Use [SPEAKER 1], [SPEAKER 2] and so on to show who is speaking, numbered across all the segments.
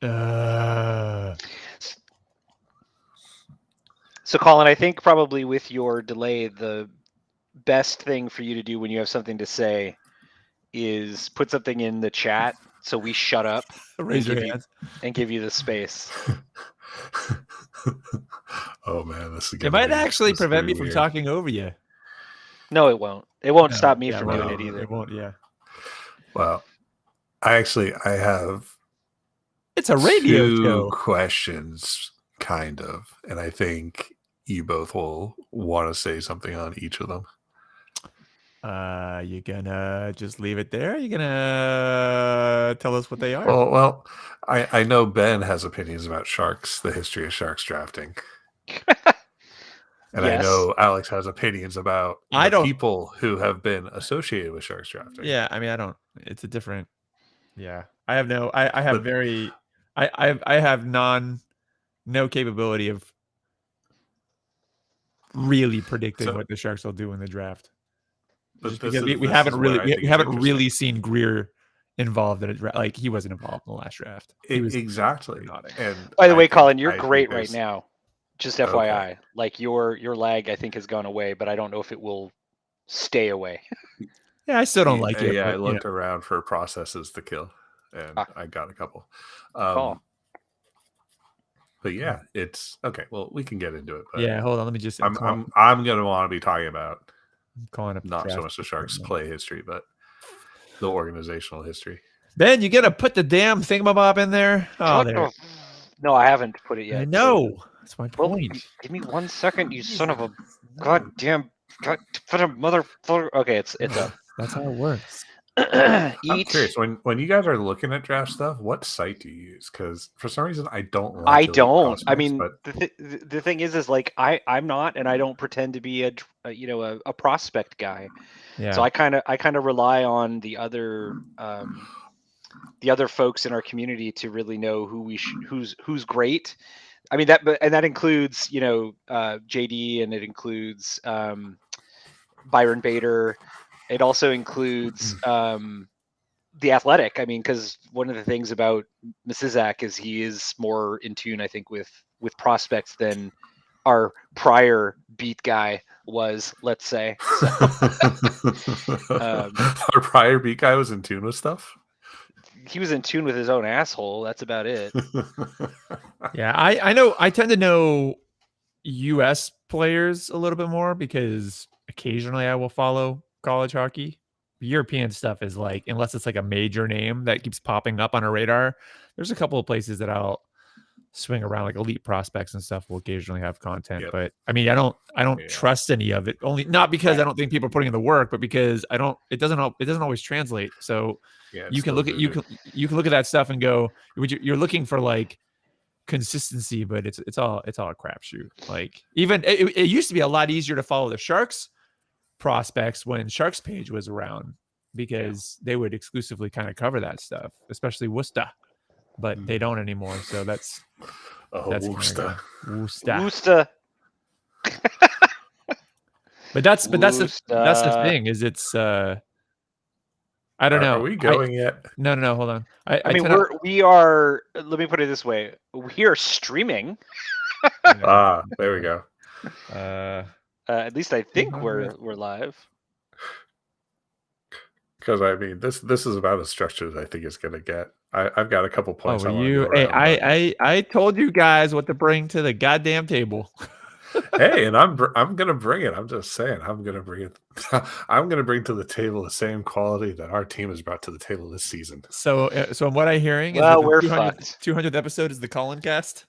[SPEAKER 1] Uh,
[SPEAKER 2] So, Colin, I think probably with your delay, the best thing for you to do when you have something to say is put something in the chat so we shut up and
[SPEAKER 1] raise your
[SPEAKER 2] give you
[SPEAKER 1] hands.
[SPEAKER 2] the space.
[SPEAKER 3] Oh man, this is
[SPEAKER 1] It
[SPEAKER 3] gonna
[SPEAKER 1] might
[SPEAKER 3] be
[SPEAKER 1] actually
[SPEAKER 3] this is
[SPEAKER 1] prevent
[SPEAKER 3] gonna
[SPEAKER 1] me
[SPEAKER 3] be
[SPEAKER 1] from
[SPEAKER 3] weird.
[SPEAKER 1] talking over you.
[SPEAKER 2] No, it won't. It won't
[SPEAKER 1] No,
[SPEAKER 2] stop me
[SPEAKER 1] yeah,
[SPEAKER 2] from
[SPEAKER 1] well,
[SPEAKER 2] doing it either.
[SPEAKER 1] It won't. Yeah,
[SPEAKER 3] Well, I have
[SPEAKER 1] it's a radio
[SPEAKER 3] two
[SPEAKER 1] show.
[SPEAKER 3] questions, kind of, and I think you both will want to say something on each of them.
[SPEAKER 1] You gonna just leave it there? You gonna tell us what they are?
[SPEAKER 3] Well, I know Ben has opinions about sharks, the history of sharks drafting. And
[SPEAKER 2] Yes.
[SPEAKER 3] I know Alex has opinions about
[SPEAKER 1] I
[SPEAKER 3] the
[SPEAKER 1] don't-
[SPEAKER 3] people who have been associated with sharks drafting.
[SPEAKER 1] Yeah, I mean, I don't. It's a different. Yeah, I have no. I have
[SPEAKER 3] But-
[SPEAKER 1] very. I have no capability of really predicting
[SPEAKER 3] So-
[SPEAKER 1] what the Sharks will do in the draft.
[SPEAKER 3] But
[SPEAKER 1] Just
[SPEAKER 3] this
[SPEAKER 1] because
[SPEAKER 3] is-
[SPEAKER 1] we
[SPEAKER 3] this
[SPEAKER 1] haven't
[SPEAKER 3] is where
[SPEAKER 1] really
[SPEAKER 3] I think
[SPEAKER 1] we
[SPEAKER 3] it's
[SPEAKER 1] haven't
[SPEAKER 3] interesting.
[SPEAKER 1] really seen Greer involved in it. Like he wasn't involved in the last draft. He was
[SPEAKER 3] exactly.
[SPEAKER 1] nodding.
[SPEAKER 3] And
[SPEAKER 2] By the way,
[SPEAKER 3] I think-
[SPEAKER 2] Colin, you're
[SPEAKER 3] I think
[SPEAKER 2] great right
[SPEAKER 3] there's-
[SPEAKER 2] now. Just FYI, like your lag, I think has gone away, but I don't know if it will stay away.
[SPEAKER 1] Yeah, I still don't like it.
[SPEAKER 3] Yeah,
[SPEAKER 1] but,
[SPEAKER 3] I looked around for processes to kill, and I got a couple.
[SPEAKER 2] Call.
[SPEAKER 3] But yeah, it's okay. Well, we can get into it. But
[SPEAKER 1] yeah, hold on. Let me just.
[SPEAKER 3] I'm gonna want to be talking about
[SPEAKER 1] calling up the
[SPEAKER 3] not so
[SPEAKER 1] draft
[SPEAKER 3] much the Sharks'
[SPEAKER 1] right now.
[SPEAKER 3] play history, but the organizational history.
[SPEAKER 1] Ben, you gonna put the damn thingamabob in there? Oh,
[SPEAKER 2] What
[SPEAKER 1] there.
[SPEAKER 2] the- No, I haven't put it yet.
[SPEAKER 1] I know. That's my
[SPEAKER 2] Well,
[SPEAKER 1] point.
[SPEAKER 2] give me 1 second, you son of a goddamn motherfucker. Okay, it's up.
[SPEAKER 1] That's how it works.
[SPEAKER 3] I'm
[SPEAKER 2] Each
[SPEAKER 3] curious when you guys are looking at draft stuff, what site do you use? Because for some reason I don't. Like
[SPEAKER 2] I
[SPEAKER 3] Elite
[SPEAKER 2] don't. I
[SPEAKER 3] Prospects,
[SPEAKER 2] mean,
[SPEAKER 3] but
[SPEAKER 2] the thing is like I'm not, and I don't pretend to be a prospect guy.
[SPEAKER 1] Yeah.
[SPEAKER 2] So I kind of rely on the other folks in our community to really know who's great. I mean that includes JD, and it includes Byron Bader. It also includes the Athletic. I mean, because one of the things about Mrs. is he is more in tune, I think, with prospects than our prior beat guy was, let's say. So,
[SPEAKER 3] our prior beat guy was in tune with stuff.
[SPEAKER 2] he was in tune with his own asshole. That's about it.
[SPEAKER 1] Yeah, I know. I tend to know U.S. players a little bit more because occasionally I will follow college hockey. European stuff is like, unless it's like a major name that keeps popping up on a radar, there's a couple of places that I'll swing around, like Elite Prospects and stuff will occasionally have content.
[SPEAKER 3] Yep.
[SPEAKER 1] But I mean, I don't trust any of it. Only not because I don't think people are putting in the work, but because it doesn't always translate. So
[SPEAKER 3] Yeah,
[SPEAKER 1] you can look at you can look at that stuff and go, you're looking for like consistency, but it's all a crapshoot. Like even it used to be a lot easier to follow the Sharks prospects when Sharks page was around because they would exclusively kind of cover that stuff, especially Worcester, but they don't anymore. So that's
[SPEAKER 3] Worcester.
[SPEAKER 1] But that's the thing is it's I don't know.
[SPEAKER 3] Are we going yet?
[SPEAKER 1] No, hold on.
[SPEAKER 2] I mean, we are. Let me put it this way: we are streaming.
[SPEAKER 3] There we go.
[SPEAKER 2] At least I think we're live.
[SPEAKER 3] Because I mean, this is about as structured as I think it's going to get. I've got a couple points.
[SPEAKER 1] I told you guys what to bring to the goddamn table.
[SPEAKER 3] Hey, and I'm gonna bring it. I'm just saying, I'm gonna bring it. I'm gonna bring to the table the same quality that our team has brought to the table this season.
[SPEAKER 1] So what I'm hearing is
[SPEAKER 2] we're
[SPEAKER 1] 200th episode is the Colin cast.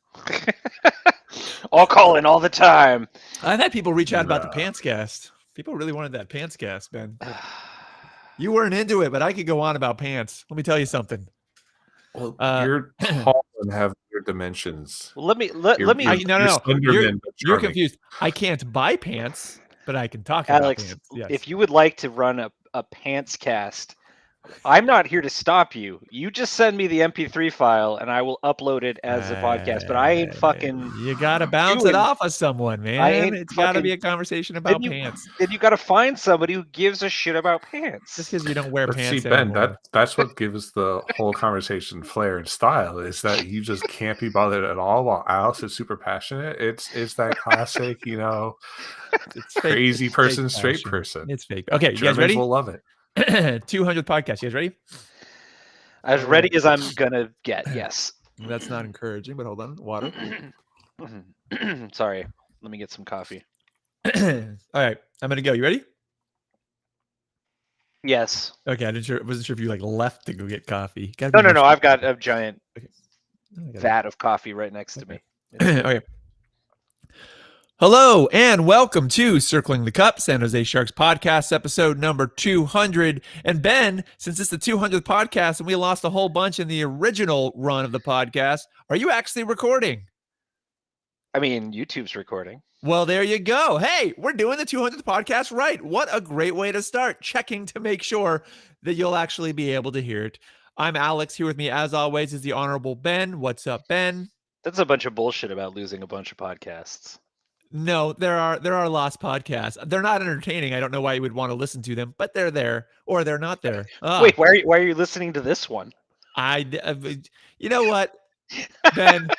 [SPEAKER 2] All Colin all the time.
[SPEAKER 1] I've had people reach out about the Pants cast. People really wanted that Pants cast, Ben. You weren't into it, but I could go on about pants. Let me tell you something.
[SPEAKER 3] Well, you're tall and have your dimensions.
[SPEAKER 2] Well, let me.
[SPEAKER 1] You're confused. I can't buy pants, but I can talk
[SPEAKER 2] Alex,
[SPEAKER 1] about pants. Yes.
[SPEAKER 2] If you would like to run a pants cast I'm not here to stop you. You just send me the MP3 file and I will upload it as a podcast. But I ain't fucking.
[SPEAKER 1] You gotta bounce
[SPEAKER 2] doing-
[SPEAKER 1] it off of someone, man.
[SPEAKER 2] ain't
[SPEAKER 1] It's gotta be
[SPEAKER 2] fucking-
[SPEAKER 1] a conversation about
[SPEAKER 2] you-
[SPEAKER 1] pants.
[SPEAKER 2] Then you got to find somebody who gives a shit about pants.
[SPEAKER 1] Just because you don't wear
[SPEAKER 3] But
[SPEAKER 1] pants
[SPEAKER 3] see, Ben,
[SPEAKER 1] anymore.
[SPEAKER 3] that's what gives the whole conversation flair and style. Is that you just can't be bothered at all, while Alice is super passionate. It's that classic,
[SPEAKER 1] It's fake-
[SPEAKER 3] crazy
[SPEAKER 1] it's
[SPEAKER 3] person,
[SPEAKER 1] fake
[SPEAKER 3] straight
[SPEAKER 1] passion.
[SPEAKER 3] person.
[SPEAKER 1] It's fake. Okay, you guys
[SPEAKER 3] Germans
[SPEAKER 1] ready?
[SPEAKER 3] will love it.
[SPEAKER 1] 200th podcast. You guys ready?
[SPEAKER 2] As ready as I'm gonna get. Yes.
[SPEAKER 1] That's not encouraging, but hold on. Water.
[SPEAKER 2] Sorry. Let me get some coffee.
[SPEAKER 1] All right, I'm gonna go. You ready?
[SPEAKER 2] Yes.
[SPEAKER 1] Okay, wasn't sure if you like left to go get coffee. Gotta be
[SPEAKER 2] No.
[SPEAKER 1] more
[SPEAKER 2] I've got a giant
[SPEAKER 1] specific.
[SPEAKER 2] vat of coffee right next to me.
[SPEAKER 1] Okay. Hello and welcome to Circling the Cup, San Jose Sharks podcast, episode number 200. And Ben, since it's the 200th podcast and we lost a whole bunch in the original run of the podcast, are you actually recording?
[SPEAKER 2] I mean, YouTube's recording.
[SPEAKER 1] Well, there you go. Hey, we're doing the 200th podcast right. What a great way to start, checking to make sure that you'll actually be able to hear it. I'm Alex. Here with me, as always, is the Honorable Ben. What's up, Ben?
[SPEAKER 2] That's a bunch of bullshit about losing a bunch of podcasts.
[SPEAKER 1] No, there are lost podcasts. They're not entertaining. I don't know why you would want to listen to them, but they're there or they're not there.
[SPEAKER 2] Wait, why are you listening to this one?
[SPEAKER 1] You know what, Ben?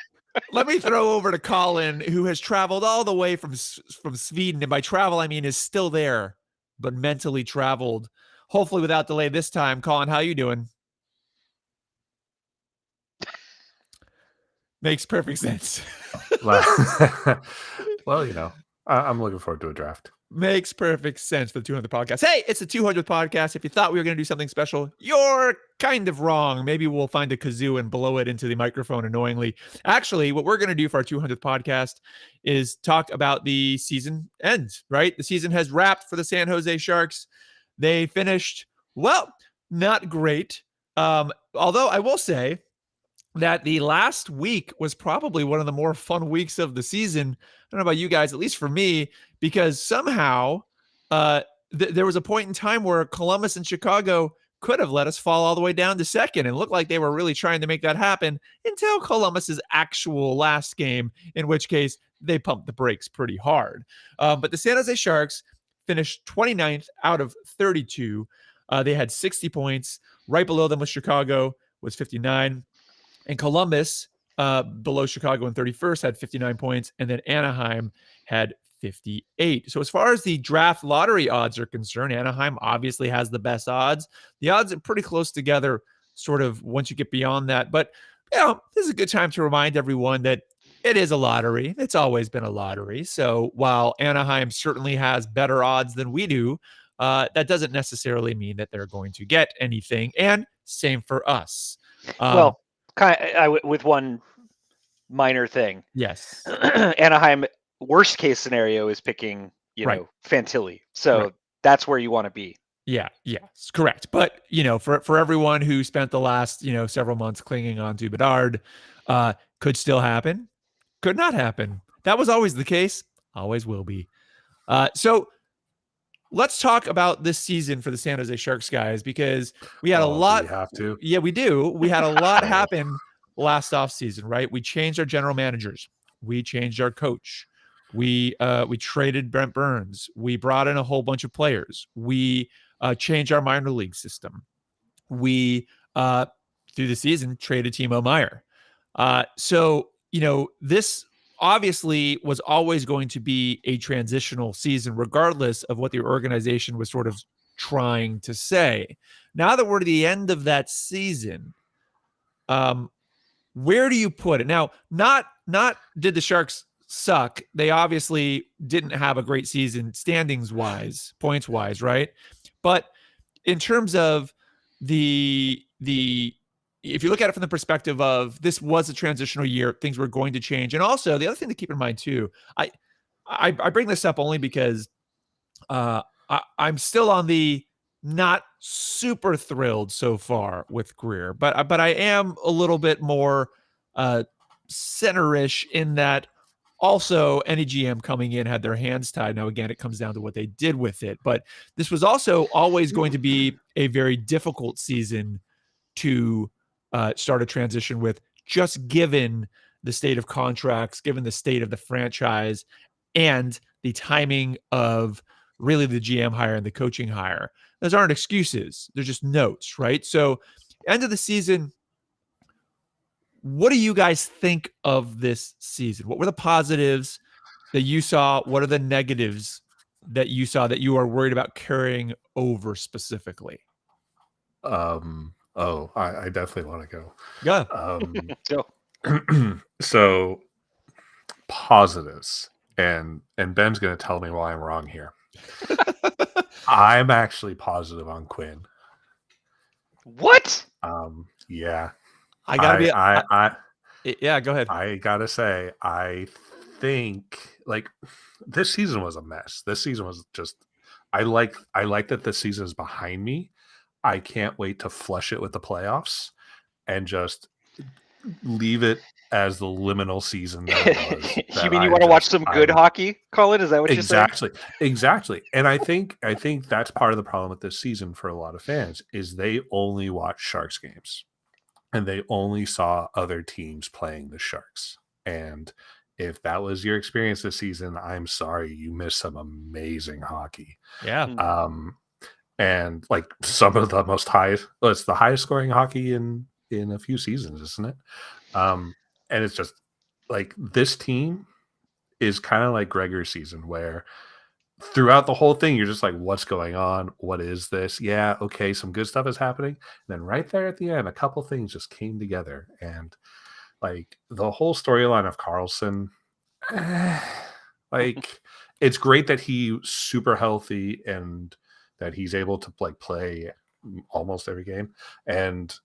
[SPEAKER 1] Let me throw over to Colin, who has traveled all the way from Sweden, and by travel I mean is still there, but mentally traveled. Hopefully without delay this time. Colin, how you doing? Makes perfect sense.
[SPEAKER 3] Well, I'm looking forward to a draft.
[SPEAKER 1] Makes perfect sense for the 200th podcast. Hey, it's the 200th podcast. If you thought we were going to do something special, you're kind of wrong. Maybe we'll find a kazoo and blow it into the microphone annoyingly. Actually, what we're going to do for our 200th podcast is talk about the season end, right? The season has wrapped for the San Jose Sharks. They finished, well, not great. Although I will say that the last week was probably one of the more fun weeks of the season. I don't know about you guys, at least for me, because somehow there was a point in time where Columbus and Chicago could have let us fall all the way down to second and looked like they were really trying to make that happen until Columbus's actual last game, in which case they pumped the brakes pretty hard. But the San Jose Sharks finished 29th out of 32. They had 60 points. Right below them was Chicago, was 59. And Columbus, below Chicago in 31st, had 59 points. And then Anaheim had 58. So as far as the draft lottery odds are concerned, Anaheim obviously has the best odds. The odds are pretty close together, sort of, once you get beyond that. But, this is a good time to remind everyone that it is a lottery. It's always been a lottery. So while Anaheim certainly has better odds than we do, that doesn't necessarily mean that they're going to get anything. And same for us.
[SPEAKER 2] Well, with one minor thing.
[SPEAKER 1] Yes.
[SPEAKER 2] Anaheim, worst case scenario is picking, Fantilli. So that's where you want to be.
[SPEAKER 1] Yeah, yes, correct. But, for everyone who spent the last, several months clinging on to Bedard, could still happen, could not happen. That was always the case, always will be. So let's talk about this season for the San Jose Sharks, guys, because we had a lot.
[SPEAKER 3] Do we have to?
[SPEAKER 1] Yeah, we do. We had a lot happen last offseason, right? We changed our general managers. We changed our coach. We traded Brent Burns. We brought in a whole bunch of players. We changed our minor league system. We, through the season, traded Timo Meier. So, this obviously was always going to be a transitional season, regardless of what the organization was sort of trying to say. Now that we're to the end of that season, where do you put it? Now, not did the Sharks suck. They obviously didn't have a great season standings wise, points wise, right? But in terms of the if you look at it from the perspective of this was a transitional year, things were going to change. And also the other thing to keep in mind too, I bring this up only because I'm still on the not super thrilled so far with Greer, but I am a little bit more center-ish in that Also, any GM coming in had their hands tied. Now, again, it comes down to what they did with it. But this was also always going to be a very difficult season to start a transition with, just given the state of contracts, given the state of the franchise, and the timing of really the GM hire and the coaching hire. Those aren't excuses. They're just notes, right? So, end of the season, what do you guys think of this season? What were the positives that you saw? What are the negatives that you saw that you are worried about carrying over specifically?
[SPEAKER 3] I definitely want to go.
[SPEAKER 1] Yeah.
[SPEAKER 3] So positives, and Ben's going to tell me why I'm wrong here. I'm actually positive on Quinn.
[SPEAKER 2] What?
[SPEAKER 3] Yeah.
[SPEAKER 1] I gotta yeah, go ahead.
[SPEAKER 3] I gotta say, I think like this season was a mess. This season was just I like that this season is behind me. I can't wait to flush it with the playoffs and just leave it as the liminal season that it was.
[SPEAKER 2] You mean you want to watch some good hockey, Colin? Is that what you're saying?
[SPEAKER 3] Exactly. And I think that's part of the problem with this season for a lot of fans is they only watch Sharks games. And they only saw other teams playing the Sharks. And if that was your experience this season, I'm sorry, you missed some amazing hockey.
[SPEAKER 1] Yeah.
[SPEAKER 3] And like some of the it's the highest scoring hockey in a few seasons, isn't it? And it's just like this team is kind of like Gregor's season, where throughout the whole thing, you're just like, what's going on? What is this? Yeah, okay, some good stuff is happening. And then right there at the end, a couple things just came together. And like the whole storyline of Karlsson, like it's great that he's super healthy and that he's able to like play almost every game and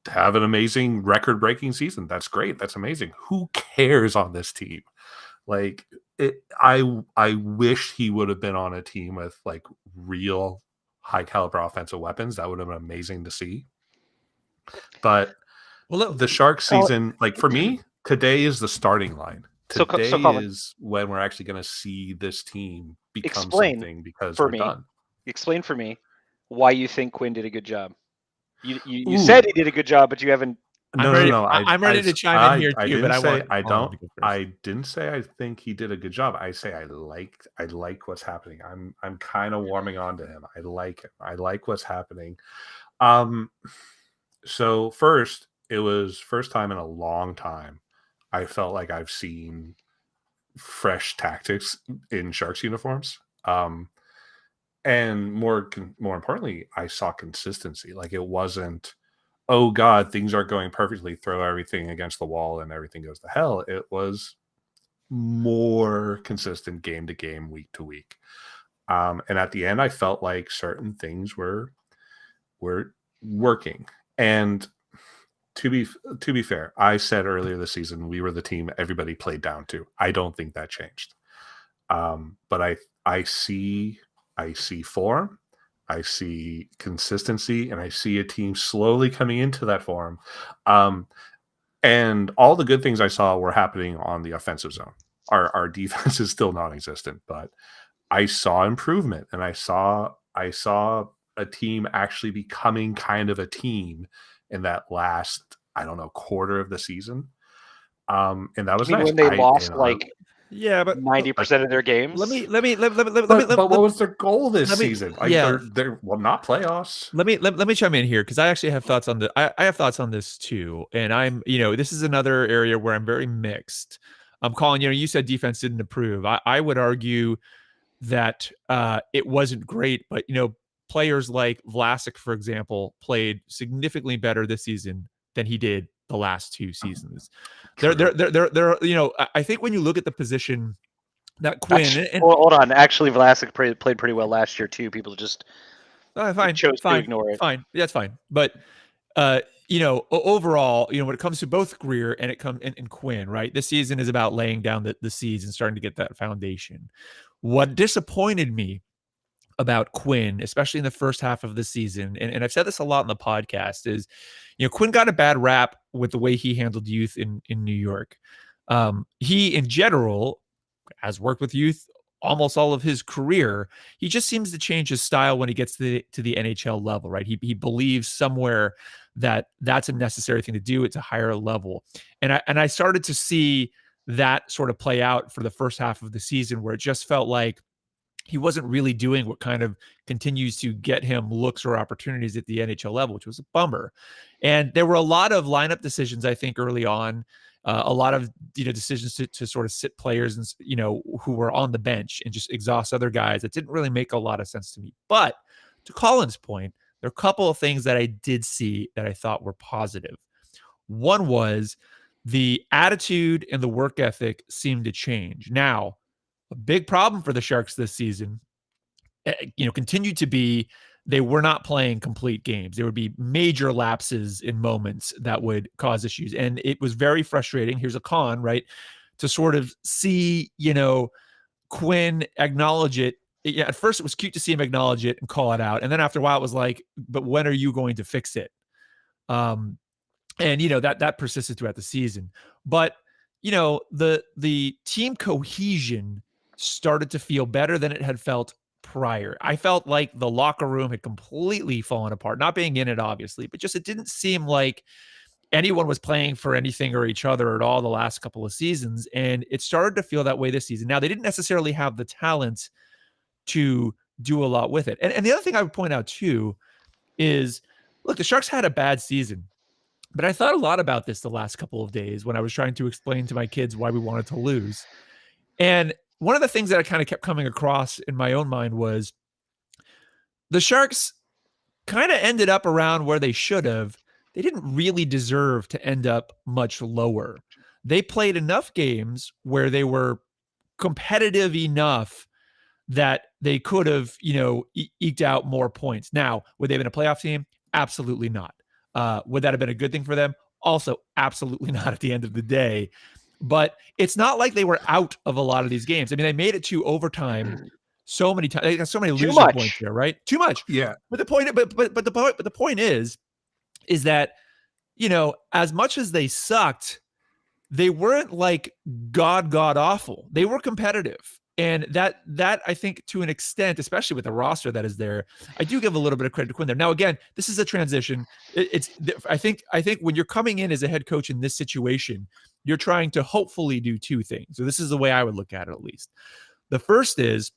[SPEAKER 3] have an amazing record-breaking season. That's great. That's amazing. Who cares on this team? Like I wish he would have been on a team with like real high caliber offensive weapons. That would have been amazing to see. But the Sharks season, like for me, today is the starting line. Today is when we're actually going to see this team become something because we're done.
[SPEAKER 2] Explain for me why you think Quinn did a good job. You said he did a good job, but you haven't.
[SPEAKER 3] No.
[SPEAKER 1] I'm ready to chime in here too, but
[SPEAKER 3] I didn't say I think he did a good job. I say I like what's happening. I'm kind of warming on to him. I like him. I like what's happening. So first, it was first time in a long time I felt like I've seen fresh tactics in Sharks uniforms. And more importantly, I saw consistency. Like it wasn't, oh God, things aren't going perfectly, throw everything against the wall and everything goes to hell. It was more consistent game to game, week to week. And at the end, I felt like certain things were working. And to be fair, I said earlier this season, we were the team everybody played down to. I don't think that changed. But I see form, I see consistency, and I see a team slowly coming into that form. And all the good things I saw were happening on the offensive zone. Our defense is still non-existent, but I saw improvement, and I saw a team actually becoming kind of a team in that last, I don't know, quarter of the season. And that was nice.
[SPEAKER 2] When they lost
[SPEAKER 1] but
[SPEAKER 2] 90% of their games.
[SPEAKER 1] Let me.
[SPEAKER 3] But what was their goal this season? Like they're not playoffs.
[SPEAKER 1] Let me chime in here because I actually have thoughts on I have thoughts on this too, and I'm this is another area where I'm very mixed. Colin, you said defense didn't improve. I would argue that it wasn't great, but players like Vlasic, for example, played significantly better this season than he did the last two seasons. They're I think when you look at the position that Quinn
[SPEAKER 2] hold on, actually Vlasic played pretty well last year too. People just chose to ignore it.
[SPEAKER 1] Fine, that's fine. But overall, when it comes to both Greer and Quinn, right? This season is about laying down the seeds and starting to get that foundation. What disappointed me about Quinn, especially in the first half of the season, and I've said this a lot in the podcast, is Quinn got a bad rap with the way he handled youth in New York. He, in general, has worked with youth almost all of his career. He just seems to change his style when he gets to the NHL level, right? He believes somewhere that that's a necessary thing to do. It's a higher level. And I started to see that sort of play out for the first half of the season, where it just felt like he wasn't really doing what kind of continues to get him looks or opportunities at the NHL level, which was a bummer. And there were a lot of lineup decisions, I think, early on, a lot of decisions to sort of sit players and who were on the bench and just exhaust other guys. That didn't really make a lot of sense to me. But to Colin's point, there are a couple of things that I did see that I thought were positive. One was the attitude and the work ethic seemed to change. Now, a big problem for the Sharks this season, continued to be they were not playing complete games. There would be major lapses in moments that would cause issues. And it was very frustrating. Here's a con, right? To sort of see, Quinn acknowledge it. Yeah, at first it was cute to see him acknowledge it and call it out. And then after a while it was like, but when are you going to fix it? And that persisted throughout the season. But the team cohesion started to feel better than it had felt prior. I felt like the locker room had completely fallen apart, not being in it, obviously, but just it didn't seem like anyone was playing for anything or each other at all the last couple of seasons. And it started to feel that way this season. Now, they didn't necessarily have the talent to do a lot with it. And the other thing I would point out too is, look, the Sharks had a bad season, but I thought a lot about this the last couple of days when I was trying to explain to my kids why we wanted to lose. And one of the things that I kind of kept coming across in my own mind was the Sharks kind of ended up around where they should have. They didn't really deserve to end up much lower. They played enough games where they were competitive enough that they could have, eked out more points. Now, would they have been a playoff team? Absolutely not. Would that have been a good thing for them? Also, absolutely not at the end of the day. But it's not like they were out of a lot of these games. I mean, they made it to overtime so many times. They got so many losing points there, right? Too much.
[SPEAKER 3] Yeah.
[SPEAKER 1] But the point is that, as much as they sucked, they weren't like god awful. They were competitive. And that I think to an extent, especially with the roster that is there, I do give a little bit of credit to Quinn there. Now, again, this is a transition. I think when you're coming in as a head coach in this situation, you're trying to hopefully do two things. So this is the way I would look at it, at least. The first is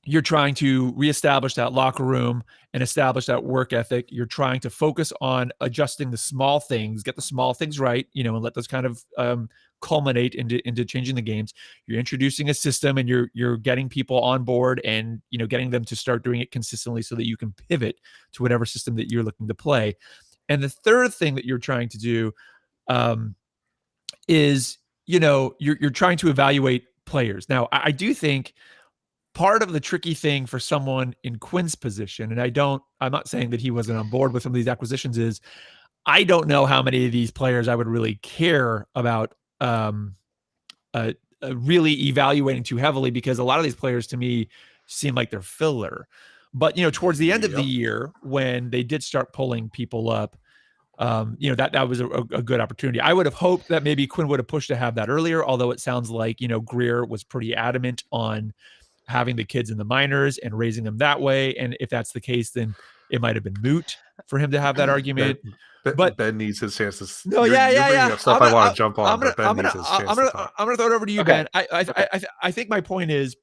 [SPEAKER 1] you're trying to reestablish that locker room and establish that work ethic. You're trying to focus on adjusting the small things, get the small things right, and let those kind of culminate into changing the games. You're introducing a system and you're getting people on board and, getting them to start doing it consistently so that you can pivot to whatever system that you're looking to play. And the third thing that you're trying to do is, you're trying to evaluate players. Now, I do think part of the tricky thing for someone in Quinn's position, and I'm not saying that he wasn't on board with some of these acquisitions, is I don't know how many of these players I would really care about really evaluating too heavily, because a lot of these players to me seem like they're filler. But, towards the end of the year, when they did start pulling people up, that was a good opportunity. I would have hoped that maybe Quinn would have pushed to have that earlier, although it sounds like, Greer was pretty adamant on having the kids in the minors and raising them that way. And if that's the case, then it might have been moot for him to have that argument.
[SPEAKER 3] But Ben needs his chances.
[SPEAKER 1] No, yeah.
[SPEAKER 3] Stuff I want to jump on, but Ben needs his
[SPEAKER 1] chance. I'm gonna throw it over to you, okay. Ben. I think my point is,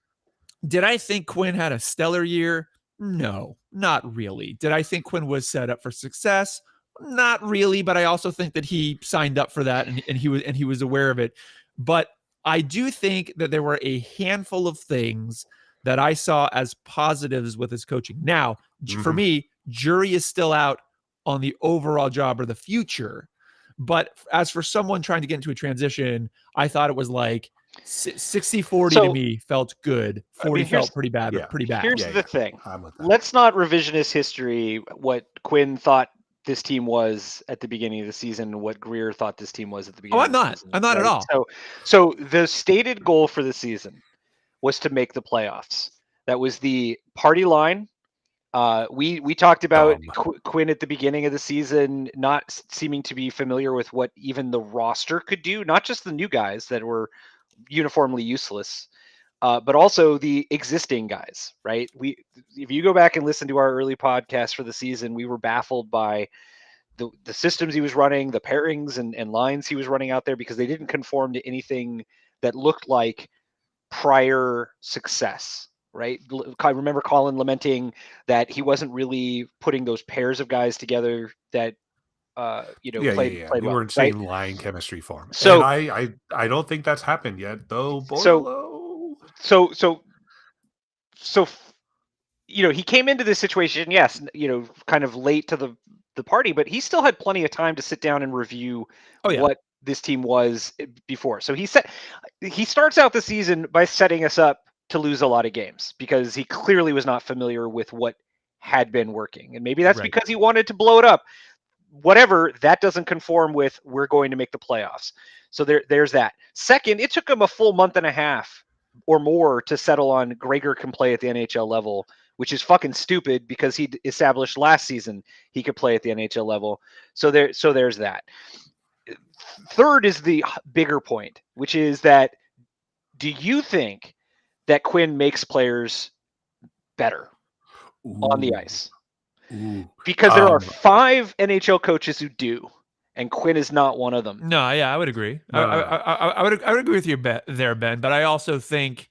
[SPEAKER 1] did I think Quinn had a stellar year? No, not really. Did I think Quinn was set up for success? Not really, but I also think that he signed up for that and he was aware of it. But I do think that there were a handful of things that I saw as positives with his coaching. Now, for me, jury is still out on the overall job or the future. But as for someone trying to get into a transition, I thought it was like 60-40 to me felt good. 40 felt pretty bad. Pretty bad.
[SPEAKER 2] Here's the thing. Let's not revisionist history what Quinn thought this team was at the beginning of the season, what Greer thought this team was at the beginning.
[SPEAKER 1] I'm not at all.
[SPEAKER 2] So the stated goal for the season was to make the playoffs. That was the party line. We talked about
[SPEAKER 3] Dumb.
[SPEAKER 2] Quinn at the beginning of the season not seeming to be familiar with what even the roster could do, not just the new guys that were uniformly useless, but also the existing guys, right? If you go back and listen to our early podcast for the season, we were baffled by the systems he was running, the pairings and lines he was running out there, because they didn't conform to anything that looked like prior success, right? I remember Colin lamenting that he wasn't really putting those pairs of guys together that played
[SPEAKER 3] We
[SPEAKER 2] well,
[SPEAKER 3] weren't
[SPEAKER 2] right?
[SPEAKER 3] seeing line chemistry form.
[SPEAKER 2] So
[SPEAKER 3] And I don't think that's happened yet, though.
[SPEAKER 2] so he came into this situation, yes, kind of late to the party, but he still had plenty of time to sit down and review what this team was before. So he starts out the season by setting us up to lose a lot of games because he clearly was not familiar with what had been working. And maybe that's because he wanted to blow it up. Whatever, that doesn't conform with we're going to make the playoffs. So there's that. Second, it took him a full month and a half or more to settle on Gregor can play at the NHL level, which is fucking stupid because he established last season he could play at the NHL level. So there's that. Third is the bigger point, which is that do you think that Quinn makes players better on the ice? Because there are 5 NHL coaches who do, and Quinn is not one of them.
[SPEAKER 1] No, yeah, I would agree.
[SPEAKER 3] No.
[SPEAKER 1] I would agree with you there, Ben. But I also think,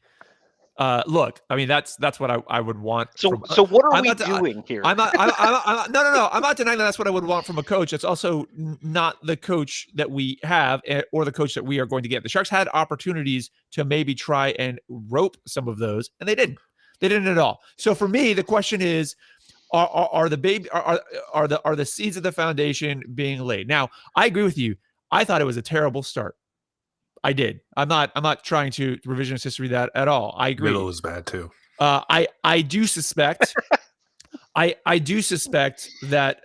[SPEAKER 1] look, I mean, that's what I would want.
[SPEAKER 2] So what are we doing here?
[SPEAKER 1] No. I'm not denying that's what I would want from a coach. It's also not the coach that we have or the coach that we are going to get. The Sharks had opportunities to maybe try and rope some of those, and they didn't. They didn't at all. So for me, the question is, are the seeds of the foundation being laid? Now, I agree with you. I thought it was a terrible start. I did. I'm not trying to revisionist history that at all. I agree.
[SPEAKER 3] Middle was bad too.
[SPEAKER 1] I do suspect. I do suspect that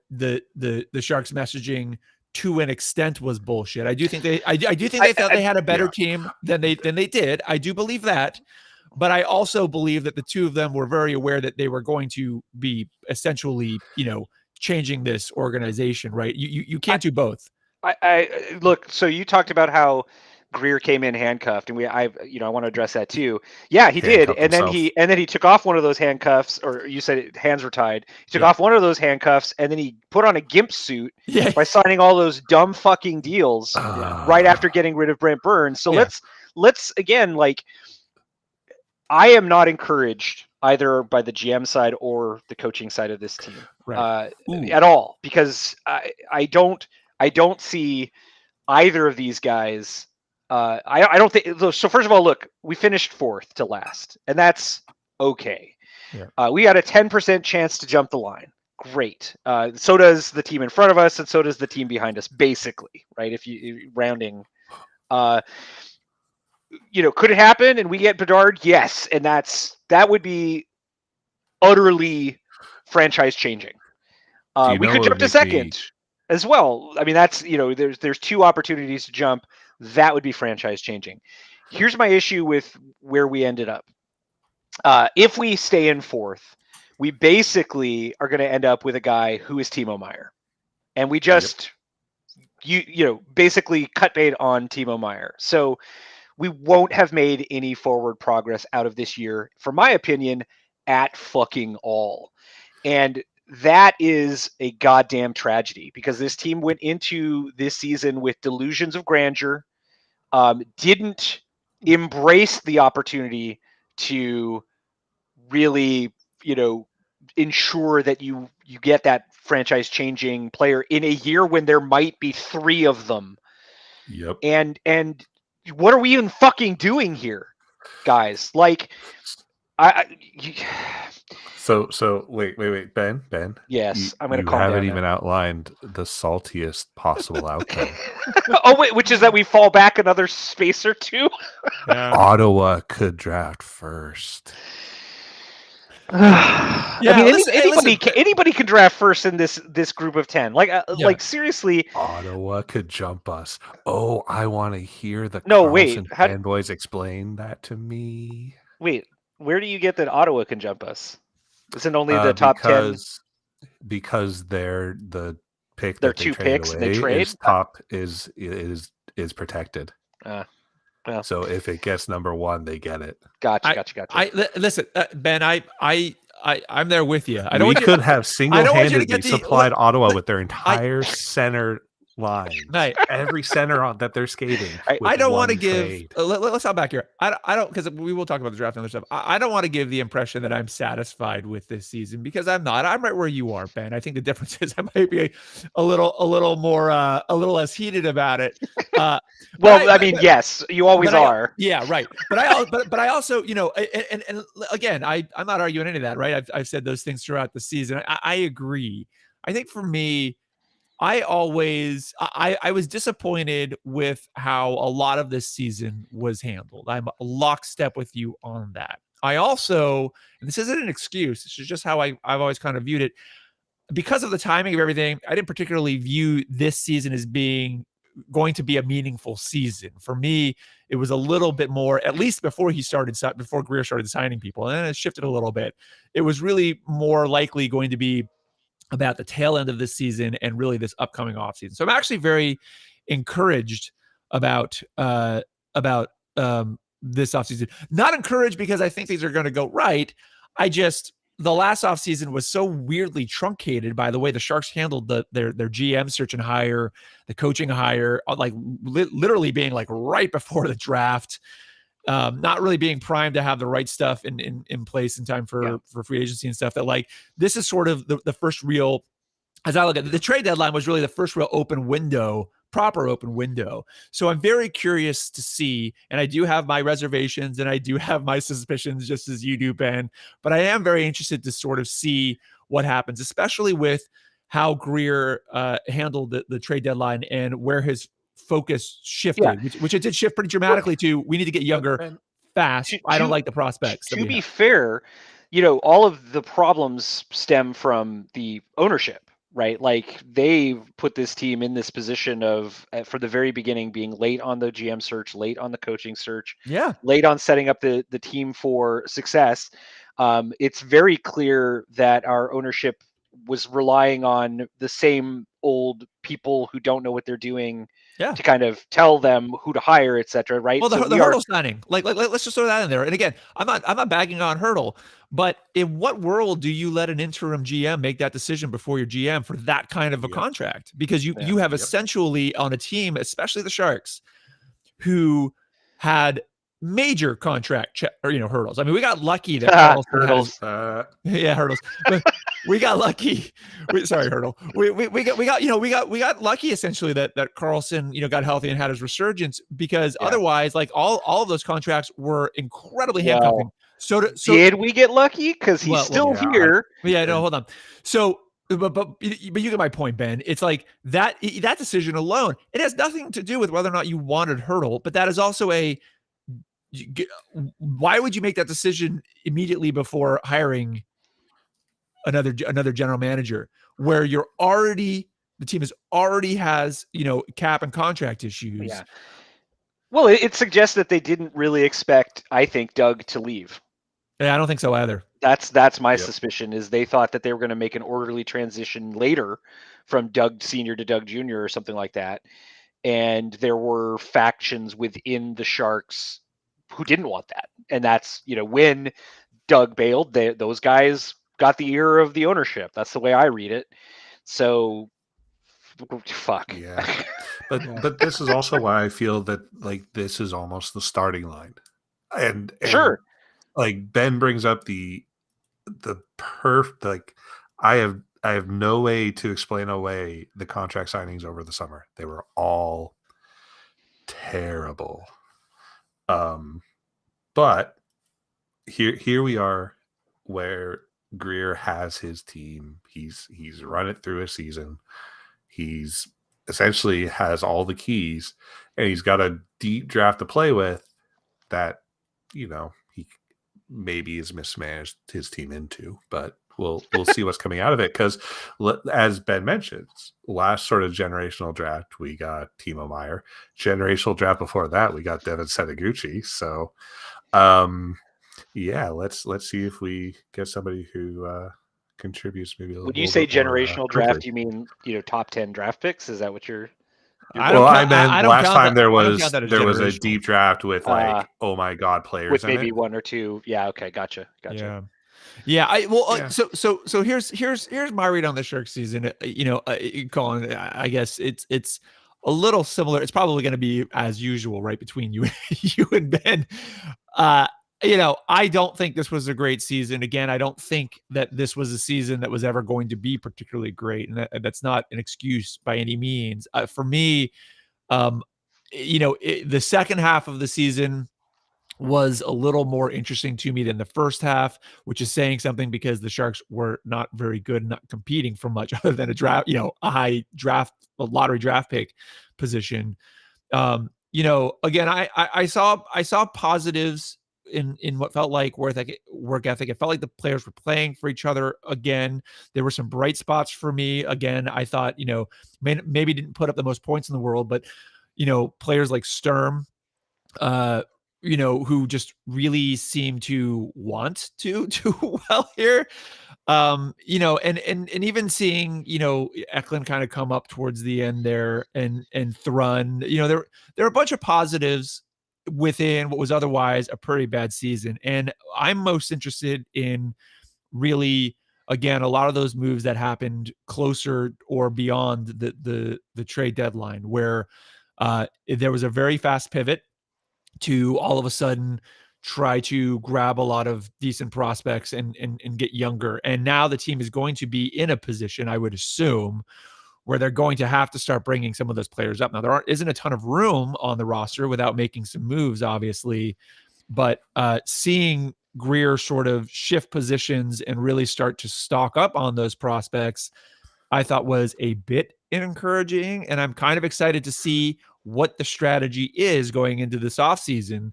[SPEAKER 1] the Sharks messaging to an extent was bullshit. I do think they thought they had a better team than they did. I do believe that. But I also believe that the two of them were very aware that they were going to be essentially, changing this organization, right? You can't do both.
[SPEAKER 2] I look. So you talked about how Greer came in handcuffed, and I want to address that too. Yeah, he did, and then he took off one of those handcuffs, or you said hands were tied. He took off one of those handcuffs, and then he put on a gimp suit by signing all those dumb fucking deals right after getting rid of Brent Burns. So let's again, like, I am not encouraged either by the GM side or the coaching side of this team at all, because I don't see either of these guys. I don't think so. First of all, look, we finished 4th to last, and that's okay. Yeah. We had a 10% chance to jump the line. Great. So does the team in front of us, and so does the team behind us, basically, right? If you rounding, could it happen and we get Bedard? Yes, and that would be utterly franchise changing. We could jump to 2nd as well. I mean, that's there's 2 opportunities to jump. That would be franchise changing. Here's my issue with where we ended up. If we stay in 4th, we basically are going to end up with a guy who is Timo Meier, and we just basically cut bait on Timo Meier. So we won't have made any forward progress out of this year, for my opinion, at fucking all. And that is a goddamn tragedy, because this team went into this season with delusions of grandeur, didn't embrace the opportunity to really, ensure that you get that franchise changing player in a year when there might be 3 of them.
[SPEAKER 3] Yep.
[SPEAKER 2] And what are we even fucking doing here, guys? Like,
[SPEAKER 3] So wait, Ben.
[SPEAKER 2] Yes, I'm going to calm
[SPEAKER 3] down. You
[SPEAKER 2] haven't
[SPEAKER 3] haven't even outlined the saltiest possible outcome.
[SPEAKER 2] Oh wait, which is that we fall back another space or 2.
[SPEAKER 3] Ottawa could draft first.
[SPEAKER 2] I mean, anybody can draft first in this group of 10. Like seriously,
[SPEAKER 3] Ottawa could jump us. Oh, I want to hear the fanboys explain that to me.
[SPEAKER 2] Wait, where do you get that Ottawa can jump us? Isn't only the top 10?
[SPEAKER 3] Because they're the pick
[SPEAKER 2] They're
[SPEAKER 3] that they
[SPEAKER 2] 2
[SPEAKER 3] traded
[SPEAKER 2] picks and
[SPEAKER 3] away
[SPEAKER 2] they trade?
[SPEAKER 3] is top is protected.
[SPEAKER 2] Well.
[SPEAKER 3] So if it gets number 1, they get it.
[SPEAKER 2] Gotcha.
[SPEAKER 1] Listen, Ben. I'm there with you. I don't
[SPEAKER 3] We
[SPEAKER 1] want you
[SPEAKER 3] could
[SPEAKER 1] to,
[SPEAKER 3] have single-handedly
[SPEAKER 1] get the-
[SPEAKER 3] supplied Ottawa
[SPEAKER 1] look,
[SPEAKER 3] with their entire center line.
[SPEAKER 1] Right.
[SPEAKER 3] Every center on that they're skating.
[SPEAKER 1] I don't want to
[SPEAKER 3] one
[SPEAKER 1] give.
[SPEAKER 3] trade.
[SPEAKER 1] Let's hop back here. I don't, because we will talk about the draft and other stuff. I don't want to give the impression that I'm satisfied with this season, because I'm not. I'm right where you are, Ben. I think the difference is I might be a little more, a little less heated about it.
[SPEAKER 2] Well, I mean, yes, you always are.
[SPEAKER 1] Yeah, right. But I also, you know, and again, I'm not arguing any of that, right? I've said those things throughout the season. I agree. I think for me, I was disappointed with how a lot of this season was handled. I'm lockstep with you on that. I also, and this isn't an excuse, this is just how I've always kind of viewed it. Because of the timing of everything, I didn't particularly view this season as being going to be a meaningful season. For me, it was a little bit more, at least before Greer started signing people, and then it shifted a little bit. It was really more likely going to be about the tail end of this season and really this upcoming offseason. So I'm actually very encouraged about this offseason. Not encouraged because I think things are going to go right. The last offseason was so weirdly truncated by the way the Sharks handled their GM search and hire, the coaching hire, like literally being like right before the draft. Not really being primed to have the right stuff in place in time for free agency and stuff, that like this is sort of the first real, as I look at it, the trade deadline was really the first real proper open window. So I'm very curious to see, and I do have my reservations and I do have my suspicions just as you do, Ben, but I am very interested to sort of see what happens, especially with how Greer handled the trade deadline and where his focus shifted, which it did shift pretty dramatically to, we need to get younger fast. I don't like the prospects.
[SPEAKER 2] To be fair, you know, all of the problems stem from the ownership, right? Like they've put this team in this position of, for the very beginning, being late on the GM search, late on the coaching search, late on setting up the team for success. It's very clear that our ownership was relying on the same old people who don't know what they're doing to kind of tell them who to hire, etc. Right?
[SPEAKER 1] Well, the Hurdle signing, like let's just throw that in there. And again, I'm not bagging on Hurdle, but in what world do you let an interim GM make that decision before your GM for that kind of a contract? Because you have essentially on a team, especially the Sharks, who had major contract hurdles. I mean, we got lucky that
[SPEAKER 2] hurdles.
[SPEAKER 1] Hurdles. We got lucky. Sorry, Hurdle. We got lucky essentially that Karlsson got healthy and had his resurgence, because otherwise, like all of those contracts were incredibly handcuffing. So
[SPEAKER 2] did we get lucky? Because he's still here.
[SPEAKER 1] Yeah, no, hold on. So. But you get my point, Ben. It's like that decision alone, it has nothing to do with whether or not you wanted Hurdle, but that is also why would you make that decision immediately before hiring another general manager, where the team already has cap and contract issues?
[SPEAKER 2] Yeah. Well, it suggests that they didn't really expect, I think, Doug to leave.
[SPEAKER 1] Yeah, I don't think so either.
[SPEAKER 2] That's my suspicion, is they thought that they were going to make an orderly transition later from Doug Sr. to Doug Jr. or something like that. And there were factions within the Sharks who didn't want that. And that's, when Doug bailed, those guys got the ear of the ownership. That's the way I read it. So fuck.
[SPEAKER 3] Yeah. But this is also why I feel that like this is almost the starting line. And
[SPEAKER 2] sure.
[SPEAKER 3] Like Ben brings up the perfect, like I have no way to explain away the contract signings over the summer. They were all terrible. But here we are, where Greer has his team. He's run it through a season. He's essentially has all the keys, and he's got a deep draft to play with that, he maybe has mismanaged his team into, but we'll see what's coming out of it. Because as Ben mentioned, last sort of generational draft, we got Timo Meier. Generational draft before that, we got Devin Setaguchi. So Yeah, let's see if we get somebody who contributes maybe a
[SPEAKER 2] When you
[SPEAKER 3] little
[SPEAKER 2] say
[SPEAKER 3] bit more
[SPEAKER 2] generational draft,
[SPEAKER 3] quickly.
[SPEAKER 2] you mean top 10 draft picks? Is that what you're
[SPEAKER 1] I
[SPEAKER 3] Well,
[SPEAKER 1] don't
[SPEAKER 2] going
[SPEAKER 3] I
[SPEAKER 1] count.
[SPEAKER 2] for?
[SPEAKER 3] meant
[SPEAKER 1] I don't
[SPEAKER 3] last
[SPEAKER 1] count
[SPEAKER 3] time
[SPEAKER 1] that. I don't count that as
[SPEAKER 3] there was a
[SPEAKER 1] generational.
[SPEAKER 3] deep draft with
[SPEAKER 2] Uh,
[SPEAKER 3] oh my god players
[SPEAKER 2] with
[SPEAKER 3] in
[SPEAKER 2] maybe
[SPEAKER 3] it.
[SPEAKER 2] one or two. Yeah. Okay. Gotcha.
[SPEAKER 1] Yeah. Yeah,
[SPEAKER 3] Yeah.
[SPEAKER 1] so here's my read on the Shark season. Colin, I guess it's a little similar. It's probably going to be as usual, right, between you you and Ben. Uh, I don't think this was a great season. Again, I don't think that this was a season that was ever going to be particularly great, and that's not an excuse by any means. For me, um, the second half of the season was a little more interesting to me than the first half, which is saying something because the Sharks were not very good, not competing for much other than a draft, a high draft, a lottery draft pick position. Again, I saw positives in what felt like work ethic. It felt like the players were playing for each other again. There were some bright spots for me. Again, I thought, maybe didn't put up the most points in the world, but players like Sturm, who just really seem to want to do well here. And even seeing, Eklund kind of come up towards the end there and Thrun, there are a bunch of positives within what was otherwise a pretty bad season. And I'm most interested in really, again, a lot of those moves that happened closer or beyond the trade deadline, where there was a very fast pivot to all of a sudden try to grab a lot of decent prospects and get younger. And now the team is going to be in a position, I would assume, where they're going to have to start bringing some of those players up. Now, there isn't a ton of room on the roster without making some moves, obviously, but seeing Greer sort of shift positions and really start to stock up on those prospects, I thought was a bit encouraging. And I'm kind of excited to see what the strategy is going into this offseason,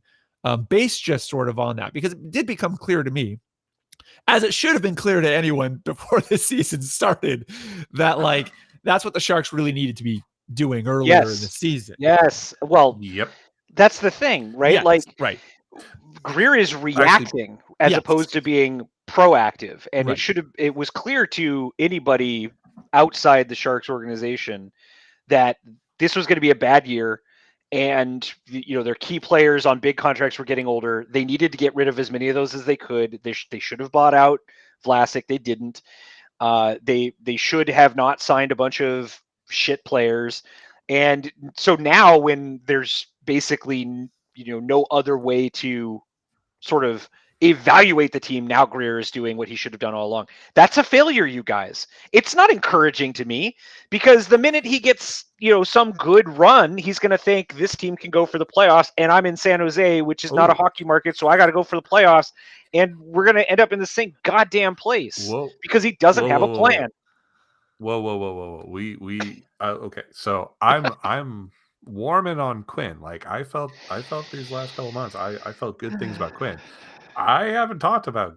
[SPEAKER 1] based just sort of on that, because it did become clear to me, as it should have been clear to anyone before the season started, that that's what the Sharks really needed to be doing earlier in the season.
[SPEAKER 2] Yes. Well,
[SPEAKER 3] Yep.
[SPEAKER 2] that's the thing, right?
[SPEAKER 1] Yes, right.
[SPEAKER 2] Greer is reacting as
[SPEAKER 1] yes.
[SPEAKER 2] opposed to being proactive, and
[SPEAKER 1] Right.
[SPEAKER 2] it was clear to anybody outside the Sharks organization that this was going to be a bad year, and their key players on big contracts were getting older. They needed to get rid of as many of those as they could. They should have bought out Vlasic. They didn't. They should have not signed a bunch of shit players. And so now, when there's basically no other way to sort of evaluate the team, now Greer is doing what he should have done all along. That's a failure, you guys. It's not encouraging to me, because the minute he gets some good run, he's going to think this team can go for the playoffs, and I'm in San Jose, which is not a hockey market, so I got to go for the playoffs, and we're going to end up in the same goddamn place because he doesn't have a plan.
[SPEAKER 3] Whoa. We okay. So I'm warming on Quinn. Like I felt these last couple months. I felt good things about Quinn. I haven't talked about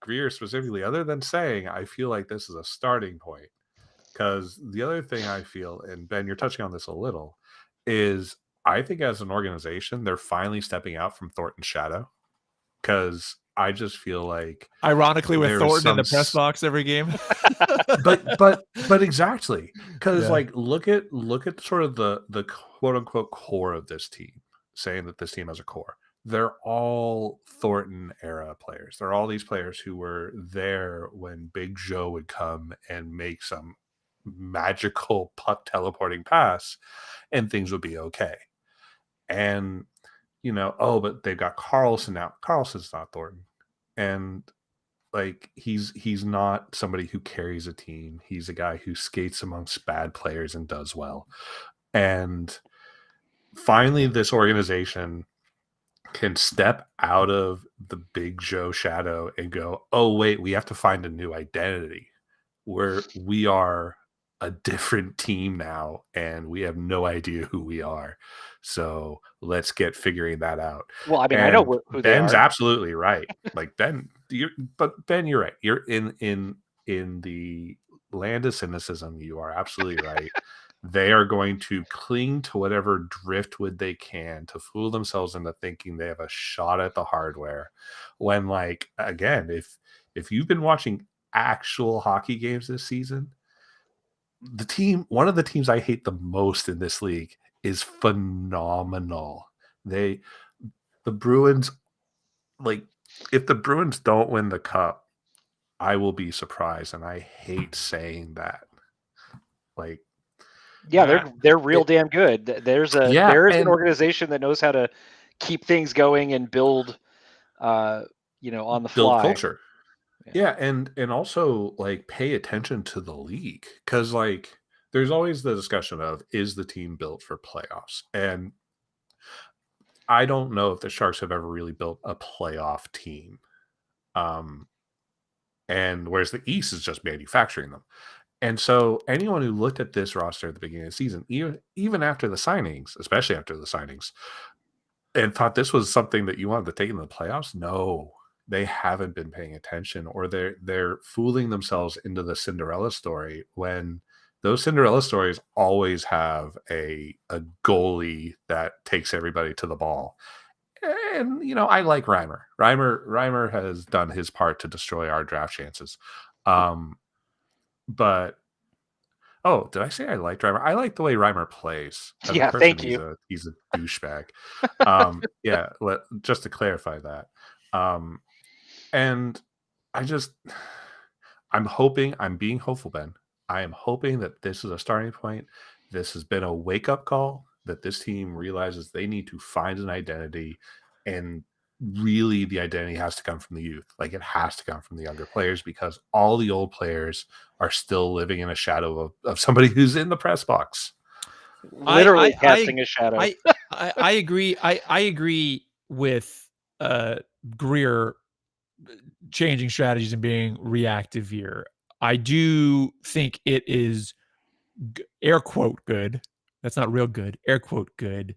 [SPEAKER 3] Greer specifically, other than saying I feel like this is a starting point. Because the other thing I feel, and Ben, you're touching on this a little, is I think as an organization, they're finally stepping out from Thornton's shadow. Because I just feel like,
[SPEAKER 1] ironically, with Thornton in the press box every game.
[SPEAKER 3] but exactly, because look at sort of the quote unquote core of this team, saying that this team has a core. They're all Thornton era players. They're all these players who were there when Big Joe would come and make some magical puck teleporting pass and things would be okay. And but they've got Carlson now. Carlson's not Thornton. And he's not somebody who carries a team. He's a guy who skates amongst bad players and does well. And finally, this organization can step out of the Big Joe shadow and go, oh, wait, we have to find a new identity where we are a different team now and we have no idea who we are. So let's get figuring that out.
[SPEAKER 2] Well, I mean, I know who
[SPEAKER 3] Ben's
[SPEAKER 2] they are.
[SPEAKER 3] absolutely right. Ben, you're right. You're in the land of cynicism. You are absolutely right they are going to cling to whatever driftwood they can to fool themselves into thinking they have a shot at the hardware. When, like, again, if you've been watching actual hockey games this season, one of the teams I hate the most in this league is phenomenal. The Bruins, like, if the Bruins don't win the cup, I will be surprised, and I hate saying that. Like,
[SPEAKER 2] Yeah, they're real damn good. There is an organization that knows how to keep things going and build, on the fly.
[SPEAKER 3] culture. Yeah, and also, like, pay attention to the league, because, like, there's always the discussion of, is the team built for playoffs? And I don't know if the Sharks have ever really built a playoff team. And whereas the East is just manufacturing them. And so anyone who looked at this roster at the beginning of the season, even after the signings, especially after the signings, and thought this was something that you wanted to take in the playoffs, no, they haven't been paying attention, or they're fooling themselves into the Cinderella story, when those Cinderella stories always have a goalie that takes everybody to the ball. And, I like Reimer. Reimer has done his part to destroy our draft chances. But, oh, did I say I liked Reimer? I like the way Reimer plays. As
[SPEAKER 2] Yeah,
[SPEAKER 3] a person,
[SPEAKER 2] thank you.
[SPEAKER 3] He's a douchebag. Yeah, just to clarify that. And I'm being hopeful, Ben. I am hoping that this is a starting point. This has been a wake-up call, that this team realizes they need to find an identity, and really the identity has to come from the youth. Like, it has to come from the younger players, because all the old players are still living in a shadow of somebody who's in the press box.
[SPEAKER 2] Literally casting a shadow.
[SPEAKER 1] I agree. I agree with Greer changing strategies and being reactive here. I do think it is air quote good. That's not real good. Air quote good.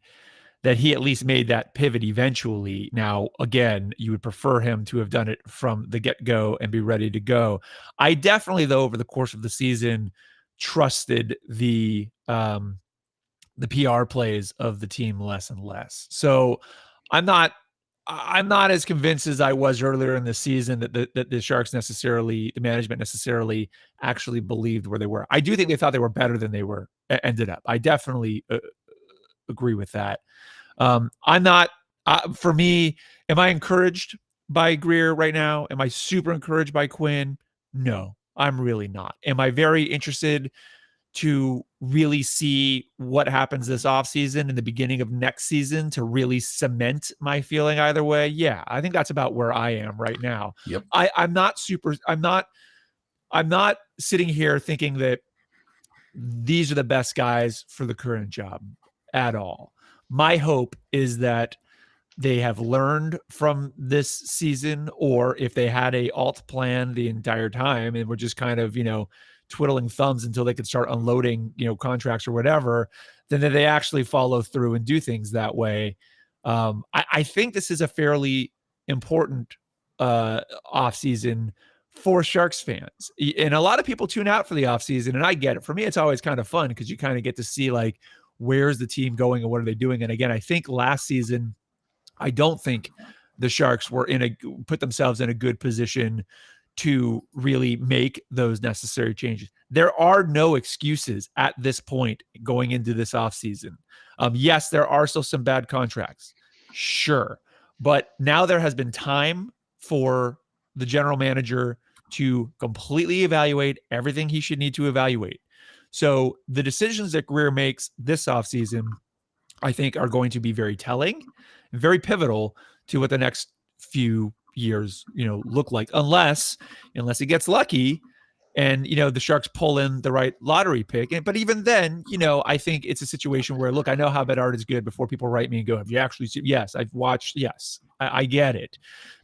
[SPEAKER 1] That he at least made that pivot eventually. Now, again, you would prefer him to have done it from the get-go and be ready to go. I definitely, though, over the course of the season, trusted the PR plays of the team less and less. So I'm not as convinced as I was earlier in the season that the Sharks the management necessarily actually believed where they were. I do think they thought they were better than they were ended up. I definitely agree with that. I'm not, for me, am I encouraged by Greer right now? Am I super encouraged by Quinn? No, I'm really not. Am I very interested to really see what happens this offseason and the beginning of next season to really cement my feeling either way? Yeah, I think that's about where I am right now.
[SPEAKER 3] Yep.
[SPEAKER 1] I'm not sitting here thinking that these are the best guys for the current job at all. My hope is that they have learned from this season, or if they had a alt plan the entire time and were just kind of, twiddling thumbs until they could start unloading, contracts or whatever, then they actually follow through and do things that way. I think this is a fairly important offseason for Sharks fans. And a lot of people tune out for the offseason, and I get it. For me, it's always kind of fun because you kind of get to see, like, where's the team going and what are they doing? And again, I think last season, I don't think the Sharks were put themselves in a good position to really make those necessary changes. There are no excuses at this point going into this offseason. Yes, there are still some bad contracts. Sure. But now there has been time for the general manager to completely evaluate everything he should need to evaluate. So the decisions that Greer makes this offseason, I think, are going to be very telling, very pivotal to what the next few years, look like, unless he gets lucky and, the Sharks pull in the right lottery pick. But even then, I think it's a situation where, look, I know how Bedard is good before people write me and go, have you actually seen? Yes, I've watched. Yes, I get it.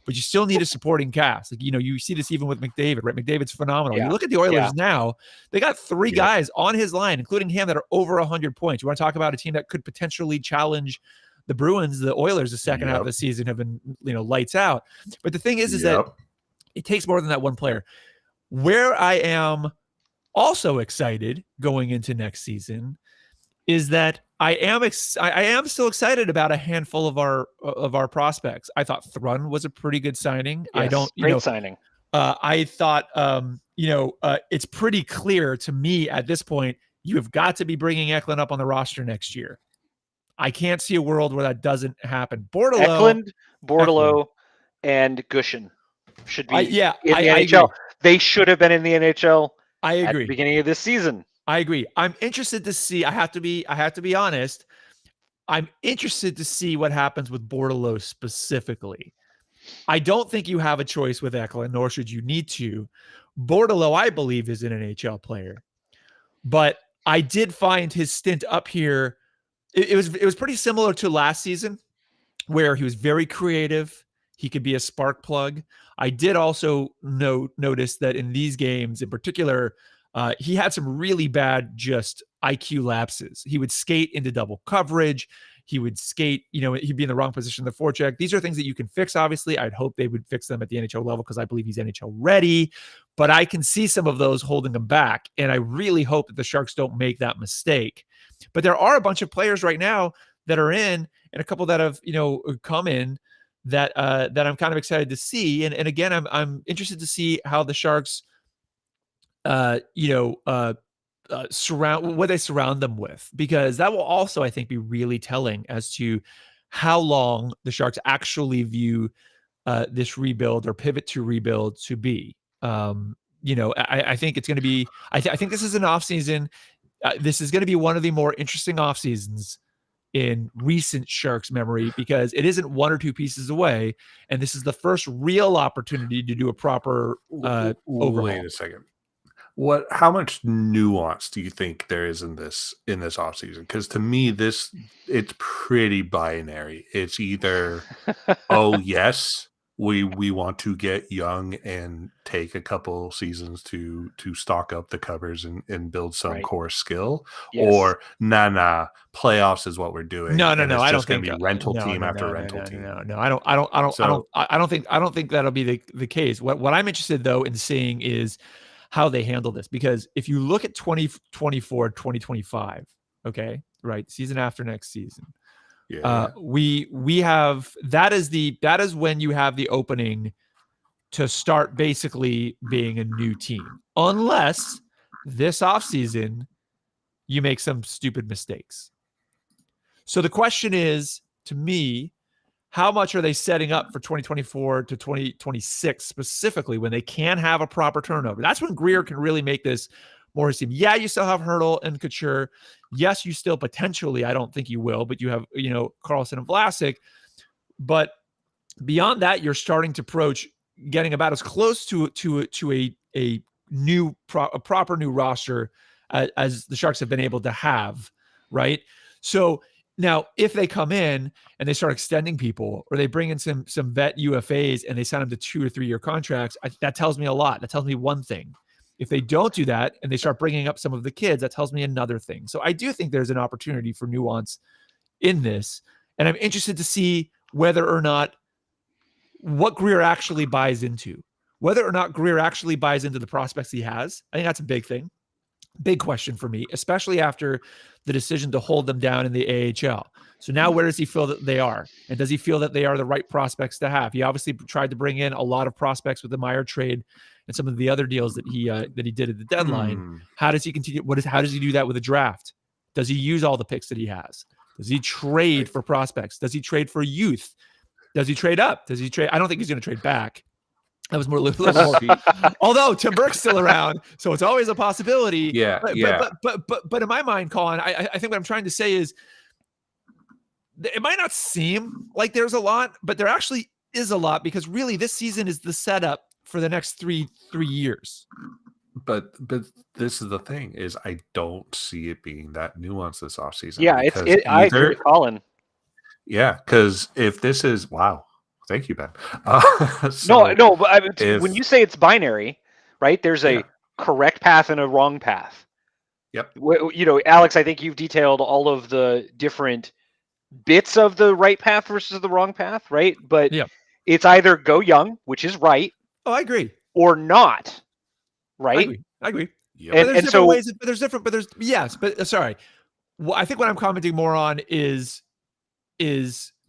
[SPEAKER 1] But you still need a supporting cast. Like, you see this even with McDavid, right? McDavid's phenomenal.
[SPEAKER 2] Yeah.
[SPEAKER 1] You look at the Oilers now, they got three guys on his line, including him, that are over 100 points. You want to talk about a team that could potentially challenge the Bruins? The Oilers, the second half of the season, have been, lights out. But the thing is that it takes more than that one player. Where I am also excited going into next season is that I am still excited about a handful of our prospects. I thought Thrun was a pretty good signing. I
[SPEAKER 2] Yes,
[SPEAKER 1] don't,
[SPEAKER 2] great signing.
[SPEAKER 1] I thought, it's pretty clear to me at this point, you have got to be bringing Eklund up on the roster next year. I can't see a world where that doesn't happen.
[SPEAKER 2] Eklund, Bordeleau, and Gushin should be in the NHL.
[SPEAKER 1] Agree.
[SPEAKER 2] They should have been in the NHL
[SPEAKER 1] I
[SPEAKER 2] at
[SPEAKER 1] agree.
[SPEAKER 2] the beginning of this season.
[SPEAKER 1] I agree. I'm interested to see. I have to be honest. I'm interested to see what happens with Bordeleau specifically. I don't think you have a choice with Eklund, nor should you need to. Bordeleau, I believe, is an NHL player, but I did find his stint up here. It was pretty similar to last season, where he was very creative. He could be a spark plug. I did also notice that in these games, in particular, he had some really bad just IQ lapses. He would skate into double coverage. He would skate, he'd be in the wrong position in the forecheck. These are things that you can fix, obviously. I'd hope they would fix them at the NHL level because I believe he's NHL ready. But I can see some of those holding him back. And I really hope that the Sharks don't make that mistake. But there are a bunch of players right now that are in, and a couple that have, come in that I'm kind of excited to see. And again, I'm interested to see how the Sharks, surround what they surround them with, because that will also, I think, be really telling as to how long the Sharks actually view this rebuild or pivot to rebuild to be. I think it's going to be. I think this is an off season. This is going to be one of the more interesting off seasons in recent Sharks memory, because it isn't one or two pieces away, and this is the first real opportunity to do a proper overhaul.
[SPEAKER 3] Wait a second. How much nuance do you think there is in this offseason? Because to me, it's pretty binary. It's either, oh yes, we want to get young and take a couple seasons to stock up the covers and build some core skill, or nah, playoffs is what we're doing.
[SPEAKER 1] No. I don't
[SPEAKER 3] think
[SPEAKER 1] think
[SPEAKER 3] be rental team after rental team.
[SPEAKER 1] No. I don't think that'll be the case. What I'm interested though in seeing is how they handle this, because if you look at 2024, 2025, okay, right, season after next season, we have that is when you have the opening to start basically being a new team, unless this offseason you make some stupid mistakes. So the question is, to me, how much are they setting up for 2024 to 2026 specifically, when they can have a proper turnover? That's when Greer can really make this more his team. Yeah, you still have Hertl and Couture. Yes, you still potentially, I don't think you will, but you have, Carlson and Vlasic. But beyond that, you're starting to approach getting about as close to a proper new roster as the Sharks have been able to have, right? So now, if they come in and they start extending people, or they bring in some vet UFAs and they sign them to 2 or 3 year contracts, that tells me a lot. That tells me one thing. If they don't do that and they start bringing up some of the kids, that tells me another thing. So I do think there's an opportunity for nuance in this, and I'm interested to see whether or not what Greer actually buys into, whether or not Greer actually buys into the prospects he has. I think that's a big thing. Big question for me, especially after the decision to hold them down in the AHL. So now where does he feel that they are? And does he feel that they are the right prospects to have? He obviously tried to bring in a lot of prospects with the Meyer trade and some of the other deals that he did at the deadline. How does he continue? How does he do that with a draft? Does he use all the picks that he has? Does he trade for prospects? Does he trade for youth? Does he trade up? Does he trade? I don't think he's going to trade back. That was more. Although Tim Burke's still around, so it's always a possibility. But in my mind, Colin, I think what I'm trying to say is, it might not seem like there's a lot, but there actually is a lot, because really this season is the setup for the next three years.
[SPEAKER 3] But this is the thing, is I don't see it being that nuanced this offseason.
[SPEAKER 2] Yeah, I agree with Colin.
[SPEAKER 3] Yeah, because if this is thank you, Ben.
[SPEAKER 2] No. But when you say it's binary, right? There's a correct path and a wrong path.
[SPEAKER 3] Yep.
[SPEAKER 2] Alex, I think you've detailed all of the different bits of the right path versus the wrong path, right? But it's either go young, which is right.
[SPEAKER 1] Oh, I agree.
[SPEAKER 2] Or not, right?
[SPEAKER 1] I agree.
[SPEAKER 3] Yep.
[SPEAKER 1] And there's different ways. Sorry. I think what I'm commenting more on is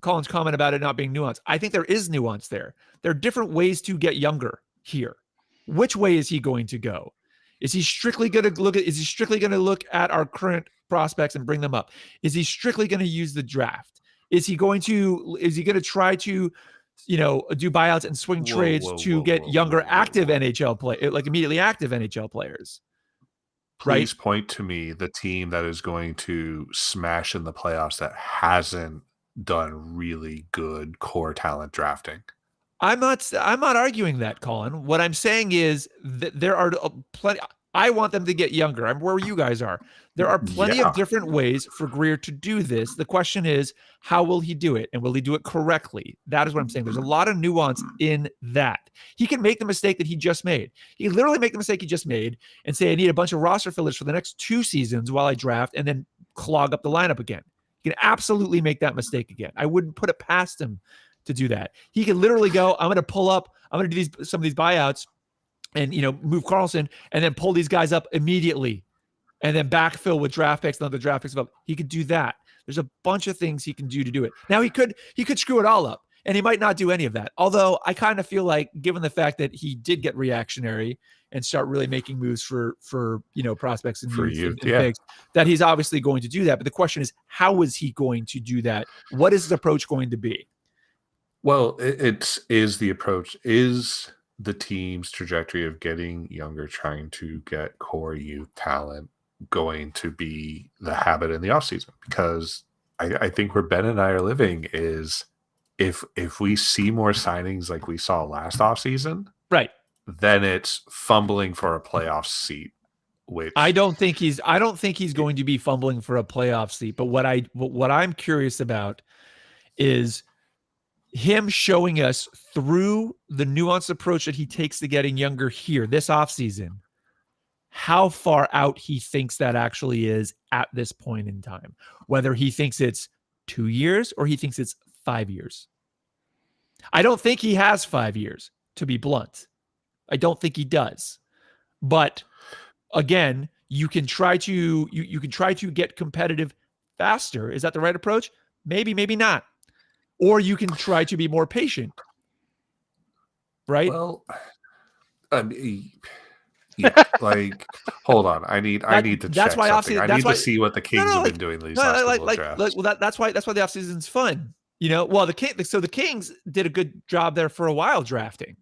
[SPEAKER 1] Colin's comment about it not being nuanced. I think there is nuance there. There are different ways to get younger here. Which way is he going to go? Is he strictly going to look at our current prospects and bring them up? Is he strictly going to use the draft? Is he going to try to, do buyouts and swing trades to get younger active NHL play, like immediately active NHL players?
[SPEAKER 3] Please point to me the team that is going to smash in the playoffs that hasn't done really good core talent drafting.
[SPEAKER 1] I'm not arguing that, Colin. What I'm saying is that there are plenty. I want them to get younger. I'm where you guys are. There are plenty of different ways for Grier to do this. The question is, how will he do it? And will he do it correctly? That is what I'm saying. There's a lot of nuance in that. He can make the mistake that he just made. He can literally make the mistake he just made and say, I need a bunch of roster fillers for the next 2 seasons while I draft, and then clog up the lineup again. He can absolutely make that mistake again. I wouldn't put it past him to do that. He can literally go, I'm going to do some of these buyouts and, move Karlsson and then pull these guys up immediately and then backfill with draft picks and other draft picks. He could do that. There's a bunch of things he can do to do it. Now he could screw it all up, and he might not do any of that. Although I kind of feel like, given the fact that he did get reactionary and start really making moves for prospects and youth, picks, that he's obviously going to do that. But the question is, how is he going to do that? What is his approach going to be?
[SPEAKER 3] Well, is the approach is the team's trajectory of getting younger, trying to get core youth talent, going to be the habit in the offseason? Because I think where Ben and I are living is if we see more signings like we saw last offseason,
[SPEAKER 1] right,
[SPEAKER 3] then it's fumbling for a playoff seat. Which
[SPEAKER 1] I don't think he's going to be fumbling for a playoff seat. But what I'm curious about is him showing us through the nuanced approach that he takes to getting younger here this offseason, how far out he thinks that actually is at this point in time, whether he thinks it's 2 years or he thinks it's 5 years. I don't think he has 5 years, to be blunt. I don't think he does. But again, you can try to get competitive faster. Is that the right approach? Maybe, maybe not. Or you can try to be more patient, right?
[SPEAKER 3] Well, hold on. I need to check something. I need to see what the Kings have been doing these last couple of drafts.
[SPEAKER 1] Well, that's why the offseason's fun. Well, the Kings did a good job there for a while drafting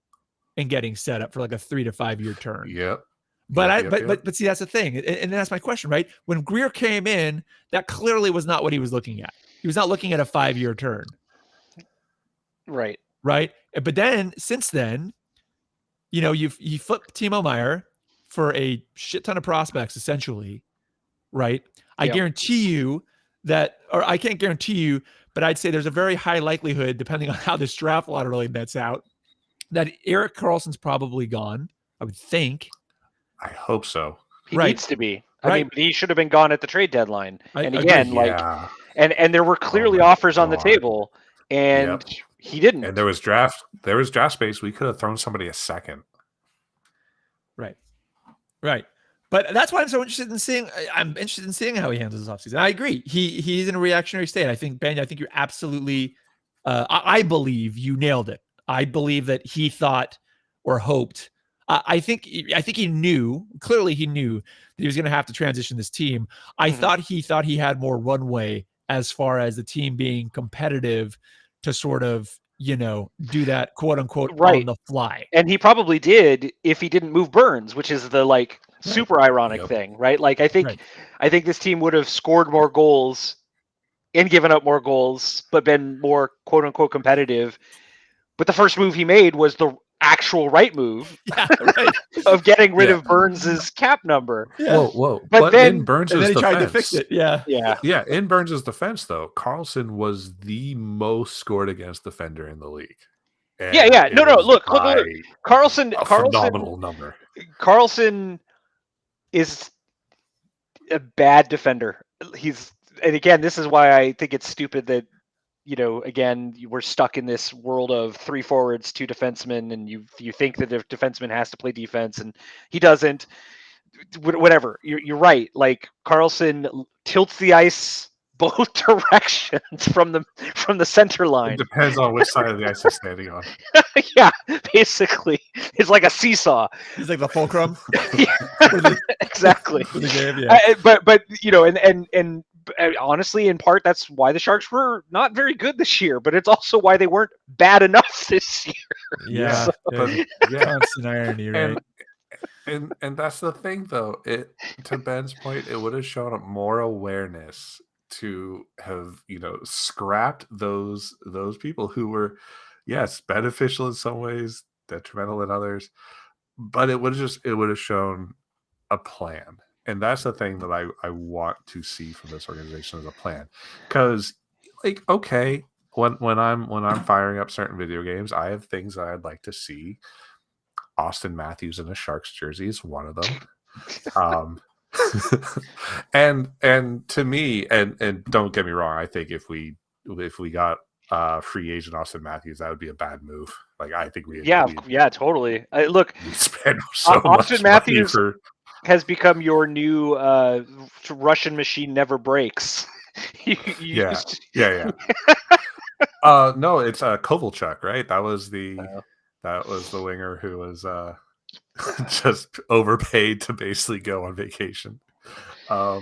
[SPEAKER 1] and getting set up for like a 3 to 5 year term.
[SPEAKER 3] Yep.
[SPEAKER 1] But see, that's the thing. And that's my question, right? When Grier came in, that clearly was not what he was looking at. He was not looking at a 5 year turn.
[SPEAKER 2] Right.
[SPEAKER 1] But then, since then, you flipped Timo Meier for a shit ton of prospects, essentially, right? I guarantee you that, or I can't guarantee you, but I'd say there's a very high likelihood, depending on how this draft lottery nets out, that Erik Karlsson's probably gone. I would think.
[SPEAKER 3] I hope so.
[SPEAKER 2] He needs to be. I mean, but he should have been gone at the trade deadline. And again, and there were clearly offers on the table, and he didn't.
[SPEAKER 3] And there was draft space. We could have thrown somebody a second.
[SPEAKER 1] Right. But that's why I'm so interested in seeing. I'm interested in seeing how he handles this offseason. I agree. He's in a reactionary state. I think, Ben, you're absolutely. I believe you nailed it. I believe that he thought or hoped. I think he knew. Clearly, he knew that he was going to have to transition this team. I thought he had more runway as far as the team being competitive to sort of, do that quote unquote on the fly.
[SPEAKER 2] And he probably did if he didn't move Burns, which is the super ironic thing, right? I think this team would have scored more goals and given up more goals, but been more quote unquote competitive. But the first move he made was the actual right move of getting rid of Burns's cap number.
[SPEAKER 3] Whoa. But then in Burns's defense,
[SPEAKER 1] tried to fix it.
[SPEAKER 3] Yeah. In Burns's defense, though, Karlsson was the most scored against defender in the league. And
[SPEAKER 2] Look. Karlsson,
[SPEAKER 3] phenomenal number.
[SPEAKER 2] Karlsson is a bad defender. And again, this is why I think it's stupid that, again, we're stuck in this world of 3 forwards, 2 defensemen, and you think that the defenseman has to play defense, and he doesn't. whatever. You're right. Like Carlson tilts the ice both directions from the center
[SPEAKER 3] It
[SPEAKER 2] line.
[SPEAKER 3] depends on which side of the ice he's standing on.
[SPEAKER 2] Yeah, basically, it's like a seesaw.
[SPEAKER 1] He's like the fulcrum.
[SPEAKER 2] Exactly.
[SPEAKER 1] For the game, yeah.
[SPEAKER 2] But and honestly, in part, that's why the Sharks were not very good this year. But it's also why they weren't bad enough this year.
[SPEAKER 1] Yeah,
[SPEAKER 3] but yeah,
[SPEAKER 1] constant irony, right?
[SPEAKER 3] and that's the thing, though. It, to Ben's point, it would have shown up more awareness to have scrapped those people who were, yes, beneficial in some ways, detrimental in others, but it would have shown a plan. And that's the thing that I want to see from this organization, as a plan. Because, like, okay, when I'm firing up certain video games, I have things that I'd like to see. Austin Matthews in a Sharks jersey is one of them. And to me, and don't get me wrong, I think if we got free agent Austin Matthews, that would be a bad move. Like, I think
[SPEAKER 2] Yeah, totally. Look,
[SPEAKER 3] we spend so
[SPEAKER 2] Austin
[SPEAKER 3] much
[SPEAKER 2] Matthews
[SPEAKER 3] money for.
[SPEAKER 2] has become your new Russian machine never breaks.
[SPEAKER 3] Yeah. No, it's Kovalchuk, right? That was the winger who was just overpaid to basically go on vacation. No,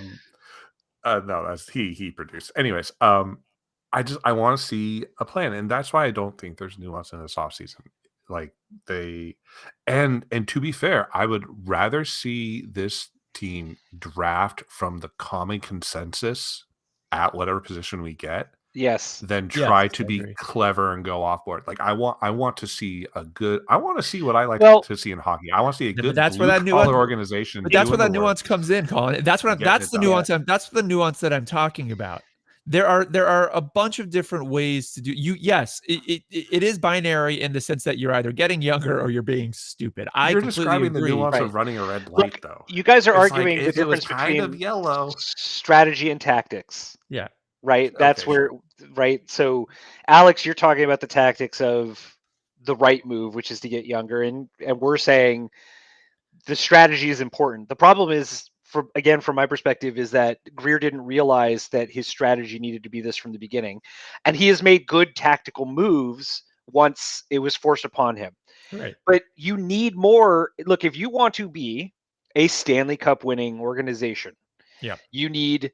[SPEAKER 3] that's he produced. Anyways, I want to see a plan, and that's why I don't think there's nuance in this offseason. Like, and to be fair, I would rather see this team draft from the common consensus at whatever position we get,
[SPEAKER 2] yes,
[SPEAKER 3] than try to
[SPEAKER 1] I
[SPEAKER 3] be
[SPEAKER 1] agree.
[SPEAKER 3] clever and go off board. Like, I want to see I want to see what I like
[SPEAKER 2] Well-
[SPEAKER 3] to see in hockey. I want to see a
[SPEAKER 1] but
[SPEAKER 3] good
[SPEAKER 1] that's where that
[SPEAKER 3] blue-collar
[SPEAKER 1] nuance-
[SPEAKER 3] organization.
[SPEAKER 1] But that's where
[SPEAKER 3] doing
[SPEAKER 1] that
[SPEAKER 3] the work.
[SPEAKER 1] nuance comes in, Colin. That's what
[SPEAKER 3] Getting
[SPEAKER 1] that's
[SPEAKER 3] it
[SPEAKER 1] the
[SPEAKER 3] done.
[SPEAKER 1] nuance. That's the nuance that I'm talking about. There are a bunch of different ways to do. Yes, it is binary in the sense that you're either getting younger or you're being stupid.
[SPEAKER 3] You're
[SPEAKER 1] completely
[SPEAKER 3] describing
[SPEAKER 1] agree.
[SPEAKER 3] the nuance
[SPEAKER 2] Right.
[SPEAKER 3] of running a red light,
[SPEAKER 2] Look,
[SPEAKER 3] though.
[SPEAKER 2] you guys are
[SPEAKER 3] It's like,
[SPEAKER 2] arguing the
[SPEAKER 3] if it was
[SPEAKER 2] difference
[SPEAKER 3] kind
[SPEAKER 2] between
[SPEAKER 3] of yellow.
[SPEAKER 2] strategy and tactics.
[SPEAKER 1] Yeah.
[SPEAKER 2] Right. That's
[SPEAKER 3] Okay,
[SPEAKER 2] where,
[SPEAKER 3] sure.
[SPEAKER 2] right. So, Alex, you're talking about the tactics of the right move, which is to get younger, and we're saying the strategy is important. The problem is, from my perspective, is that Greer didn't realize that his strategy needed to be this from the beginning, and he has made good tactical moves once it was forced upon him.
[SPEAKER 1] Right.
[SPEAKER 2] But you need more. Look, if you want to be a Stanley Cup winning organization,
[SPEAKER 1] Yeah.
[SPEAKER 2] you need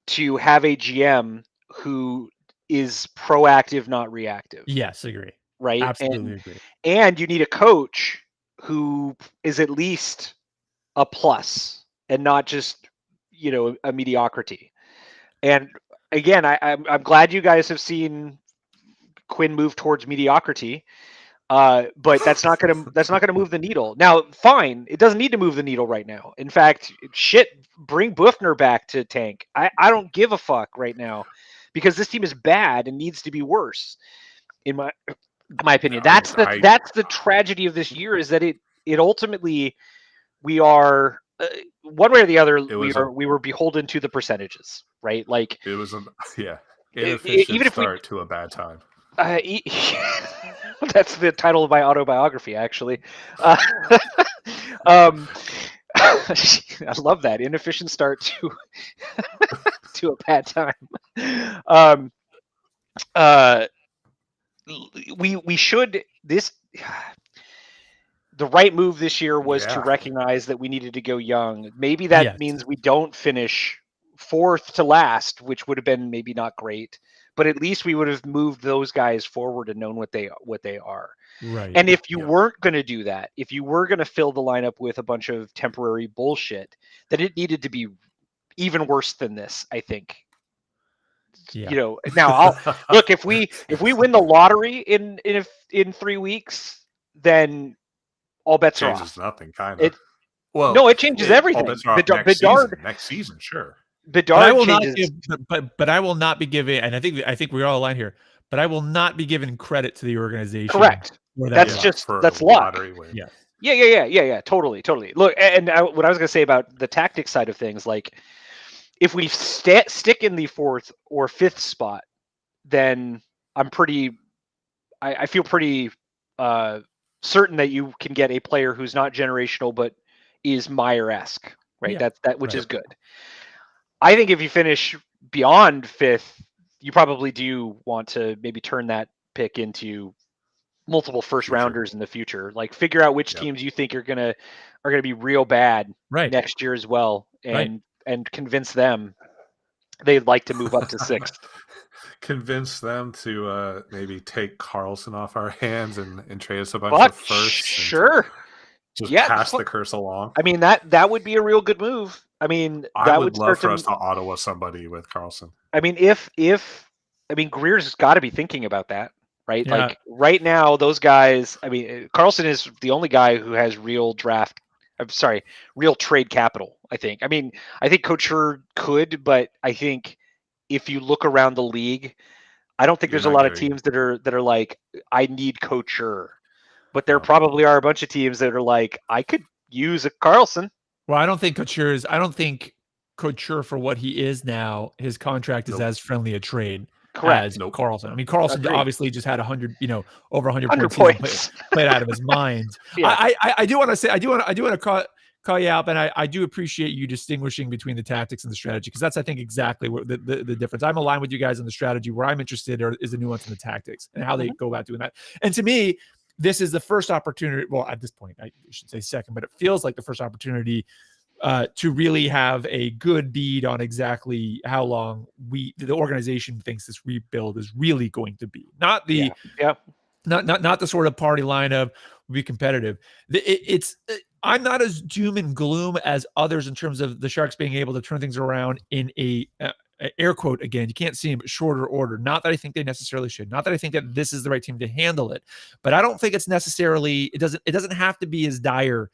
[SPEAKER 2] to have a GM who is proactive, not reactive.
[SPEAKER 1] Yes, agree.
[SPEAKER 2] Right.
[SPEAKER 1] Absolutely agree.
[SPEAKER 2] And you need a coach who is at least a plus and not just, a mediocrity. And again, I'm glad you guys have seen Quinn move towards mediocrity. But that's not gonna move the needle. Now, fine, it doesn't need to move the needle right now. In fact, bring Buffner back to tank. I don't give a fuck right now, because this team is bad and needs to be worse. In my opinion, that's the tragedy of this year, is that it ultimately, we are one way or the other, we were beholden to the percentages, right? Like,
[SPEAKER 3] It was inefficient
[SPEAKER 2] even if
[SPEAKER 3] start to a bad time.
[SPEAKER 2] That's the title of my autobiography, actually. I love that inefficient start to to a bad time. We should the right move this year was to recognize that we needed to go young. Maybe that means we don't finish fourth to last, which would have been maybe not great, but at least we would have moved those guys forward and known what they are.
[SPEAKER 1] Right.
[SPEAKER 2] And if you weren't going to do that, if you were going to fill the lineup with a bunch of temporary bullshit, then it needed to be even worse than this, I think.
[SPEAKER 1] Yeah.
[SPEAKER 2] Now I'll look, if we win the lottery in 3 weeks, then all bets are off.
[SPEAKER 3] Changes nothing, kind of.
[SPEAKER 2] No, it changes everything.
[SPEAKER 3] Next season, sure.
[SPEAKER 2] Bedard
[SPEAKER 1] I will
[SPEAKER 2] changes.
[SPEAKER 1] but I will not be giving, and I think we're all aligned here, but I will not be giving credit to the organization.
[SPEAKER 2] Correct. That's luck. Yeah. Totally. Look, and what I was going to say about the tactics side of things, like, if we stick in the fourth or fifth spot, then I feel pretty certain that you can get a player who's not generational, but is Meyer-esque, right?
[SPEAKER 1] Yeah,
[SPEAKER 2] Which
[SPEAKER 1] right.
[SPEAKER 2] is good. I think if you finish beyond 5th, you probably do want to maybe turn that pick into multiple first
[SPEAKER 3] Future.
[SPEAKER 2] rounders in the future. Like figure out which
[SPEAKER 3] Yep.
[SPEAKER 2] teams you think are gonna be real bad
[SPEAKER 1] Right.
[SPEAKER 2] next year as well,
[SPEAKER 1] Right.
[SPEAKER 2] and convince them they'd like to move up to 6th.
[SPEAKER 3] Convince them to maybe take Carlson off our hands and trade us a bunch
[SPEAKER 2] But
[SPEAKER 3] of firsts.
[SPEAKER 2] sure,
[SPEAKER 3] Just
[SPEAKER 2] yeah,
[SPEAKER 3] pass the curse along.
[SPEAKER 2] I mean that would be a real good move. I mean
[SPEAKER 3] I
[SPEAKER 2] that
[SPEAKER 3] would love
[SPEAKER 2] start
[SPEAKER 3] for
[SPEAKER 2] to.
[SPEAKER 3] us to Ottawa somebody with Carlson.
[SPEAKER 2] I mean if Greer's got to be thinking about that, right?
[SPEAKER 1] Yeah.
[SPEAKER 2] Like right now, those guys. I mean, Carlson is the only guy who has real trade capital. I think. I mean, I think Couture could, but I think if you look around the league, I don't think
[SPEAKER 3] You're
[SPEAKER 2] there's a
[SPEAKER 3] not
[SPEAKER 2] lot of
[SPEAKER 3] getting-
[SPEAKER 2] teams that are like, I need Couture, but there
[SPEAKER 3] No.
[SPEAKER 2] probably are a bunch of teams that are like, I could use a Carlson.
[SPEAKER 1] Well, I don't think Couture for what he is now, his contract is
[SPEAKER 3] Nope.
[SPEAKER 1] as friendly a trade
[SPEAKER 2] Correct.
[SPEAKER 1] as
[SPEAKER 3] Nope.
[SPEAKER 1] Carlson. I mean, Carlson
[SPEAKER 2] Agreed.
[SPEAKER 1] obviously just had 100, over 100
[SPEAKER 2] 100
[SPEAKER 1] points
[SPEAKER 2] points.
[SPEAKER 1] played out of his mind.
[SPEAKER 2] Yeah.
[SPEAKER 1] I do want to say, I do want to call you out, and I do appreciate you distinguishing between the tactics and the strategy, because that's, I think, exactly what the difference. I'm aligned with you guys on the strategy. Where I'm interested is the nuance in the tactics and how they go about doing that. And to me, this is the first opportunity. Well, at this point, I should say second, but it feels like the first opportunity to really have a good bead on exactly how long the organization thinks this rebuild is really going to be. Not the not the sort of party line of be competitive. I'm not as doom and gloom as others in terms of the Sharks being able to turn things around in a air quote, again, you can't see him, but shorter order. Not that I think they necessarily should. Not that I think that this is the right team to handle it, but I don't think it's necessarily. It doesn't have to be as dire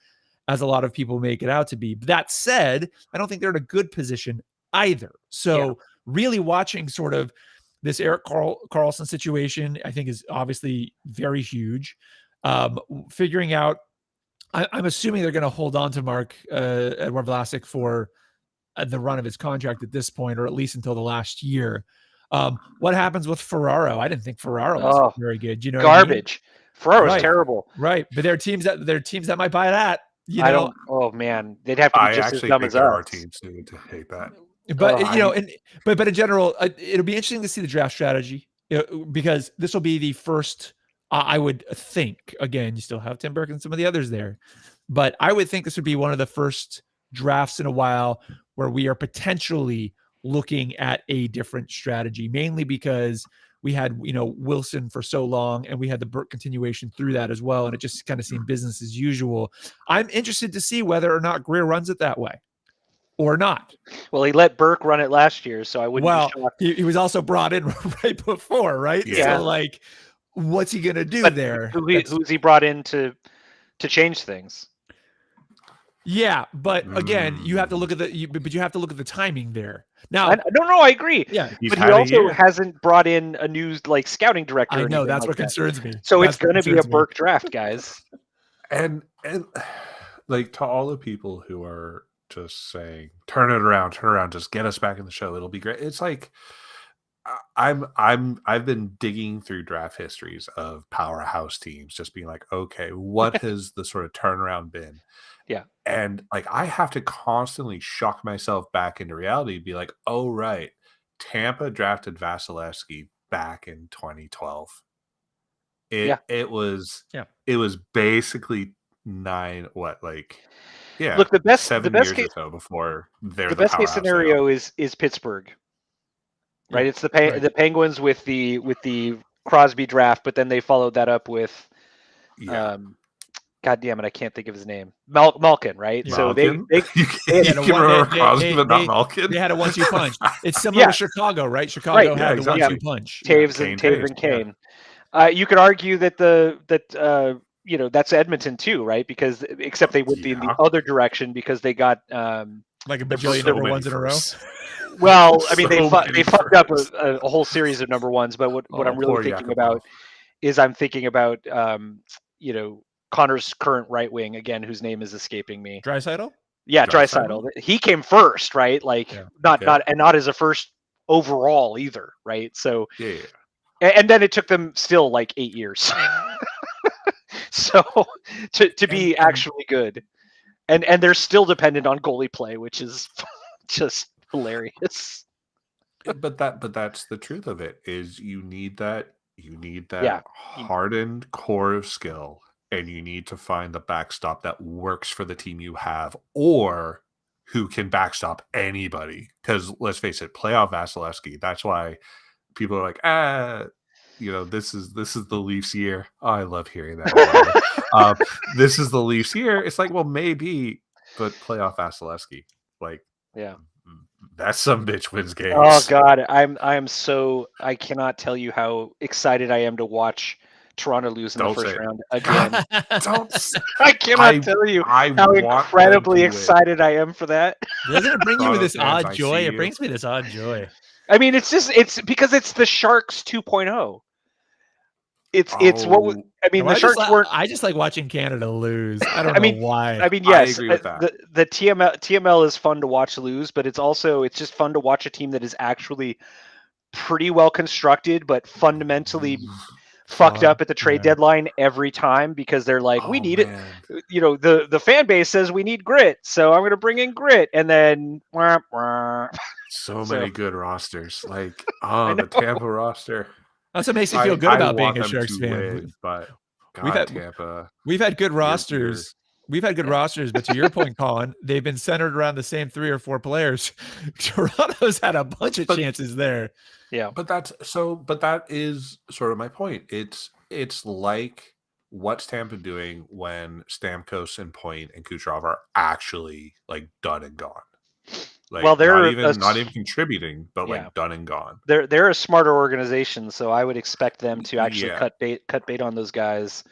[SPEAKER 1] as a lot of people make it out to be. But that said, I don't think they're in a good position either. So really watching sort of this Erik Karlsson situation, I think, is obviously very huge. Figuring out, I'm assuming they're going to hold on to Mark Edward Vlasic for the run of his contract at this point, or at least until the last year. What happens with Ferraro? I didn't think Ferraro was very good. You know,
[SPEAKER 2] garbage.
[SPEAKER 1] Ferraro's
[SPEAKER 2] terrible.
[SPEAKER 1] Right, but there are teams that might buy that.
[SPEAKER 2] I don't. Oh man, they'd have to be just as dumb as us.
[SPEAKER 3] Our teams to hate that.
[SPEAKER 1] But but in general, it'll be interesting to see the draft strategy, because this will be the first. I would think, again, you still have Tim Burke and some of the others there, but I would think this would be one of the first drafts in a while where we are potentially looking at a different strategy, mainly because we had, Wilson for so long, and we had the Burke continuation through that as well. And it just kind of seemed business as usual. I'm interested to see whether or not Greer runs it that way or not.
[SPEAKER 2] Well, he let Burke run it last year, so I wouldn't be shocked.
[SPEAKER 1] He was also brought in right before, right?
[SPEAKER 3] Yeah.
[SPEAKER 1] So what's he going to do there?
[SPEAKER 2] Who's he brought in to change things?
[SPEAKER 1] Yeah, but again, you have to look at the timing there. Now,
[SPEAKER 2] I agree.
[SPEAKER 1] Yeah,
[SPEAKER 2] but he also hasn't brought in a new scouting director.
[SPEAKER 1] I know that's what concerns me.
[SPEAKER 2] So it's going to be a Burke draft, guys.
[SPEAKER 3] And to all the people who are just saying, turn it around, just get us back in the show, it'll be great. It's like I've been digging through draft histories of powerhouse teams, just being like, okay, what has the sort of turnaround been?
[SPEAKER 2] Yeah.
[SPEAKER 3] And I have to constantly shock myself back into reality, be like, oh, right. Tampa drafted Vasilevsky back in 2012. It was basically
[SPEAKER 2] Look, the best
[SPEAKER 3] 7
[SPEAKER 2] years
[SPEAKER 3] case, or so before
[SPEAKER 2] the best case scenario is Pittsburgh. Right? It's the Penguins with the Crosby draft, but then they followed that up with God damn it, I can't think of his name. Malkin, right?
[SPEAKER 3] Yeah.
[SPEAKER 2] So
[SPEAKER 3] Malkin?
[SPEAKER 2] they
[SPEAKER 3] you can remember Crosby, but not Malkin.
[SPEAKER 1] They had a 1-2 punch. It's similar to Chicago, right? Chicago had the 1-2 punch.
[SPEAKER 2] Taves and Kane. You could argue that that's Edmonton too, right? Because except they went in the other direction because they got
[SPEAKER 1] like a bajillion number ones in a row.
[SPEAKER 2] Well, I mean, they fucked up a whole series of number ones, but what I'm really thinking about is Connor's current right wing, again, whose name is escaping me.
[SPEAKER 1] Draisaitl?
[SPEAKER 2] Yeah, Draisaitl. He came first, right? Not as a first overall either, right? So and then it took them still 8 years. So to be actually good. and they're still dependent on goalie play, which is just hilarious.
[SPEAKER 3] But that's the truth of it, is you need that
[SPEAKER 2] Yeah.
[SPEAKER 3] hardened core of skill, and you need to find the backstop that works for the team you have, or who can backstop anybody. Because let's face it, playoff Vasilevsky. That's why people are like, this is the Leafs year. Oh, I love hearing that. This is the Leafs year. It's like, well, maybe, but playoff Vasilevsky, like,
[SPEAKER 2] Yeah.
[SPEAKER 3] that's some bitch wins games.
[SPEAKER 2] Oh God, I cannot tell you how excited I am to watch Toronto lose in the first round again. I cannot tell you how incredibly excited I am for that.
[SPEAKER 1] Doesn't it bring you this odd joy? It brings me this odd joy.
[SPEAKER 2] I mean, it's because it's the Sharks 2.0. It's what I mean. The Sharks weren't.
[SPEAKER 1] I just like watching Canada lose. I don't know why.
[SPEAKER 2] I mean, yes,
[SPEAKER 3] I agree with that.
[SPEAKER 2] The TML is fun to watch lose, but it's just fun to watch a team that is actually pretty well constructed, but fundamentally fucked up at the trade deadline every time, because they're like, we need it. You know, the fan base says we need grit, so I'm going to bring in grit, and then
[SPEAKER 3] so many good rosters, like the Tampa roster.
[SPEAKER 1] That's what makes me feel good about being a Sharks fan.
[SPEAKER 3] Win, but God, Tampa.
[SPEAKER 1] We've had good rosters. We've had good rosters, but to your point, Colin, they've been centered around the same 3 or 4 players. Toronto's had a bunch of chances there.
[SPEAKER 2] Yeah,
[SPEAKER 3] but that is sort of my point. It's like, what's Tampa doing when Stamkos and Point and Kucherov are actually like done and gone? Like,
[SPEAKER 2] well, they're
[SPEAKER 3] not even contributing, but like done and gone.
[SPEAKER 2] They're a smarter organization, so I would expect them to actually cut bait on those guys.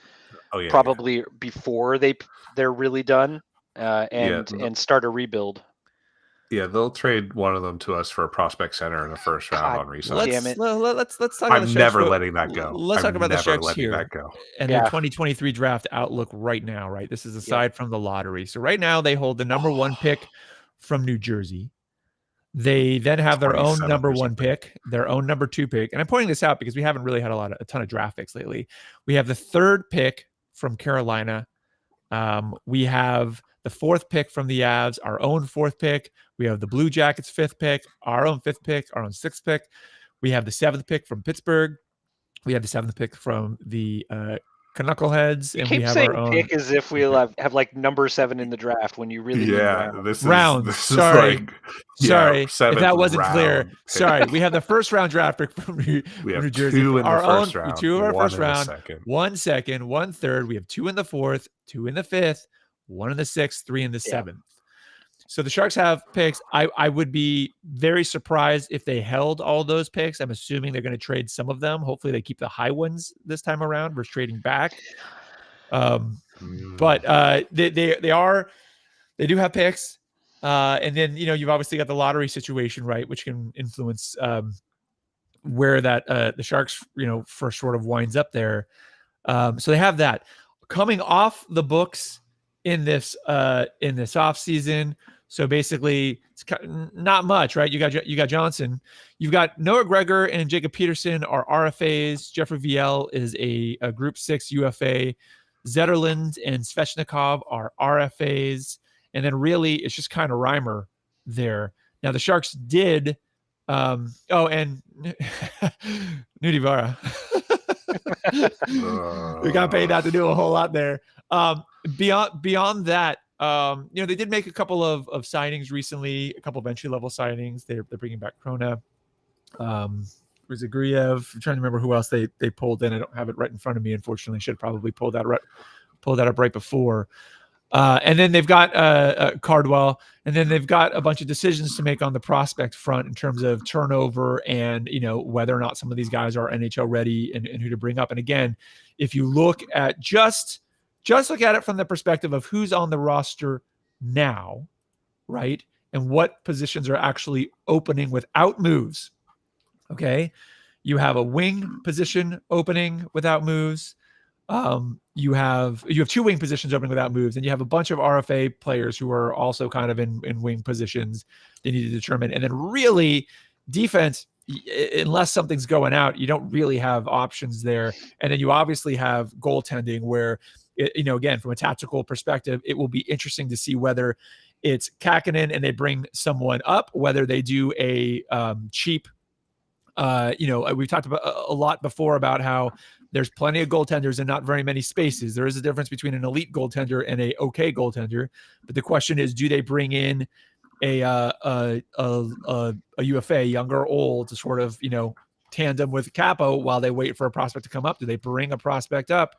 [SPEAKER 2] Probably before they're really done, and start a rebuild.
[SPEAKER 3] Yeah, they'll trade one of them to us for a prospect center in the first round on resign.
[SPEAKER 2] Damn it!
[SPEAKER 1] Let's talk.
[SPEAKER 3] I'm never letting that go.
[SPEAKER 1] Let's talk about the Sharks here and their
[SPEAKER 2] 2023
[SPEAKER 1] draft outlook right now. Right, this is aside from the lottery. So right now they hold the number 1 pick from New Jersey. They then have their own number 1 pick, their own number 2 pick. And I'm pointing this out because we haven't really had a ton of draft picks lately. We have the 3rd pick from Carolina. We have the 4th pick from the Avs, our own 4th pick. We have the Blue Jackets 5th pick, our own 5th pick, our own 6th pick. We have the 7th pick from Pittsburgh. We have the 7th pick from the Knuckleheads, and we have our own
[SPEAKER 2] pick as if we have like number 7 in the draft when you really
[SPEAKER 3] this
[SPEAKER 1] round.
[SPEAKER 3] Is
[SPEAKER 1] sorry,
[SPEAKER 3] like,
[SPEAKER 1] sorry if that wasn't clear. Pick. Sorry, we have the 1st round draft pick from New Jersey.
[SPEAKER 3] 2 in the first round,
[SPEAKER 1] 2 of our first round,
[SPEAKER 3] second.
[SPEAKER 1] 1 second, 1 third. We have 2 in the 4th, 2 in the 5th, 1 in the 6th, 3 in the 7th. So the Sharks have picks. I would be very surprised if they held all those picks. I'm assuming they're going to trade some of them. Hopefully they keep the high ones this time around versus trading back. But they do have picks. And then, you've obviously got the lottery situation, right, which can influence where that the Sharks, first sort of winds up there. So they have that coming off the books in this off season. So basically, it's not much, right? You got Johnson, you've got Noah Gregor and Jacob Peterson are RFAs. Jeffrey Viel is a Group 6 UFA. Zetterlund and Svechnikov are RFAs, and then really it's just kind of Reimer there. Now the Sharks did, and Nudivara. We got paid not to do a whole lot there. Beyond that. They did make a couple of signings recently, a couple of entry level signings. They're bringing back Krona. Griev. I'm trying to remember who else they pulled in. I don't have it right in front of me. Unfortunately, should have probably pulled that up right before. And then they've got Cardwell, and then they've got a bunch of decisions to make on the prospect front in terms of turnover and whether or not some of these guys are NHL ready and who to bring up. And again, if you look at just look at it from the perspective of who's on the roster now, right? And what positions are actually opening without moves. Okay. You have a wing position opening without moves. You have 2 wing positions opening without moves, and you have a bunch of RFA players who are also kind of in wing positions they need to determine. And then really defense, unless something's going out, you don't really have options there. And then you obviously have goaltending where again, from a tactical perspective, it will be interesting to see whether it's Kakkonen and they bring someone up, whether they do a cheap. We've talked about a lot before about how there's plenty of goaltenders and not very many spaces. There is a difference between an elite goaltender and a okay goaltender. But the question is, do they bring in a UFA, younger or old, to sort of, tandem with Capo while they wait for a prospect to come up? Do they bring a prospect up?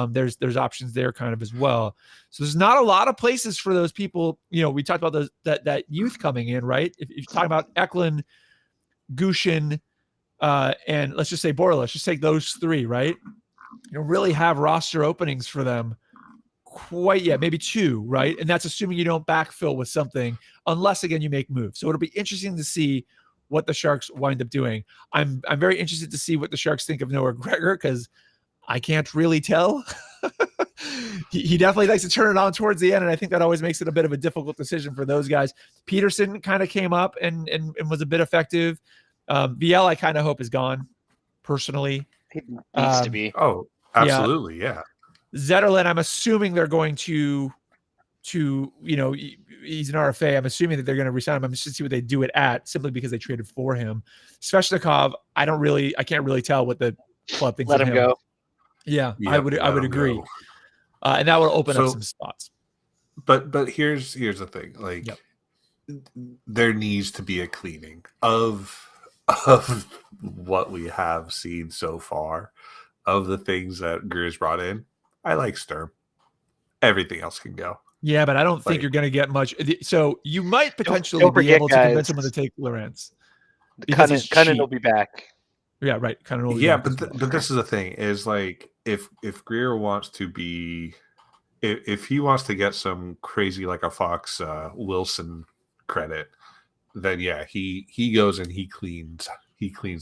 [SPEAKER 1] There's options there kind of as well. So there's not a lot of places for those people. We talked about that youth coming in, right? If you talk about Eklund, Gushin, and let's just say Borla, let's just take those three, right? You don't really have roster openings for them quite yet, maybe two, right? And that's assuming you don't backfill with something, unless again you make moves. So it'll be interesting to see what the Sharks wind up doing. I'm very interested to see what the Sharks think of Noah Gregor, because I can't really tell. He definitely likes to turn it on towards the end, and I think that always makes it a bit of a difficult decision for those guys. Peterson kind of came up and was a bit effective. VL, I kind of hope is gone, personally.
[SPEAKER 2] He needs to be.
[SPEAKER 3] Oh, absolutely, yeah.
[SPEAKER 1] Zetterlund, I'm assuming they're going to he's an RFA. I'm assuming that they're going to resign him. I'm just to see what they do it at, simply because they traded for him. Svechnikov, I can't really tell what the club thinks.
[SPEAKER 2] Let
[SPEAKER 1] of
[SPEAKER 2] him go.
[SPEAKER 1] Yeah,
[SPEAKER 3] Yep,
[SPEAKER 1] I would agree. And that would open up some spots.
[SPEAKER 3] But here's the thing. Like, there needs to be a cleaning of what we have seen so far, of the things that Greer's brought in. I like Sturm. Everything else can go.
[SPEAKER 1] Yeah, but I don't think you're going to get much. So you might potentially
[SPEAKER 2] don't
[SPEAKER 1] be
[SPEAKER 2] forget,
[SPEAKER 1] able to
[SPEAKER 2] guys,
[SPEAKER 1] convince someone to take Lorentz.
[SPEAKER 2] Cunnin will be back.
[SPEAKER 1] Yeah, right. Cunnin will be
[SPEAKER 3] Yeah,
[SPEAKER 1] back.
[SPEAKER 3] but this is the thing, is like, if Greer wants to be, if he wants to get some crazy like a Fox Wilson credit, then yeah, he goes and he cleans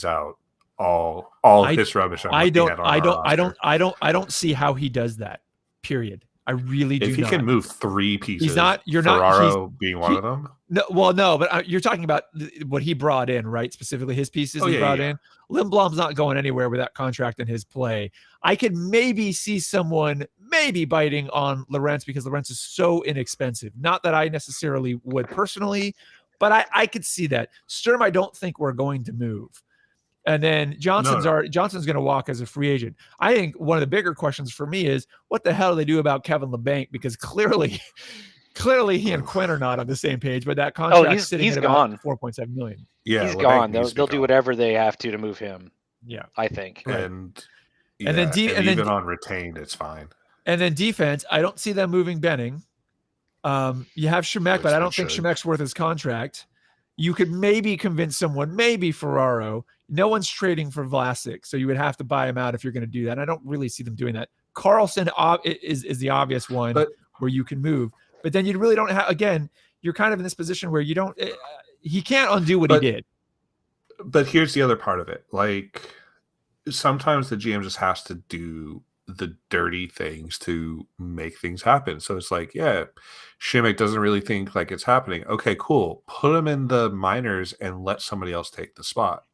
[SPEAKER 3] out all his rubbish.
[SPEAKER 1] I don't see how he does that. Period. I really do.
[SPEAKER 3] If he
[SPEAKER 1] not.
[SPEAKER 3] can move three pieces,
[SPEAKER 1] he's not. You're
[SPEAKER 3] Ferraro
[SPEAKER 1] not.
[SPEAKER 3] Being one of them.
[SPEAKER 1] No, but you're talking about what he brought in, right? Specifically, his pieces he brought in. Lindblom's not going anywhere with that contract and his play. I could maybe see someone maybe biting on Lorentz, because Lorentz is so inexpensive. Not that I necessarily would personally, but I could see that. Sturm, I don't think we're going to move. And then Johnson's going to walk as a free agent. I think one of the bigger questions for me is, what the hell do they do about Kevin LeBanc? Because clearly he and Quinn are not on the same page. But that contract sitting at
[SPEAKER 2] gone.
[SPEAKER 1] About $4.7 million.
[SPEAKER 3] Yeah,
[SPEAKER 2] he's gone. They'll do whatever they have to move him.
[SPEAKER 1] Yeah,
[SPEAKER 2] I think.
[SPEAKER 1] Right.
[SPEAKER 3] And
[SPEAKER 1] then
[SPEAKER 3] even on retained, it's fine.
[SPEAKER 1] And then defense, I don't see them moving Benning. You have Shemek, but I don't think Shemek's worth his contract. You could maybe convince someone, maybe Ferraro. No one's trading for Vlasic, so you would have to buy him out if you're going to do that. And I don't really see them doing that. Carlson is the obvious one where you can move, but then you really don't have. Again, you're kind of in this position where you don't. He can't undo what he did.
[SPEAKER 3] But here's the other part of it. Like, sometimes the GM just has to do the dirty things to make things happen. So it's like, yeah, Šimek doesn't really think like it's happening. Okay, cool. Put him in the minors and let somebody else take the spot.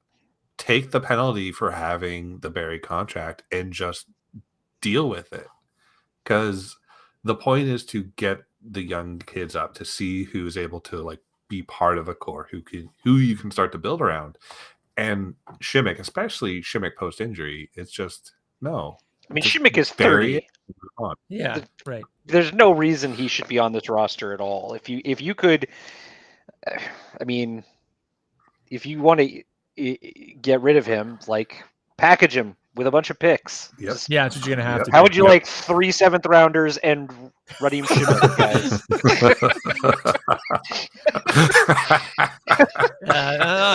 [SPEAKER 3] Take the penalty for having the Barry contract and just deal with it. Because the point is to get the young kids up, to see who's able to like be part of a core, who you can start to build around. And Šimek, especially Šimek post injury, it's just no.
[SPEAKER 2] I mean, Šimek is 30.
[SPEAKER 1] Yeah, right.
[SPEAKER 2] There's no reason he should be on this roster at all. If you could, I mean, if you want to get rid of him, like, package him with a bunch of picks.
[SPEAKER 3] Yep.
[SPEAKER 1] Yeah, that's what you're gonna have to.
[SPEAKER 2] How would you like 3 7th rounders and Radim Šimek,
[SPEAKER 1] guys?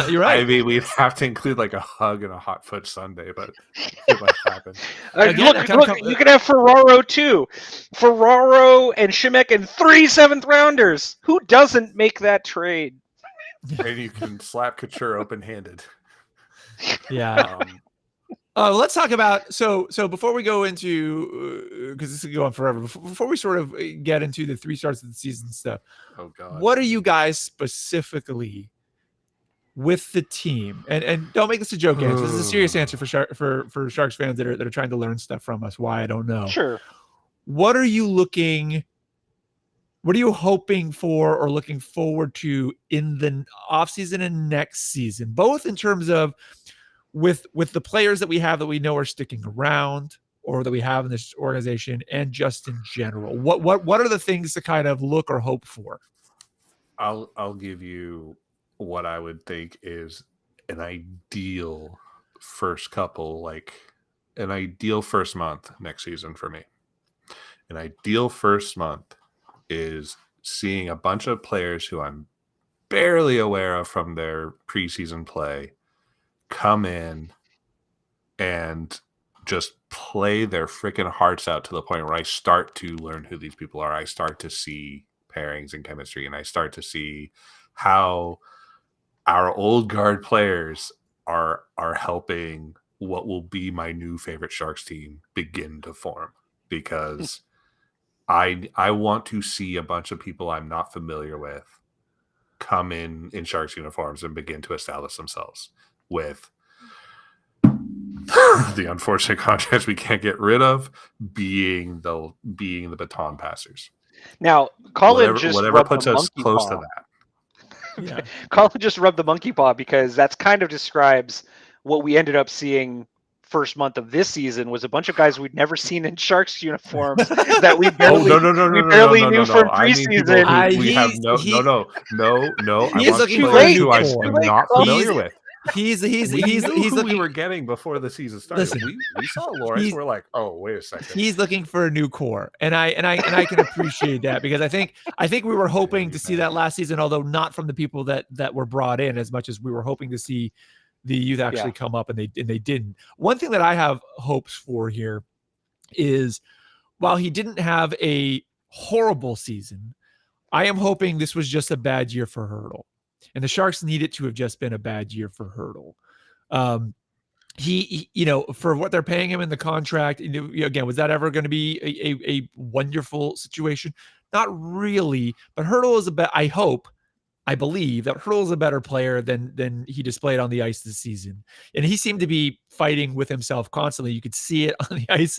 [SPEAKER 1] You're right.
[SPEAKER 3] I mean, we'd have to include like a hug and a hot foot Sunday, but it might happen.
[SPEAKER 2] Look, you could have Ferraro too. Ferraro and Šimek and 3 7th rounders. Who doesn't make that trade?
[SPEAKER 3] And you can slap Couture open-handed.
[SPEAKER 1] Yeah. Let's talk about so before we go into, because this could go on forever, before we sort of get into the 3 starts of the season stuff.
[SPEAKER 3] Oh God!
[SPEAKER 1] What are you guys specifically with the team? And don't make this a joke answer. This is a serious answer for Sharks fans that are trying to learn stuff from us. Why, I don't know.
[SPEAKER 2] Sure.
[SPEAKER 1] what are you hoping for or looking forward to in the offseason and next season, both in terms of with the players that we have that we know are sticking around or that we have in this organization, and just in general? What are the things to kind of look or hope for?
[SPEAKER 3] I'll give you what I would think is an ideal first an ideal first month next season for me. An ideal first month is seeing a bunch of players who I'm barely aware of from their preseason play come in and just play their freaking hearts out to the point where I start to learn who these people are. I start to see pairings and chemistry, and I start to see how our old guard players are helping what will be my new favorite Sharks team begin to form, because I want to see a bunch of people I'm not familiar with come in Sharks uniforms and begin to establish themselves with the unfortunate contrast we can't get rid of being the baton passers.
[SPEAKER 2] Now, Colin
[SPEAKER 3] whatever puts us close to that.
[SPEAKER 1] Yeah.
[SPEAKER 2] Colin just rubbed the monkey paw, because that's kind of describes what we ended up seeing first month of this season, was a bunch of guys we'd never seen in Sharks uniforms that we barely knew from preseason.
[SPEAKER 3] We have no.
[SPEAKER 1] He's looking for
[SPEAKER 3] players
[SPEAKER 1] a new
[SPEAKER 3] who I'm
[SPEAKER 1] core.
[SPEAKER 3] not familiar with.
[SPEAKER 1] He's
[SPEAKER 3] He's
[SPEAKER 1] looking.
[SPEAKER 3] we were getting before the season started.
[SPEAKER 1] Listen,
[SPEAKER 3] we saw Lawrence. We're like, oh, wait a second.
[SPEAKER 1] He's looking for a new core, and I can appreciate that, because I think we were hoping to see that last season, although not from the people that were brought in as much as we were hoping to see the youth actually come up, and they didn't. One thing that I have hopes for here is, while he didn't have a horrible season, I am hoping this was just a bad year for Hertl. And the Sharks need it to have just been a bad year for Hertl. He for what they're paying him in the contract, again, was that ever going to be a wonderful situation? Not really. But Hertl is I believe that Hertl is a better player than he displayed on the ice this season. And he seemed to be fighting with himself constantly. You could see it on the ice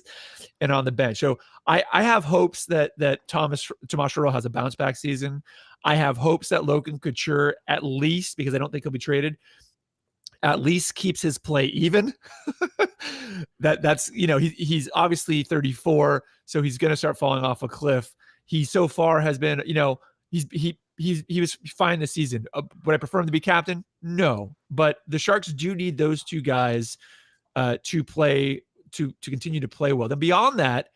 [SPEAKER 1] and on the bench. So I have hopes that Tomas Hertl has a bounce back season. I have hopes that Logan Couture, at least, because I don't think he'll be traded, at least keeps his play even. That's he's obviously 34, so he's going to start falling off a cliff. He so far has been, he was fine this season. Would I prefer him to be captain? No, but the Sharks do need those two guys to continue to play well. Then beyond that,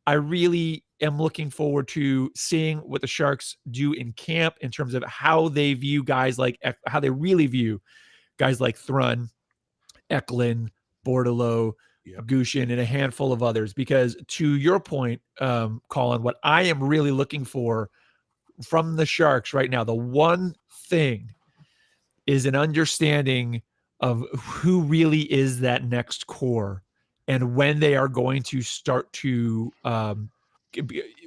[SPEAKER 1] I really am looking forward to seeing what the Sharks do in camp in terms of how they view how they really view guys like Thrun, Eklund, Bordeleau, Gushin, and a handful of others. Because to your point, Colin, what I am really looking for from the Sharks right now, the one thing is an understanding of who really is that next core, and when they are going to start to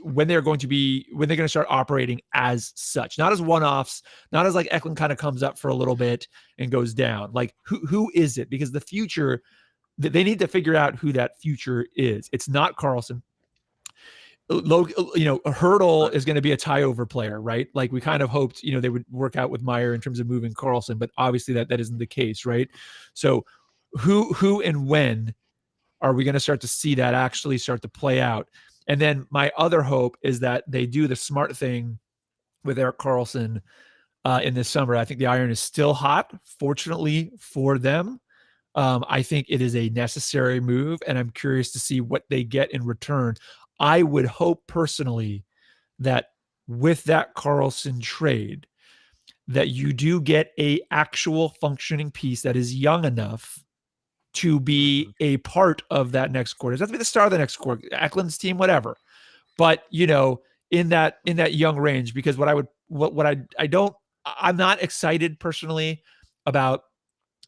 [SPEAKER 1] when they're going to start operating as such, not as one-offs, not as like Eklund kind of comes up for a little bit and goes down. Like who is it? Because the future, they need to figure out who that future is. It's not Karlsson. Hertl is going to be a tie-over player, right? Like we kind of hoped, they would work out with Meyer in terms of moving Karlsson, but obviously that isn't the case, right? So who and when are we going to start to see that actually start to play out? And then my other hope is that they do the smart thing with Erik Karlsson in this summer. I think the iron is still hot, fortunately for them. I think it is a necessary move, and I'm curious to see what they get in return. I would hope personally that with that Karlsson trade, that you do get a actual functioning piece that is young enough to be a part of that next core. It doesn't have to be the star of the next core, Eklund's team, whatever. But in that young range, because I'm not excited personally about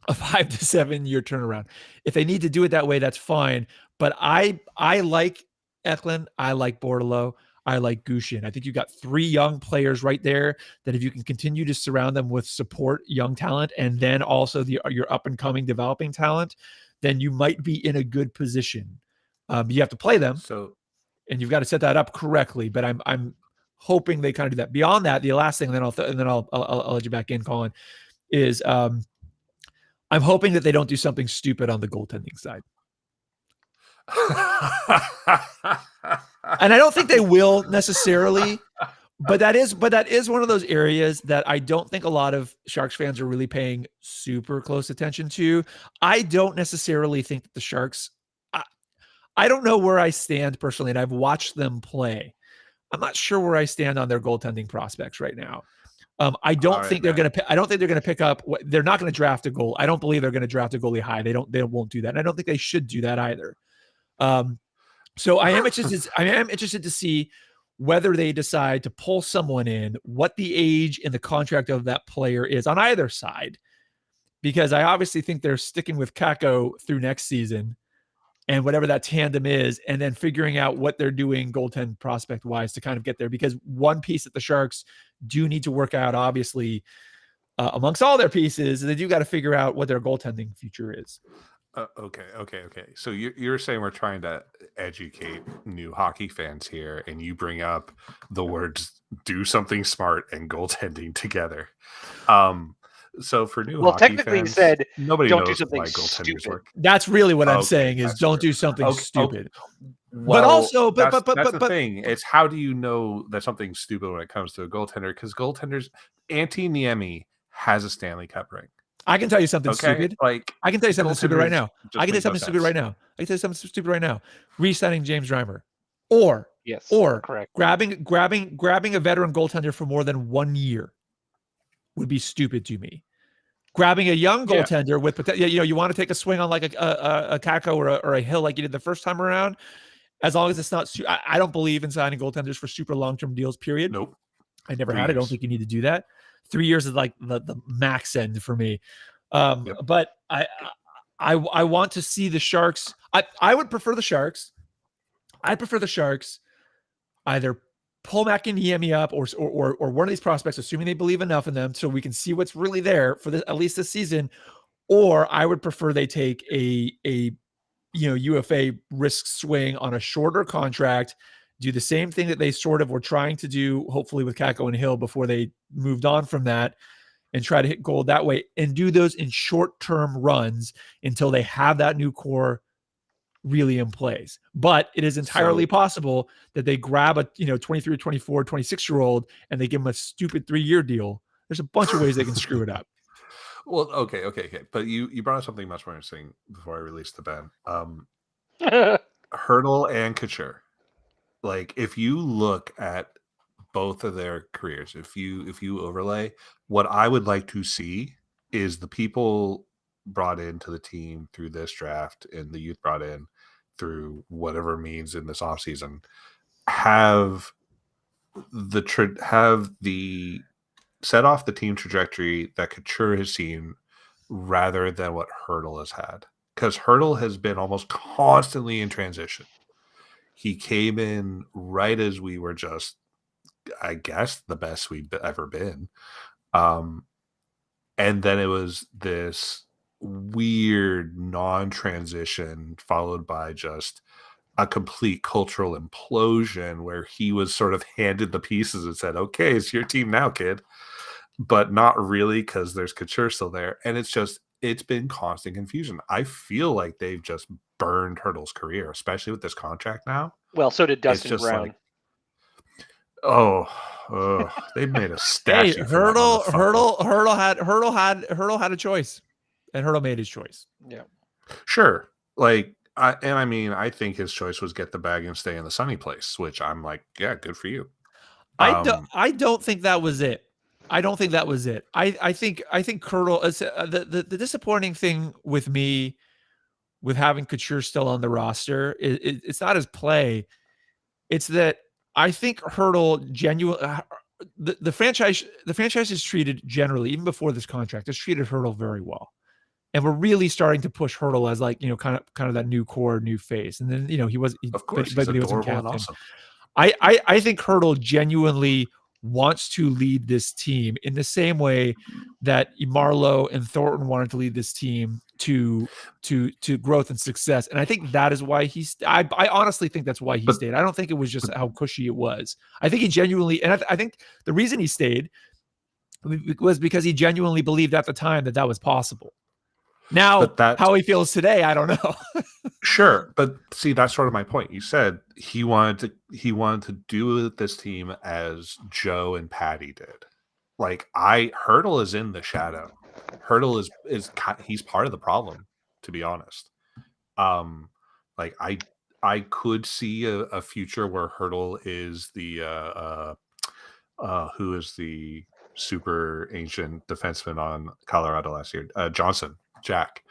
[SPEAKER 1] a 5 to 7 year turnaround. If they need to do it that way, that's fine. But I like Eklund, I like Bordeleau, I like Gushin. I think you've got 3 young players right there that if you can continue to surround them with support, young talent, and then also your up-and-coming developing talent, then you might be in a good position. You have to play them.
[SPEAKER 3] So
[SPEAKER 1] and you've got to set that up correctly. But I'm hoping they kind of do that. Beyond that, the last thing, and then I'll let you back in, Colin, is I'm hoping that they don't do something stupid on the goaltending side. And I don't think they will necessarily, but that is one of those areas that I don't think a lot of Sharks fans are really paying super close attention to. I don't necessarily think that the Sharks, I don't know where I stand personally, and I've watched them play. I'm not sure where I stand on their goaltending prospects right now. I don't think they're going to pick up. They're not going to draft a goal. I don't believe they're going to draft a goalie high. They won't do that. And I don't think they should do that either. So I am interested to see whether they decide to pull someone in, what the age and the contract of that player is on either side, because I obviously think they're sticking with Kakko through next season and whatever that tandem is, and then figuring out what they're doing goaltend prospect wise to kind of get there. Because one piece that the Sharks do need to work out, obviously, amongst all their pieces, they do got to figure out what their goaltending future is.
[SPEAKER 3] Okay. So you're saying we're trying to educate new hockey fans here, and you bring up the words "do something smart" and goaltending together. So for new hockey
[SPEAKER 2] technically
[SPEAKER 3] fans,
[SPEAKER 2] you said
[SPEAKER 3] nobody
[SPEAKER 2] don't
[SPEAKER 3] knows
[SPEAKER 2] do something
[SPEAKER 3] why goaltenders
[SPEAKER 2] stupid.
[SPEAKER 3] work.
[SPEAKER 1] That's really what I'm saying is don't do something stupid. But also, that's
[SPEAKER 3] the thing. It's how do you know that something's stupid when it comes to a goaltender? Because goaltenders, Antti Niemi has a Stanley Cup ring.
[SPEAKER 1] I can tell you something stupid.
[SPEAKER 3] Like,
[SPEAKER 1] I can tell you something stupid right now. I can tell you something stupid
[SPEAKER 3] sense.
[SPEAKER 1] right now. I can tell you something stupid right now. Re-signing James Reimer, or
[SPEAKER 2] correct.
[SPEAKER 1] grabbing a veteran goaltender for more than 1 year would be stupid to me. Grabbing a young goaltender with potential, you want to take a swing on like a Kakko or a Hill like you did the first time around. As long as it's not, I don't believe in signing goaltenders for super long-term deals. Period.
[SPEAKER 3] Nope.
[SPEAKER 1] I never had. I don't think you need to do that. 3 years is like the max end for me. But I want to see the Sharks. I would prefer the Sharks. I'd prefer the Sharks either pull Makiniemi up or one of these prospects, assuming they believe enough in them, so we can see what's really there for at least this season. Or I would prefer they take a UFA risk swing on a shorter contract, do the same thing that they sort of were trying to do, hopefully with Kakko and Hill before they moved on from that, and try to hit gold that way, and do those in short-term runs until they have that new core really in place. But it is entirely possible that they grab a 23, 24, 26-year-old and they give them a stupid 3-year deal. There's a bunch of ways they can screw it up.
[SPEAKER 3] Well, okay. But you brought up something much more interesting before I released the Ben. Hertl and Couture. Like, if you look at both of their careers, if you overlay, what I would like to see is the people brought into the team through this draft and the youth brought in through whatever means in this offseason have the set off the team trajectory that Couture has seen rather than what Hertl has had. Because Hertl has been almost constantly in transition. He came in right as we were just, I guess, the best we've ever been. And then it was this weird non-transition followed by just a complete cultural implosion where he was sort of handed the pieces and said, okay, it's your team now, kid. But not really, because there's Couture still there. And it's been constant confusion. I feel like they've just burned Hertl's career, especially with this contract now.
[SPEAKER 2] Well, so did Dustin Brown.
[SPEAKER 3] They made a statue.
[SPEAKER 1] Hey, Hertl had a choice, and Hertl made his choice.
[SPEAKER 2] Yeah,
[SPEAKER 3] sure. Like, I think his choice was get the bag and stay in the sunny place, which I'm like, yeah, good for you.
[SPEAKER 1] I don't think that was it. I don't think that was it. I think Hertl, the disappointing thing with me with having Couture still on the roster, it's not his play. It's that I think Hertl the franchise is treated generally, even before this contract, has treated Hertl very well. And we're really starting to push Hertl as like, kind of that new core, new face. And then, he wasn't captain. Awesome. I think Hertl genuinely wants to lead this team in the same way that Marlowe and Thornton wanted to lead this team to growth and success. And I think that is why I honestly think that's why he stayed. I don't think it was just how cushy it was. I think he genuinely, and I think the reason he stayed was because he genuinely believed at the time that was possible. Now, how he feels today, I don't know.
[SPEAKER 3] Sure, but see, that's sort of my point. You said he wanted to do this team as Joe and Patty did. Like, Hurdle is in the shadow. Hurdle is he's part of the problem, to be honest. Like I could see a future where Hurdle is the who is the super ancient defenseman on Colorado last year, Jack.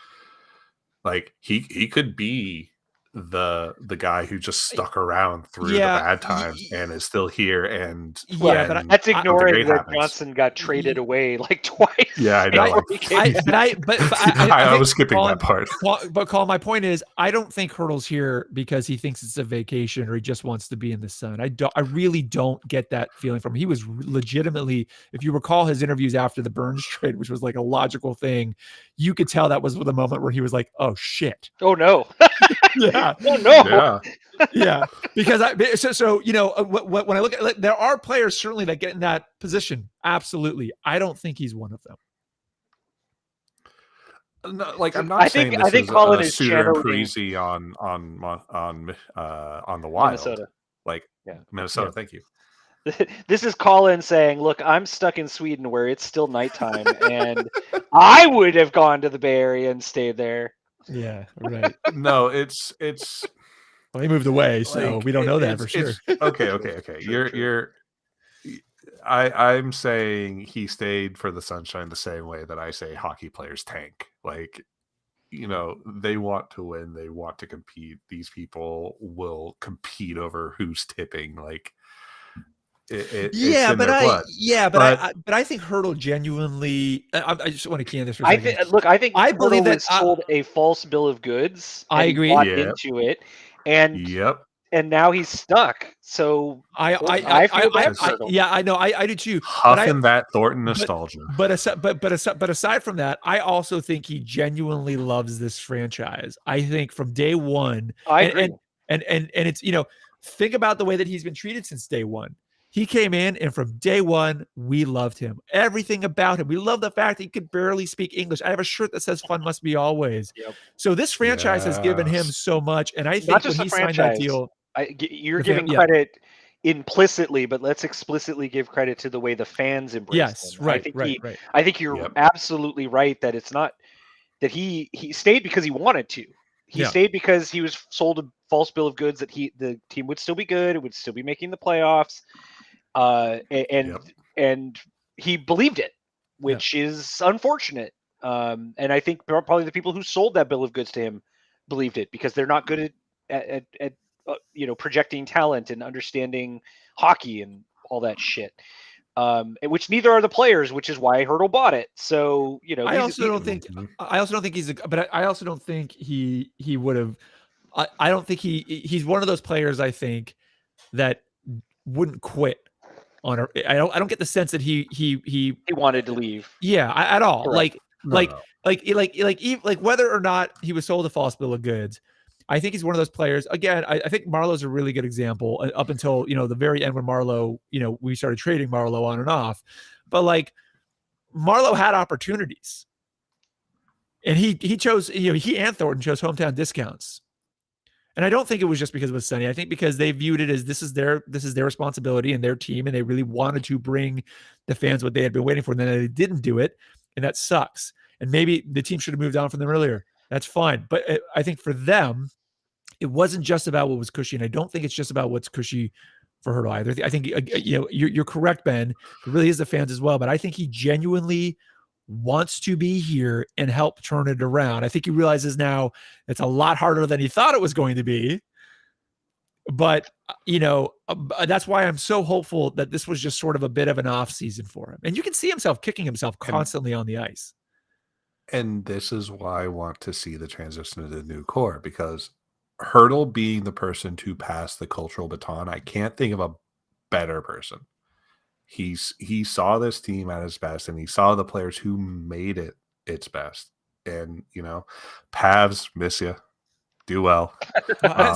[SPEAKER 3] Like he could be the guy who just stuck around through the bad times and is still here. And
[SPEAKER 2] but that's ignoring that Johnson got traded away like twice.
[SPEAKER 3] Yeah, I know.
[SPEAKER 1] I
[SPEAKER 3] was skipping that part.
[SPEAKER 1] But Colin, my point is, I don't think Hurdle's here because he thinks it's a vacation or he just wants to be in the sun. I really don't get that feeling from him. He was legitimately, if you recall his interviews after the Burns trade, which was like a logical thing, you could tell that was the moment where he was like, "Oh shit!
[SPEAKER 2] Oh no!"
[SPEAKER 1] Yeah.
[SPEAKER 2] Oh no!
[SPEAKER 1] Yeah, because when I look at, there are players certainly that get in that position. Absolutely, I don't think he's one of them.
[SPEAKER 3] No, like I'm not saying this is
[SPEAKER 2] Colin
[SPEAKER 3] a
[SPEAKER 2] is
[SPEAKER 3] Suter and Parisi on the Wild,
[SPEAKER 2] Minnesota.
[SPEAKER 3] Minnesota.
[SPEAKER 2] Yeah.
[SPEAKER 3] Thank you.
[SPEAKER 2] This is Colin saying, "Look, I'm stuck in Sweden where it's still nighttime, and I would have gone to the Bay Area and stayed there."
[SPEAKER 1] Yeah, right.
[SPEAKER 3] No, it's.
[SPEAKER 1] Well, he moved away, so we don't know that for sure.
[SPEAKER 3] Okay. I'm saying he stayed for the sunshine the same way that I say hockey players tank. Like, they want to win, they want to compete. These people will compete over who's tipping. Like,
[SPEAKER 1] but I think Hurdle genuinely. I just want to key in this for a second.
[SPEAKER 2] I believe that sold a false bill of goods.
[SPEAKER 1] I agree.
[SPEAKER 2] Bought into it, and now he's stuck. So I know. I do too.
[SPEAKER 3] Huffing that Thornton nostalgia.
[SPEAKER 1] But aside from that, I also think he genuinely loves this franchise. I think from day one.
[SPEAKER 2] I agree.
[SPEAKER 1] And it's think about the way that he's been treated since day one. He came in, and from day one, we loved him. Everything about him. We love the fact that he could barely speak English. I have a shirt that says "Fun must be always."
[SPEAKER 2] Yep.
[SPEAKER 1] So this franchise has given him so much, and I think when he signed that deal,
[SPEAKER 2] you're giving credit implicitly, but let's explicitly give credit to the way the fans embrace him.
[SPEAKER 1] Right.
[SPEAKER 2] I think you're absolutely right that it's not that he stayed because he wanted to. He stayed because he was sold a false bill of goods that the team would still be good, it would still be making the playoffs. And he believed it, which is unfortunate. And I think probably the people who sold that bill of goods to him believed it because they're not good at projecting talent and understanding hockey and all that shit. Which neither are the players, which is why Hurdle bought it. So
[SPEAKER 1] I also don't think he would have. I don't think he's one of those players. I think that wouldn't quit on a. I don't get the sense that he
[SPEAKER 2] wanted to leave.
[SPEAKER 1] Yeah, at all.
[SPEAKER 2] Correct.
[SPEAKER 1] Like whether or not he was sold a false bill of goods. I think he's one of those players. Again, I think Marlowe's a really good example up until, the very end when Marlowe, we started trading Marlowe on and off. But like Marlowe had opportunities. And he chose, he and Thornton chose hometown discounts. And I don't think it was just because it was Sonny. I think because they viewed it as this is their responsibility and their team, and they really wanted to bring the fans what they had been waiting for, and then they didn't do it, and that sucks. And maybe the team should have moved on from them earlier. That's fine. But I think for them, it wasn't just about what was cushy. And I don't think it's just about what's cushy for Hurdle either. I think, you're correct, Ben. It really is the fans as well. But I think he genuinely wants to be here and help turn it around. I think he realizes now it's a lot harder than he thought it was going to be. But, that's why I'm so hopeful that this was just sort of a bit of an off season for him. And you can see himself kicking himself constantly on the ice.
[SPEAKER 3] And this is why I want to see the transition to the new core, because Hurdle being the person to pass the cultural baton, I can't think of a better person. He saw this team at its best, and he saw the players who made it its best. And Pavs miss you. Do well.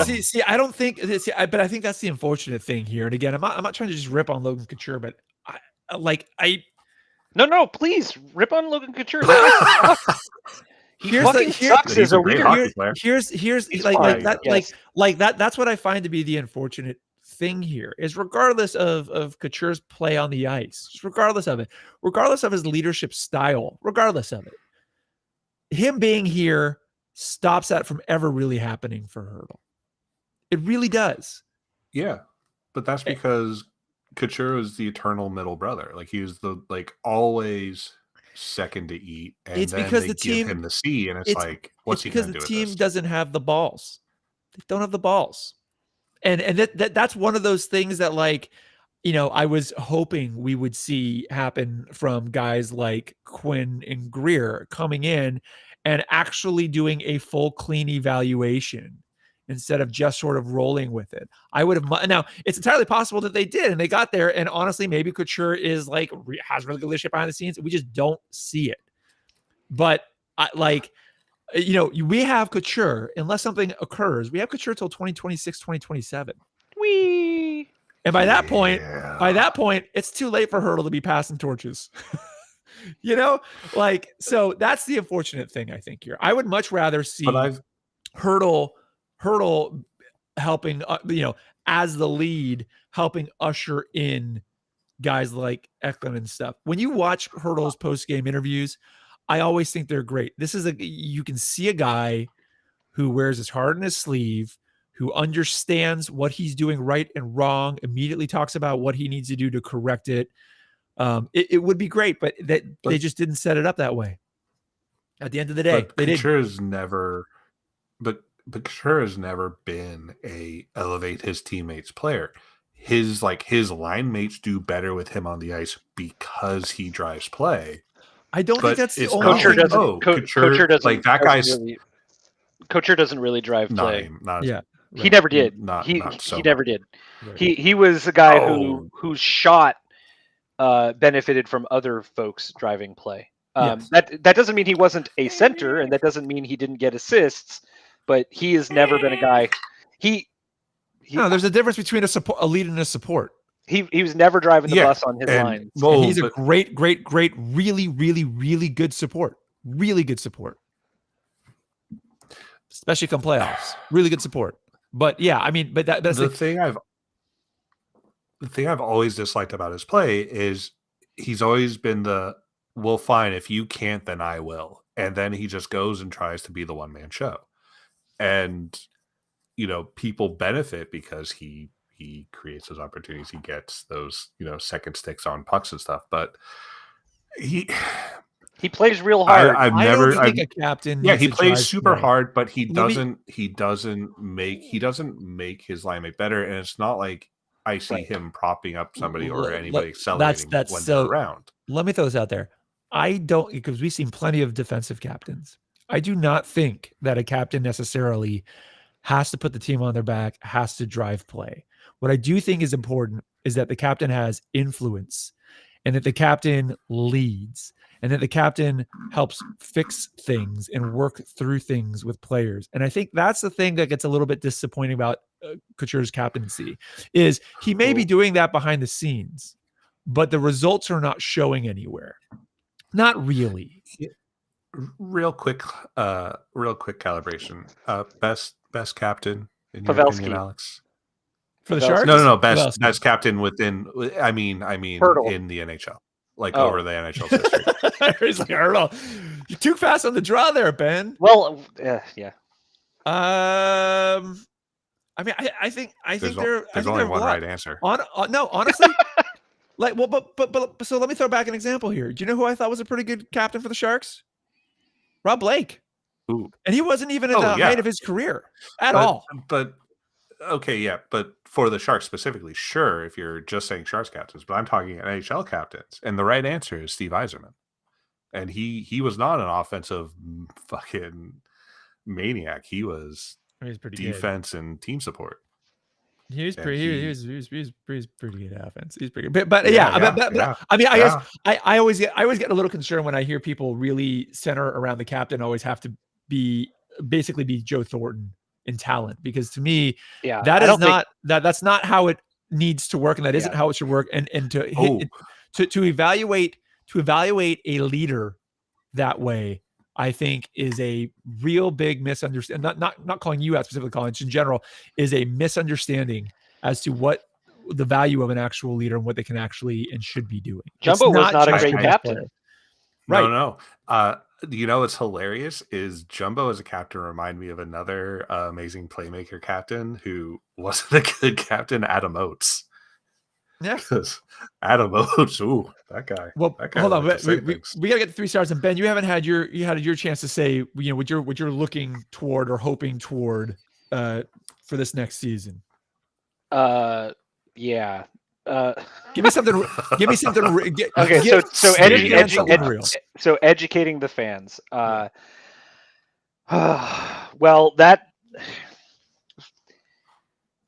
[SPEAKER 1] See, I don't think. But I think that's the unfortunate thing here. And again, I'm not trying to just rip on Logan Couture, but
[SPEAKER 2] No, please rip on Logan Couture. That guy sucks. He fucking sucks as a
[SPEAKER 3] great
[SPEAKER 2] leader.
[SPEAKER 3] hockey player.
[SPEAKER 1] Here's
[SPEAKER 2] He's
[SPEAKER 1] like
[SPEAKER 2] fine,
[SPEAKER 1] that
[SPEAKER 2] yes.
[SPEAKER 1] like that. That's what I find to be the unfortunate thing here is regardless of Couture's play on the ice, just regardless of it, regardless of his leadership style, regardless of it, him being here stops that from ever really happening for Hertl. It really does.
[SPEAKER 3] Yeah, but that's because Couture is the eternal middle brother. Like he was the always second to eat, and
[SPEAKER 1] It's
[SPEAKER 3] then
[SPEAKER 1] because
[SPEAKER 3] they
[SPEAKER 1] the
[SPEAKER 3] give
[SPEAKER 1] team
[SPEAKER 3] him the C, and it's like, what's he
[SPEAKER 1] because
[SPEAKER 3] going
[SPEAKER 1] the
[SPEAKER 3] to do with
[SPEAKER 1] team
[SPEAKER 3] this?
[SPEAKER 1] doesn't have the balls. They don't have the balls, and that's one of those things that I was hoping we would see happen from guys like Quinn and Greer coming in and actually doing a full clean evaluation instead of just sort of rolling with it. I would have now. It's entirely possible that they did and they got there. And honestly, maybe Couture is has really good leadership behind the scenes. We just don't see it. But we have Couture unless something occurs. We have Couture till 2026, 2027.
[SPEAKER 2] Wee.
[SPEAKER 1] And by that point, it's too late for Hertl to be passing torches. So that's the unfortunate thing, I think, here. I would much rather see Hertl helping, as the lead, helping usher in guys like Eklund and stuff. When you watch Hertl's post-game interviews, I always think they're great. You can see a guy who wears his heart in his sleeve, who understands what he's doing right and wrong, immediately talks about what he needs to do to correct it. It would be great, but they just didn't set it up that way. At the end of the day, they did.
[SPEAKER 3] Couture has never been a elevate his teammates player. His line mates do better with him on the ice because he drives play.
[SPEAKER 1] I don't think that's the only
[SPEAKER 2] Couture
[SPEAKER 1] thing.
[SPEAKER 2] Couture doesn't.
[SPEAKER 3] Like that guy's.
[SPEAKER 2] Couture doesn't really drive play.
[SPEAKER 1] Yeah.
[SPEAKER 2] Right. He never did. He never did. Right. He was a guy whose shot benefited from other folks driving play.
[SPEAKER 1] Yes.
[SPEAKER 2] That doesn't mean he wasn't a center, and that doesn't mean he didn't get assists. But he has never been a guy.
[SPEAKER 1] There's a difference between a lead and a support.
[SPEAKER 2] He was never driving the bus on his lines.
[SPEAKER 1] And he's a great, really, really, really good support. Really good support. Especially come playoffs. Really good support. But yeah, I mean, that's
[SPEAKER 3] the thing I've always disliked about his play is he's always been well, fine, if you can't, then I will. And then he just goes and tries to be the one-man show. And, people benefit because he creates those opportunities. He gets those, second sticks on pucks and stuff. But he
[SPEAKER 2] plays real hard.
[SPEAKER 1] I don't think a captain.
[SPEAKER 3] Yeah, he plays super hard, but he doesn't make his line mate better. And it's not like I see him propping up somebody or anybody celebrating when they're around.
[SPEAKER 1] Let me throw this out there. I don't, because we've seen plenty of defensive captains. I do not think that a captain necessarily has to put the team on their back, has to drive play. What I do think is important is that the captain has influence and that the captain leads and that the captain helps fix things and work through things with players. And I think that's the thing that gets a little bit disappointing about Couture's captaincy is he may be doing that behind the scenes, but the results are not showing anywhere. Not really.
[SPEAKER 3] Real quick calibration. Best captain in your
[SPEAKER 2] Pavelski.
[SPEAKER 3] opinion, Alex?
[SPEAKER 1] For the Sharks?
[SPEAKER 3] No. Best captain within. I mean,
[SPEAKER 2] Hertl.
[SPEAKER 3] in the NHL, over the NHL's history.
[SPEAKER 1] He's like, Hertl, you're too fast on the draw there, Ben.
[SPEAKER 2] Well, yeah.
[SPEAKER 1] I mean, I think
[SPEAKER 3] there's only one right answer.
[SPEAKER 1] No, honestly. But so let me throw back an example here. Do you know who I thought was a pretty good captain for the Sharks? Rob Blake.
[SPEAKER 3] Ooh.
[SPEAKER 1] And he wasn't even at the height of his career at all.
[SPEAKER 3] But okay, yeah, but for the Sharks specifically, sure, if you're just saying Sharks captains, but I'm talking NHL captains, and the right answer is Steve Yzerman. And he was not an offensive fucking maniac. He was
[SPEAKER 1] pretty
[SPEAKER 3] defense
[SPEAKER 1] good.
[SPEAKER 3] And team support.
[SPEAKER 1] He was
[SPEAKER 3] And
[SPEAKER 1] pretty.
[SPEAKER 3] he-
[SPEAKER 1] He was pretty good offense. He's pretty good. But
[SPEAKER 3] Yeah,
[SPEAKER 1] yeah,
[SPEAKER 3] yeah,
[SPEAKER 1] I mean, I
[SPEAKER 3] yeah.
[SPEAKER 1] guess I always get a little concerned when I hear people really center around the captain. Always have to basically be Joe Thornton in talent, because to me,
[SPEAKER 2] Yeah,
[SPEAKER 1] that
[SPEAKER 2] I
[SPEAKER 1] is
[SPEAKER 2] don't think.
[SPEAKER 1] not that's not how it needs to work, and that isn't
[SPEAKER 2] Yeah.
[SPEAKER 1] how it should work. And to
[SPEAKER 3] Oh.
[SPEAKER 1] hit to evaluate a leader that way, I think is a real big misunderstanding. Not calling you out specifically, Colin, just in general, is a misunderstanding as to what the value of an actual leader and what they can actually and should be doing.
[SPEAKER 2] Jumbo was not a
[SPEAKER 1] just
[SPEAKER 2] great
[SPEAKER 1] the best
[SPEAKER 2] captain.
[SPEAKER 1] player.
[SPEAKER 3] No,
[SPEAKER 1] Right.
[SPEAKER 3] no. You know what's hilarious is Jumbo as a captain remind me of another amazing playmaker captain who wasn't a good captain, Adam Oates.
[SPEAKER 1] Yeah.
[SPEAKER 3] Because Adam Oates, ooh, that guy.
[SPEAKER 1] Well,
[SPEAKER 3] That guy
[SPEAKER 1] hold on.
[SPEAKER 3] liked to say
[SPEAKER 1] We
[SPEAKER 3] things.
[SPEAKER 1] gotta get the 3 stars. And Ben, you haven't had your chance to say, what you're looking toward or hoping toward for this next season.
[SPEAKER 2] Yeah.
[SPEAKER 1] Give me something. Give me something.
[SPEAKER 2] Okay, so
[SPEAKER 3] Stadium
[SPEAKER 1] something real.
[SPEAKER 2] so educating the fans. Well, that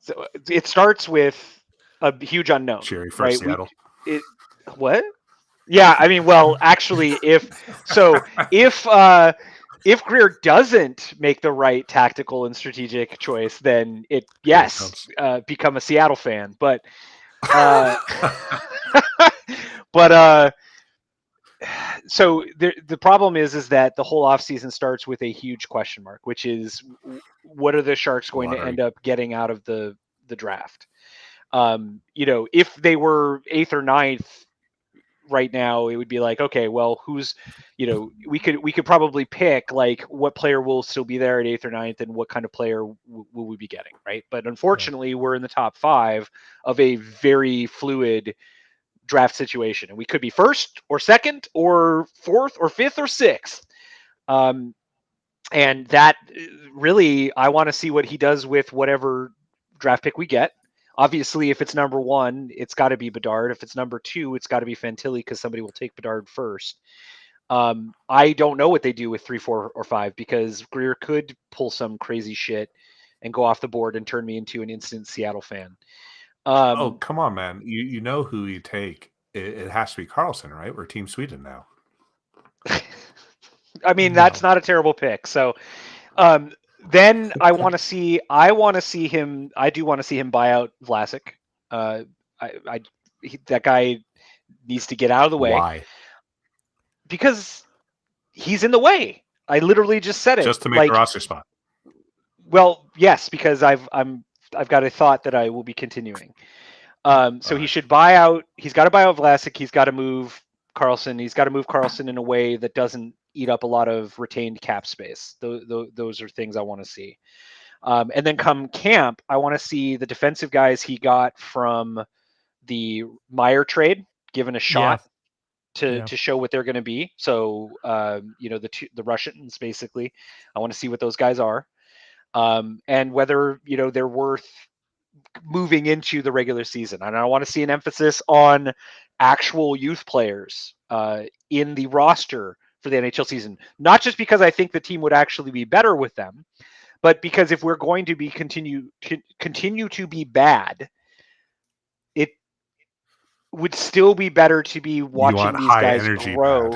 [SPEAKER 2] so it starts with a huge unknown,
[SPEAKER 3] Cheery for
[SPEAKER 2] right?
[SPEAKER 3] Seattle.
[SPEAKER 2] What? Yeah, I mean, well, actually, if Greer doesn't make the right tactical and strategic choice, then become a Seattle fan. But so the problem is that the whole offseason starts with a huge question mark, which is what are the Sharks going to end up getting out of the draft? If they were 8th or 9th right now, it would be like, okay, well, who's, we could probably pick like what player will still be there at 8th or 9th and what kind of player will we be getting, right? But unfortunately, we're in the top 5 of a very fluid draft situation, and we could be 1st or 2nd or 4th or 5th or 6th. And that really, I want to see what he does with whatever draft pick we get. Obviously, if it's number 1, it's got to be Bedard. If it's number 2, it's got to be Fantilli, because somebody will take Bedard first. I don't know what they do with 3, 4, or 5, because Greer could pull some crazy shit and go off the board and turn me into an instant Seattle fan.
[SPEAKER 3] Oh, come on, man. You know who you take. It has to be Carlson, right? We're Team Sweden now.
[SPEAKER 2] I mean, that's not a terrible pick. So then I want to see him. I do want to see him buy out Vlasic. That guy needs to get out of the way.
[SPEAKER 3] Why?
[SPEAKER 2] Because he's in the way. I literally just said it.
[SPEAKER 3] Just to make the roster spot.
[SPEAKER 2] Well, yes, because I've got a thought that I will be continuing. So he should buy out. He's got to buy out Vlasic. He's got to move Carlson. He's got to move Carlson in a way that doesn't eat up a lot of retained cap space. Those are things I want to see. And then come camp, I want to see the defensive guys he got from the Meyer trade given a shot to show what they're going to be. So, the Russians, basically, I want to see what those guys are. And whether, they're worth moving into the regular season. And I want to see an emphasis on actual youth players in the roster for the NHL season, not just because I think the team would actually be better with them, but because if we're going to be continue to be bad, it would still be better to be watching these guys grow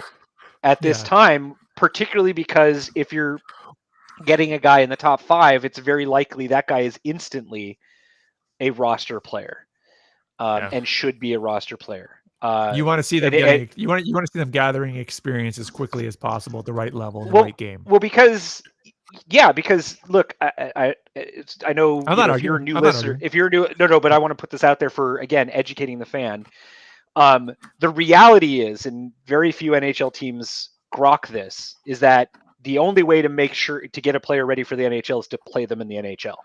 [SPEAKER 2] at this time, particularly because if you're getting a guy in the top 5, it's very likely that guy is instantly a roster player and should be a roster player.
[SPEAKER 1] You want to see them you want to see them gathering experience as quickly as possible at the right level in the right game.
[SPEAKER 2] Well, because look, I know, if you're a new listener, if you're new, but I want to put this out there for, again, educating the fan. The reality is, and very few NHL teams grok this, is that the only way to make sure to get a player ready for the NHL is to play them in the NHL.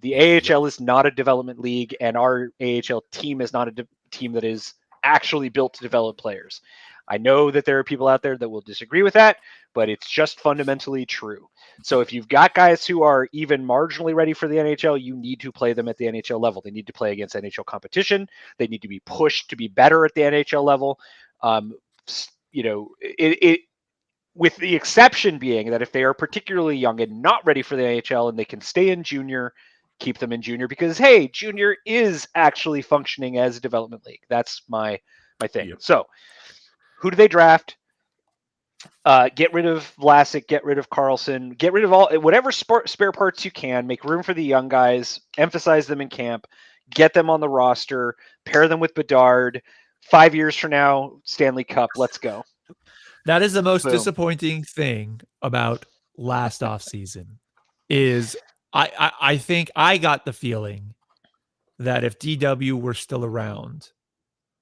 [SPEAKER 2] The AHL is not a development league, and our AHL team is not a team that is actually built to develop players. I know that there are people out there that will disagree with that, but it's just fundamentally true. So if you've got guys who are even marginally ready for the NHL, you need to play them at the NHL level. They need to play against NHL competition. They need to be pushed to be better at the NHL level. With the exception being that if they are particularly young and not ready for the NHL and they can stay in junior keep them in junior because, hey, junior is actually functioning as a development league. That's my thing.
[SPEAKER 3] Yep.
[SPEAKER 2] So who do they draft? Get rid of Vlasic, get rid of Carlson, get rid of whatever spare parts you can, make room for the young guys, emphasize them in camp, get them on the roster, pair them with Bedard. 5 years from now, Stanley Cup, let's go.
[SPEAKER 1] That is the most
[SPEAKER 2] Boom.
[SPEAKER 1] disappointing thing about last offseason is I think I got the feeling that if DW were still around,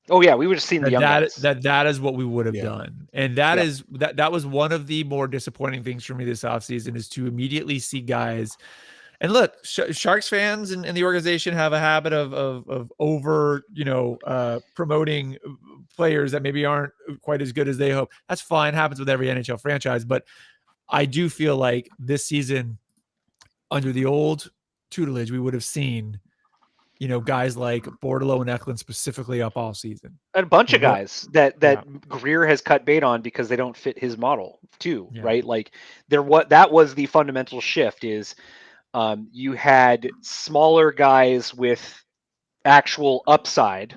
[SPEAKER 2] oh yeah, we would have seen the young guys.
[SPEAKER 1] That is what we would have done. And that
[SPEAKER 2] Yeah.
[SPEAKER 1] is that was one of the more disappointing things for me this offseason is to immediately see guys. And look, Sharks fans and the organization have a habit of over, promoting players that maybe aren't quite as good as they hope. That's fine. Happens with every NHL franchise. But I do feel like this season, under the old tutelage, we would have seen, guys like Bordeleau and Eklund specifically up all season.
[SPEAKER 2] A bunch of guys that Greer has cut bait on because they don't fit his model too, right? Like that was the fundamental shift is you had smaller guys with actual upside,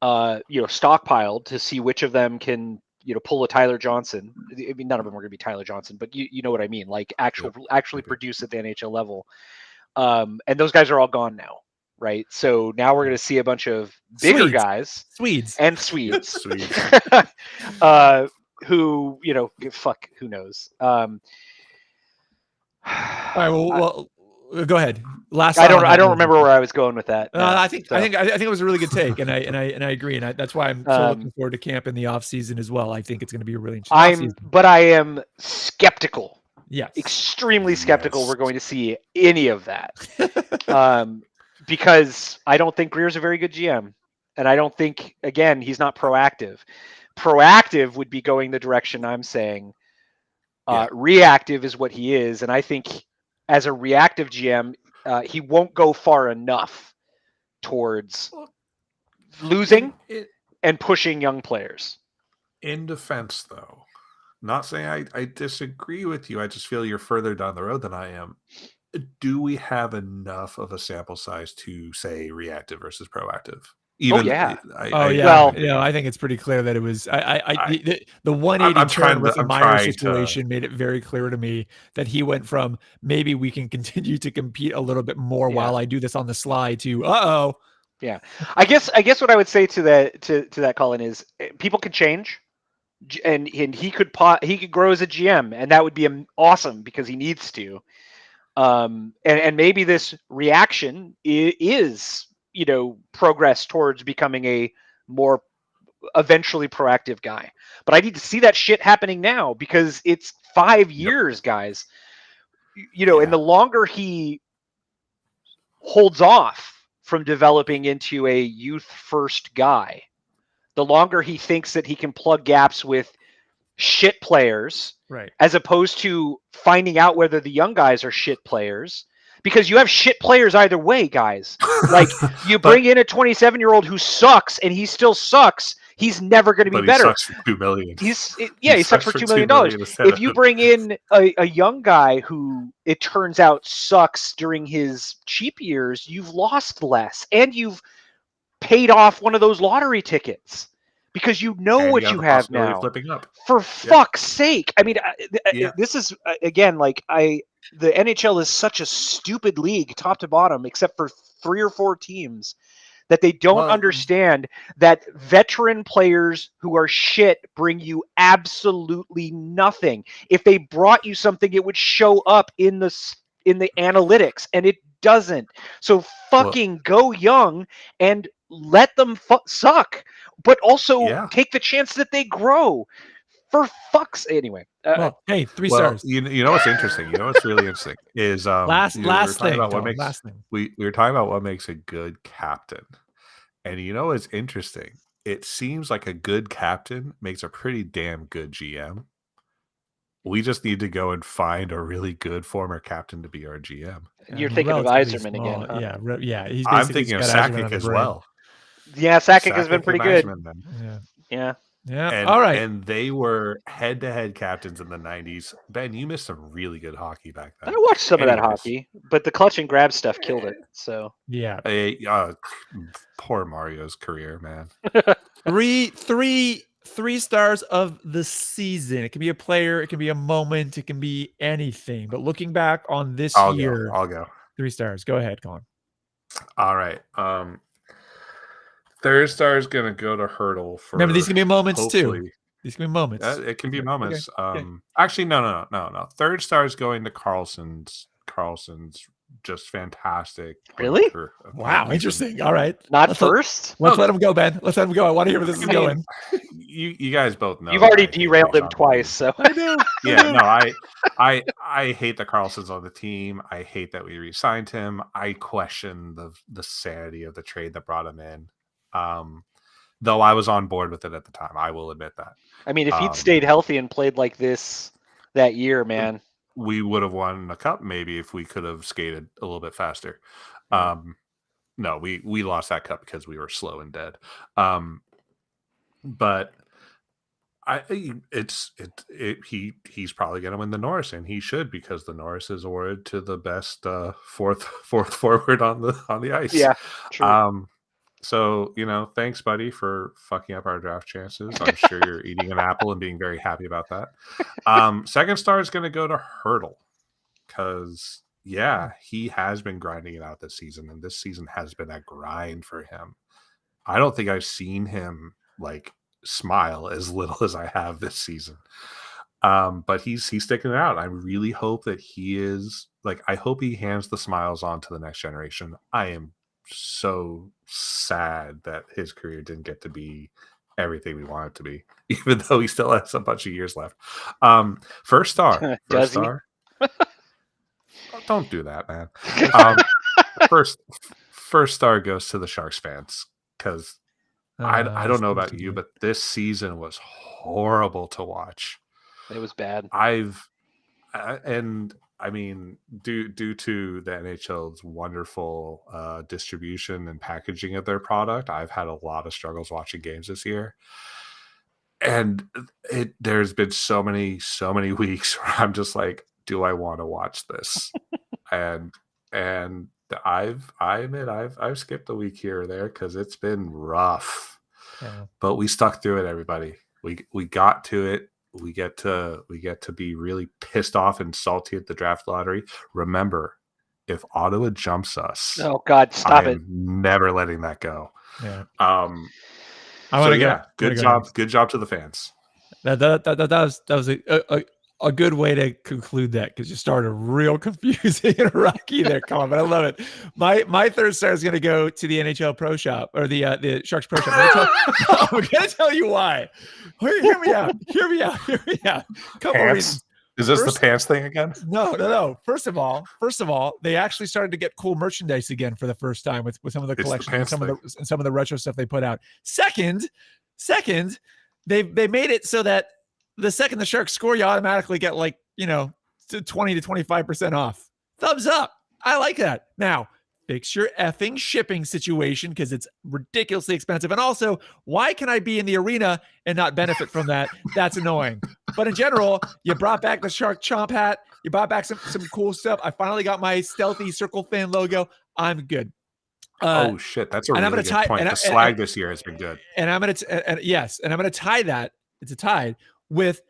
[SPEAKER 2] stockpiled to see which of them can, pull a Tyler Johnson. I mean, none of them are going to be Tyler Johnson, but you know what I mean? Like actually produce at the NHL level. And those guys are all gone now. Right. So now we're going to see a bunch of bigger guys,
[SPEAKER 1] Swedes,
[SPEAKER 2] who, who knows? All
[SPEAKER 1] right. Well, go ahead.
[SPEAKER 2] I don't remember where I was going with that.
[SPEAKER 1] I think it was a really good take, and I agree, and that's why I'm so looking forward to camp in the off season as well. I think it's going to be a really interesting.
[SPEAKER 2] But I am skeptical.
[SPEAKER 1] Yes,
[SPEAKER 2] extremely skeptical. We're going to see any of that, because I don't think Greer's a very good GM, and I don't think he's not proactive. Proactive would be going the direction I'm saying. Reactive is what he is, and I think as a reactive GM, he won't go far enough towards losing and pushing young players.
[SPEAKER 3] In defense, though, not saying I disagree with you. I just feel you're further down the road than I am. Do we have enough of a sample size to say reactive versus proactive? Well,
[SPEAKER 1] I think it's pretty clear that it was. The 180 turn with the Meyer situation made it very clear to me that he went from maybe we can continue to compete a little bit more while I do this on the sly to
[SPEAKER 2] Yeah, I guess what I would say to that, Colin, is people can change, and he could grow as a GM, and that would be awesome because he needs to. And maybe this reaction is progress towards becoming a more eventually proactive guy. But I need to see that shit happening now because it's 5 years, guys. And the longer he holds off from developing into a youth first guy, the longer he thinks that he can plug gaps with shit players,
[SPEAKER 1] right,
[SPEAKER 2] as opposed to finding out whether the young guys are shit players. Because you have shit players either way, guys. Like, you bring in a 27-year-old who sucks, and he still sucks. He's never going to be better.
[SPEAKER 3] He sucks for $2 million.
[SPEAKER 2] He sucks for $2 million. If you bring in a young guy who it turns out sucks during his cheap years, you've lost less, and you've paid off one of those lottery tickets because you know what you have now.
[SPEAKER 3] Flipping up.
[SPEAKER 2] For fuck's sake! I mean, this is again like the NHL is such a stupid league, top to bottom, except for 3 or 4 teams, that they don't understand that veteran players who are shit bring you absolutely nothing. If they brought you something, it would show up in the analytics, and it doesn't. So fucking go young and let them suck, but also take the chance that they grow. For fuck's anyway.
[SPEAKER 1] Hey, 3 stars.
[SPEAKER 3] You know what's interesting? You know what's really interesting is
[SPEAKER 1] last thing.
[SPEAKER 3] We were talking about what makes a good captain, and you know what's interesting? It seems like a good captain makes a pretty damn good GM. We just need to go and find a really good former captain to be our GM.
[SPEAKER 2] You're thinking of Yzerman again, huh?
[SPEAKER 1] Yeah.
[SPEAKER 3] I'm thinking of Sakic as well.
[SPEAKER 2] Yeah, Sakic has been pretty good. Yeah.
[SPEAKER 1] Yeah.
[SPEAKER 3] And,
[SPEAKER 1] All right.
[SPEAKER 3] and they were head-to-head captains in the 90s. Ben, you missed some really good hockey back
[SPEAKER 2] I
[SPEAKER 3] then.
[SPEAKER 2] watched some of that
[SPEAKER 3] Anyways.
[SPEAKER 2] hockey, but the clutch and grab stuff killed it. So
[SPEAKER 1] Yeah.
[SPEAKER 3] Poor Mario's career, man.
[SPEAKER 1] Three stars of the season. It can be a player, it can be a moment, it can be anything. But looking back on this year,
[SPEAKER 3] I'll go.
[SPEAKER 1] 3 stars. Go ahead, Colin.
[SPEAKER 3] All right. Third star is gonna go to Hurdle for.
[SPEAKER 1] Remember, these can be moments too.
[SPEAKER 3] hopefully-
[SPEAKER 1] These can be moments.
[SPEAKER 3] It can be moments.
[SPEAKER 1] okay.
[SPEAKER 3] Actually, no. Third star is going to Carlson's just fantastic.
[SPEAKER 2] Really?
[SPEAKER 1] Wow, interesting. All right.
[SPEAKER 2] not
[SPEAKER 1] Let's
[SPEAKER 2] first.
[SPEAKER 1] Let's let him go, Ben. Let's let him go. I want to hear where this is going.
[SPEAKER 3] You guys both know.
[SPEAKER 2] You've already
[SPEAKER 3] I hate
[SPEAKER 2] derailed him
[SPEAKER 3] Sean
[SPEAKER 2] twice, so
[SPEAKER 1] I know.
[SPEAKER 3] Yeah, no, I hate the Carlsons on the team. I hate that we re-signed him. I question the sanity of the trade that brought him in. Though I was on board with it at the time, I will admit that.
[SPEAKER 2] I mean, if he'd stayed healthy and played like this that year, man,
[SPEAKER 3] we would have won a cup maybe if we could have skated a little bit faster. No, we lost that cup because we were slow and dead. But he's probably going to win the Norris, and he should, because the Norris is awarded to the best fourth forward on the ice.
[SPEAKER 2] Yeah, true.
[SPEAKER 3] So, thanks, buddy, for fucking up our draft chances. I'm sure you're eating an apple and being very happy about that. Second star is going to go to Hurdle, because he has been grinding it out this season, and this season has been a grind for him. I don't think I've seen him smile as little as I have this season. But he's sticking it out. I really hope that he is I hope he hands the smiles on to the next generation. I am so sad that his career didn't get to be everything we want it to be, even though he still has a bunch of years left. First star.
[SPEAKER 2] Does he?
[SPEAKER 3] Don't do that, man. First star goes to the Sharks fans, because I don't know about you, but this season was horrible to watch.
[SPEAKER 2] It was bad.
[SPEAKER 3] I mean, due to the NHL's wonderful distribution and packaging of their product, I've had a lot of struggles watching games this year. And there's been so many weeks where I'm just like, do I want to watch this? and I admit I've skipped a week here or there because it's been rough.
[SPEAKER 1] Yeah.
[SPEAKER 3] But we stuck through it, everybody. We got to it. We get to be really pissed off and salty at the draft lottery. Remember, if Ottawa jumps us,
[SPEAKER 2] oh God, stop it!
[SPEAKER 3] Never letting that go.
[SPEAKER 1] Yeah.
[SPEAKER 3] Good job. Good job to the fans.
[SPEAKER 1] That was a good way to conclude that, because you started real confusing and rocky there, Colin. But I love it. My third star is going to go to the NHL Pro Shop, or the Sharks Pro Shop. I'm going to tell you why. Hear me out. Couple reasons.
[SPEAKER 3] Is this the pants thing again?
[SPEAKER 1] No. First of all, they actually started to get cool merchandise again for the first time with some of the collection and some of the retro stuff they put out. Second, they made it so that the second the Sharks score, you automatically get 20 to 25% off. Thumbs up. I like that. Now, fix your effing shipping situation, because it's ridiculously expensive. And also, why can I be in the arena and not benefit from that? That's annoying. But in general, you brought back the Shark Chomp hat. You brought back some cool stuff. I finally got my stealthy Circle Fan logo. I'm good.
[SPEAKER 3] Oh shit, that's a really good point. The swag this year has been good.
[SPEAKER 1] And I'm gonna tie that. It's a tie with,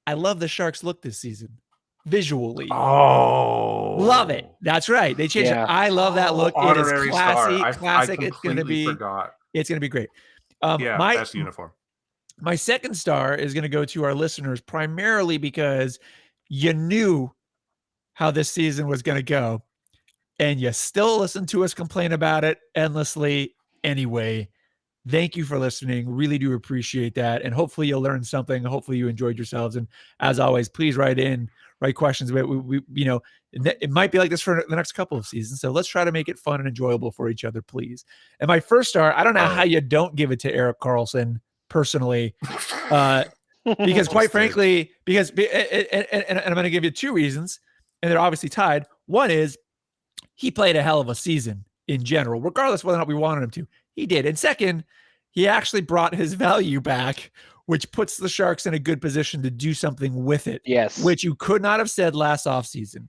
[SPEAKER 1] I love the Sharks look this season. Visually.
[SPEAKER 3] Oh,
[SPEAKER 1] love it. That's right. They changed it. I love that look. It is classy, classic. It's gonna be great.
[SPEAKER 3] Best uniform.
[SPEAKER 1] My second star is going to go to our listeners, primarily because you knew how this season was going to go, and you still listen to us complain about it endlessly anyway. Thank you for listening. Really do appreciate that. And hopefully you'll learn something. Hopefully you enjoyed yourselves. And as always, please write questions about it might be like this for the next couple of seasons. So let's try to make it fun and enjoyable for each other, please. And my first star, I don't know how you don't give it to Erik Karlsson personally, because quite frankly, and I'm going to give you two reasons, and they're obviously tied. One is he played a hell of a season in general, regardless whether or not we wanted him to. He did. And second, he actually brought his value back which puts the Sharks in a good position to do something with it,
[SPEAKER 2] Yes.
[SPEAKER 1] which you could not have said last offseason.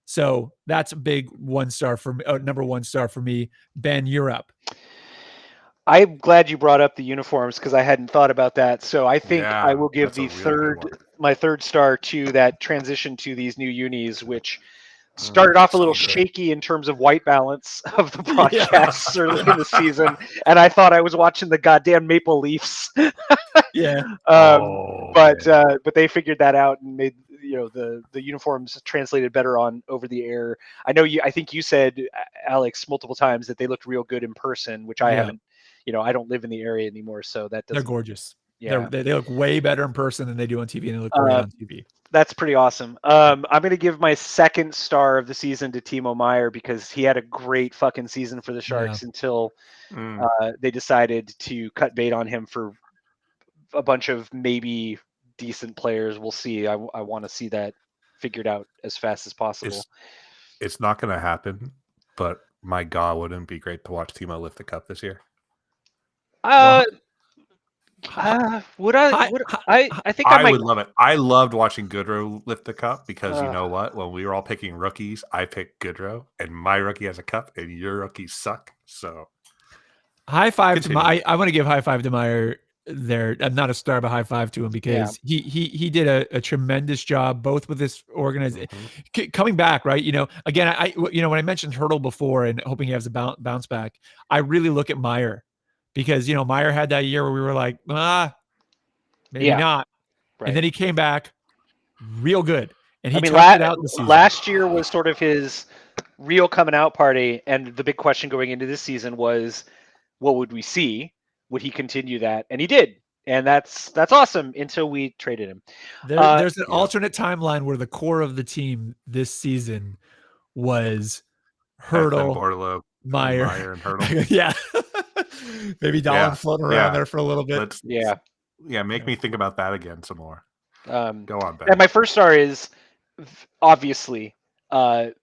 [SPEAKER 1] So that's a big 1-star for me. Number 1 star for me. Ben, you're up.
[SPEAKER 2] I'm glad you brought up the uniforms because I hadn't thought about that. So I think
[SPEAKER 3] Yeah,
[SPEAKER 2] I will give
[SPEAKER 3] that's a
[SPEAKER 2] the
[SPEAKER 3] really good one.
[SPEAKER 2] my 3rd star to that transition to these new unis, which started off a little
[SPEAKER 3] so good.
[SPEAKER 2] shaky in terms of white balance of the broadcasts early in the season, and I thought I was watching the goddamn Maple Leafs.
[SPEAKER 1] Yeah.
[SPEAKER 2] But they figured that out and made the uniforms translated better on over the air. I think you said, Alex, multiple times that they looked real good in person, which I haven't. I don't live in the area anymore, so that doesn't.
[SPEAKER 1] They're gorgeous.
[SPEAKER 2] Yeah,
[SPEAKER 1] they look way better in person than they do on TV, and they look great on TV.
[SPEAKER 2] That's pretty awesome. I'm going to give my 2nd star of the season to Timo Meier because he had a great fucking season for the Sharks until they decided to cut bait on him for a bunch of maybe decent players. We'll see. I want to see that figured out as fast as possible.
[SPEAKER 3] It's not going to happen, but my God, wouldn't it be great to watch Timo lift the cup this year?
[SPEAKER 2] Would I? I think I might.
[SPEAKER 3] Would love it. I loved watching Goodrow lift the cup because you know what? When we were all picking rookies, I picked Goodrow, and my rookie has a cup, and your rookies suck. So,
[SPEAKER 1] high five to Meier. I want to give high five to Meier there. I'm not a star, but high five to him because he did a tremendous job both with this organization coming back. Right, again, I when I mentioned Hertl before and hoping he has a bounce back, I really look at Meier. Because, Meier had that year where we were like, maybe not. Right. And then he came back real good. And he took it out the season.
[SPEAKER 2] Last year was sort of his real coming out party. And the big question going into this season was, what would we see? Would he continue that? And he did. And that's awesome until we traded him.
[SPEAKER 1] There's an alternate timeline where the core of the team this season was Hertl, Meier
[SPEAKER 3] and Hertl.
[SPEAKER 1] Yeah. Maybe Dahlin floating around there for a little bit.
[SPEAKER 3] Make me think about that again some more. Go on, Ben.
[SPEAKER 2] And my 1st star is obviously, and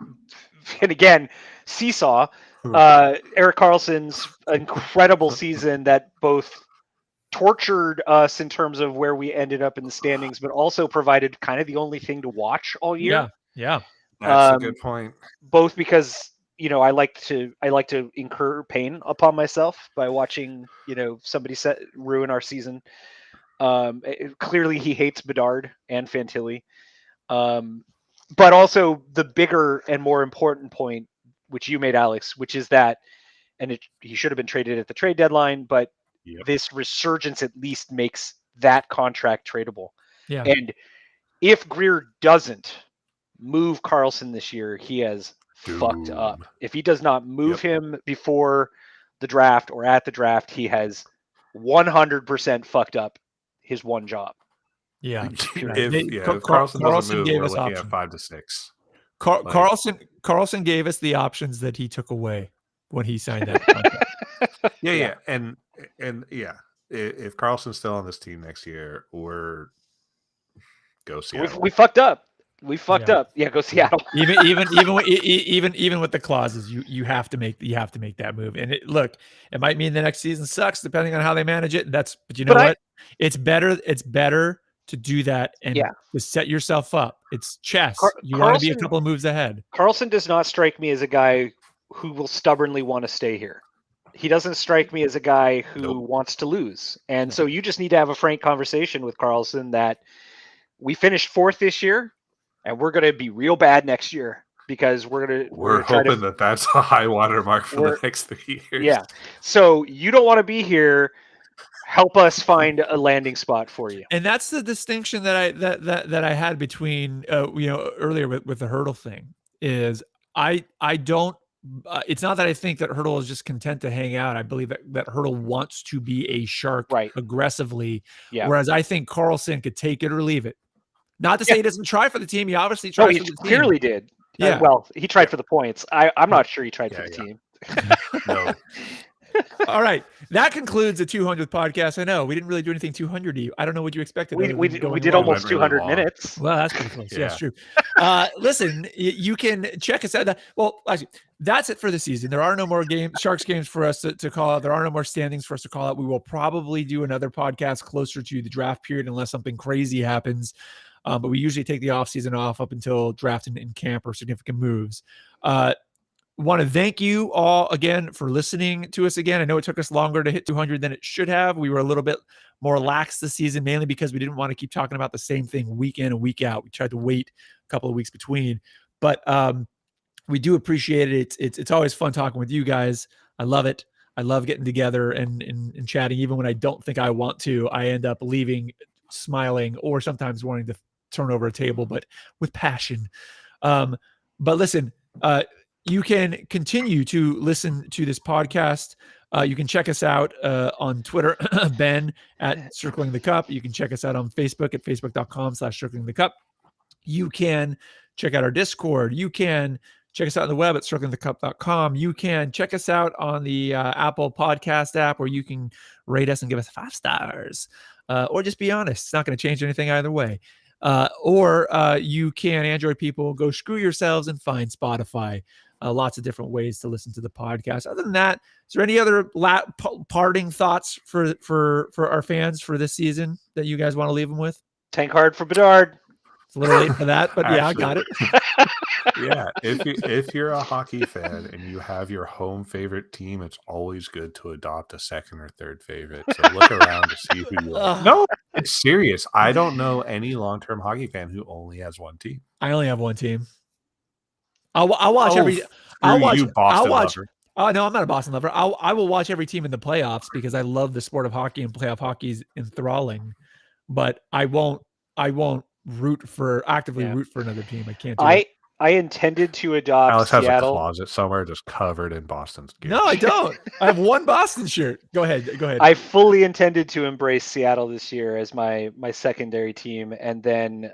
[SPEAKER 2] again, Seesaw, Erik Karlsson's incredible season that both tortured us in terms of where we ended up in the standings, but also provided kind of the only thing to watch all year.
[SPEAKER 1] Yeah.
[SPEAKER 3] That's a good point.
[SPEAKER 2] Both because I like to incur pain upon myself by watching, somebody ruin our season. Clearly he hates Bedard and Fantilli. But also the bigger and more important point, which you made, Alex, which is that, he should have been traded at the trade deadline, but this resurgence at least makes that contract tradable.
[SPEAKER 1] Yeah.
[SPEAKER 2] And if Greer doesn't move Karlsson this year, he has fucked up. If he does not move him before the draft or at the draft, he has 100% fucked up his one job.
[SPEAKER 3] Yeah. If Karlsson doesn't move, we're looking at 5 to 6.
[SPEAKER 1] Karlsson gave us the options that he took away when he signed that contract.
[SPEAKER 3] Yeah. And if Karlsson's still on this team next year, or go Seattle.
[SPEAKER 2] We fucked up. We fucked up. Yeah, go Seattle.
[SPEAKER 1] even with the clauses, you have to make that move. And it might mean the next season sucks depending on how they manage it. But you know what? It's better to do that and to set yourself up. It's chess. You want to be a couple of moves ahead.
[SPEAKER 2] Karlsson does not strike me as a guy who will stubbornly want to stay here. He doesn't strike me as a guy who wants to lose. And so you just need to have a frank conversation with Karlsson that we finished 4th this year. And we're going to be real bad next year because we're
[SPEAKER 3] hoping that's a high water mark for the next 3 years.
[SPEAKER 2] Yeah. So you don't want to be here. Help us find a landing spot for you.
[SPEAKER 1] And that's the distinction that I had between earlier with the Hertl thing is I don't. It's not that I think that Hertl is just content to hang out. I believe that Hertl wants to be a Shark aggressively. Yeah. Whereas I think Karlsson could take it or leave it. Not to say he doesn't try for the team. He obviously tried.
[SPEAKER 2] He clearly did. Yeah. Well, he tried for the points. I'm not sure he tried for the team.
[SPEAKER 3] No.
[SPEAKER 1] All right. that concludes the 200th podcast. I know we didn't really do anything 200 to you. I don't know what you expected. other
[SPEAKER 2] We
[SPEAKER 1] than
[SPEAKER 2] did
[SPEAKER 1] going
[SPEAKER 2] we did
[SPEAKER 1] long.
[SPEAKER 2] almost
[SPEAKER 3] Went really
[SPEAKER 2] 200
[SPEAKER 3] long.
[SPEAKER 2] minutes.
[SPEAKER 1] Well, that's pretty close. Yeah, it's
[SPEAKER 3] Yeah.
[SPEAKER 1] true. Listen, you can check us out. Well, actually, that's it for the season. There are no more Sharks games for us to call out. There are no more standings for us to call out. We will probably do another podcast closer to the draft period unless something crazy happens. But we usually take the offseason off up until draft and camp or significant moves. Want to thank you all again for listening to us again. I know it took us longer to hit 200 than it should have. We were a little bit more lax this season, mainly because we didn't want to keep talking about the same thing week in and week out. We tried to wait a couple of weeks between, but we do appreciate it. It's always fun talking with you guys. I love it. I love getting together and chatting. Even when I don't think I want to, I end up leaving smiling or sometimes wanting to turn over a table, but with passion. But listen, you can continue to listen to this podcast. You can check us out on Twitter, Ben at Circling the Cup. You can check us out on Facebook at facebook.com/Circling the Cup. You can check out our Discord. You can check us out on the web at circlingthecup.com. You can check us out on the Apple Podcast app, where you can rate us and give us 5 stars, or just be honest. It's not going to change anything either way. Or you can, Android people, go screw yourselves and find Spotify. Lots of different ways to listen to the podcast. Other than that, is there any other parting thoughts for our fans for this season that you guys want to leave them with?
[SPEAKER 2] Tank hard for Bedard.
[SPEAKER 1] It's a little late for that, but yeah, I got it.
[SPEAKER 3] Yeah, if you're a hockey fan and you have your home favorite team, it's always good to adopt a second or third favorite. So look around to see who you like. No, it's serious. I don't know any long-term hockey fan who only has one team.
[SPEAKER 1] I only have one team. I'll watch every.
[SPEAKER 3] Screw
[SPEAKER 1] I'll watch.
[SPEAKER 3] you, Boston
[SPEAKER 1] I'll watch.
[SPEAKER 3] lover.
[SPEAKER 1] Oh no, I'm not a Boston lover. I will watch every team in the playoffs because I love the sport of hockey, and playoff hockey is enthralling. But I won't actively root for another team. I can't do it.
[SPEAKER 2] I intended to adopt
[SPEAKER 3] Alice has
[SPEAKER 2] Seattle.
[SPEAKER 3] a closet somewhere just covered in Boston's gear.
[SPEAKER 1] No, I don't. I have one Boston shirt. Go ahead.
[SPEAKER 2] I fully intended to embrace Seattle this year as my secondary team, and then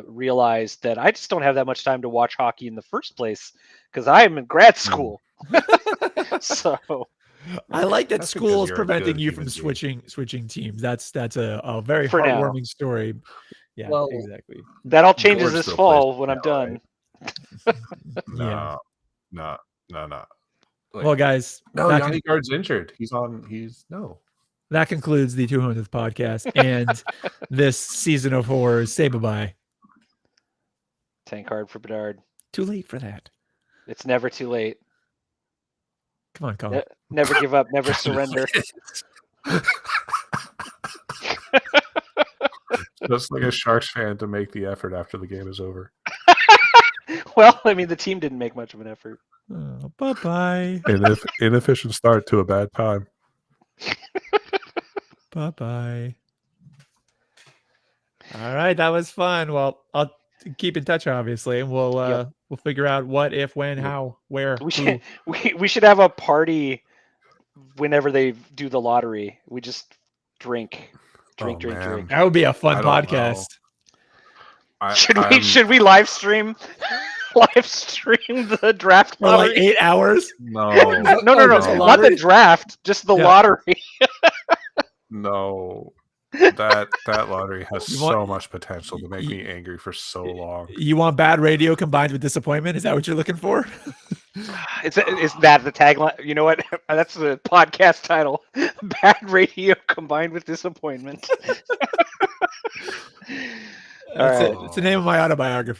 [SPEAKER 2] realized that I just don't have that much time to watch hockey in the first place because I am in grad school. So
[SPEAKER 1] I like that
[SPEAKER 3] That's
[SPEAKER 1] school
[SPEAKER 3] because
[SPEAKER 1] is
[SPEAKER 3] you're a
[SPEAKER 1] preventing
[SPEAKER 3] good
[SPEAKER 1] you from
[SPEAKER 3] human
[SPEAKER 1] switching teams. That's a very
[SPEAKER 2] For now.
[SPEAKER 1] heartwarming story. Yeah,
[SPEAKER 2] Well,
[SPEAKER 1] exactly.
[SPEAKER 2] that all changes
[SPEAKER 3] Gord
[SPEAKER 2] this
[SPEAKER 3] still
[SPEAKER 2] fall
[SPEAKER 3] plays
[SPEAKER 2] when I'm
[SPEAKER 3] Seattle,
[SPEAKER 2] done.
[SPEAKER 1] Yeah.
[SPEAKER 3] No. Like,
[SPEAKER 1] Well, guys,
[SPEAKER 3] no,
[SPEAKER 1] that,
[SPEAKER 3] Yanni Gard's injured.
[SPEAKER 1] that concludes the 200th podcast and this season of horrors. Say bye-bye.
[SPEAKER 2] Tank hard for Bedard.
[SPEAKER 1] Too late for that.
[SPEAKER 2] It's never too late.
[SPEAKER 1] Come on, Colin.
[SPEAKER 2] Never give up. Never surrender.
[SPEAKER 3] Just like a Sharks fan to make the effort after the game is over.
[SPEAKER 2] Well, I mean, the team didn't make much of an effort.
[SPEAKER 1] Oh, bye-bye.
[SPEAKER 3] Inefficient start to a bad time.
[SPEAKER 1] Bye-bye. All right, that was fun. Well, I'll keep in touch, obviously, and we'll figure out what, if, when, how, where.
[SPEAKER 2] We should have a party whenever they do the lottery. We just drink.
[SPEAKER 1] That would be a fun podcast.
[SPEAKER 2] Should we live stream the draft
[SPEAKER 1] For like
[SPEAKER 2] lottery?
[SPEAKER 1] 8 hours?
[SPEAKER 3] No.
[SPEAKER 2] No,
[SPEAKER 1] the
[SPEAKER 2] not the draft, just the lottery.
[SPEAKER 3] No. That lottery has so much potential to make me angry for so long.
[SPEAKER 1] You want bad radio combined with disappointment? Is that what you're looking for?
[SPEAKER 2] Is that the tagline? You know what? That's the podcast title. Bad radio combined with disappointment.
[SPEAKER 1] It's the name of my autobiography.